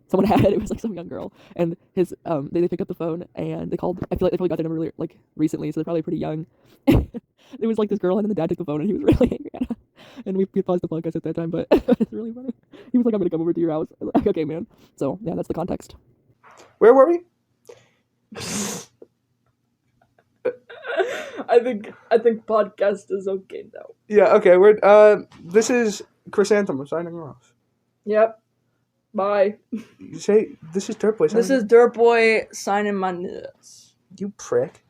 [SPEAKER 1] someone had. It was like some young girl, and his they picked up the phone and they called. I feel like they probably got the number really, like recently, so they're probably pretty young. It was like this girl, and then the dad took the phone, and he was really angry at her. And we paused the podcast at that time, but it's really funny. He was like, "I'm gonna come over to your house." I was like, "Okay, man." So yeah, that's the context.
[SPEAKER 2] Where were we?
[SPEAKER 1] I think podcast is okay now.
[SPEAKER 2] Yeah. Okay. This is Chrysanthemum signing off.
[SPEAKER 1] Yep. Bye.
[SPEAKER 2] You say this is Dirtboy.
[SPEAKER 1] This is Dirtboy signing my nuts.
[SPEAKER 2] You prick.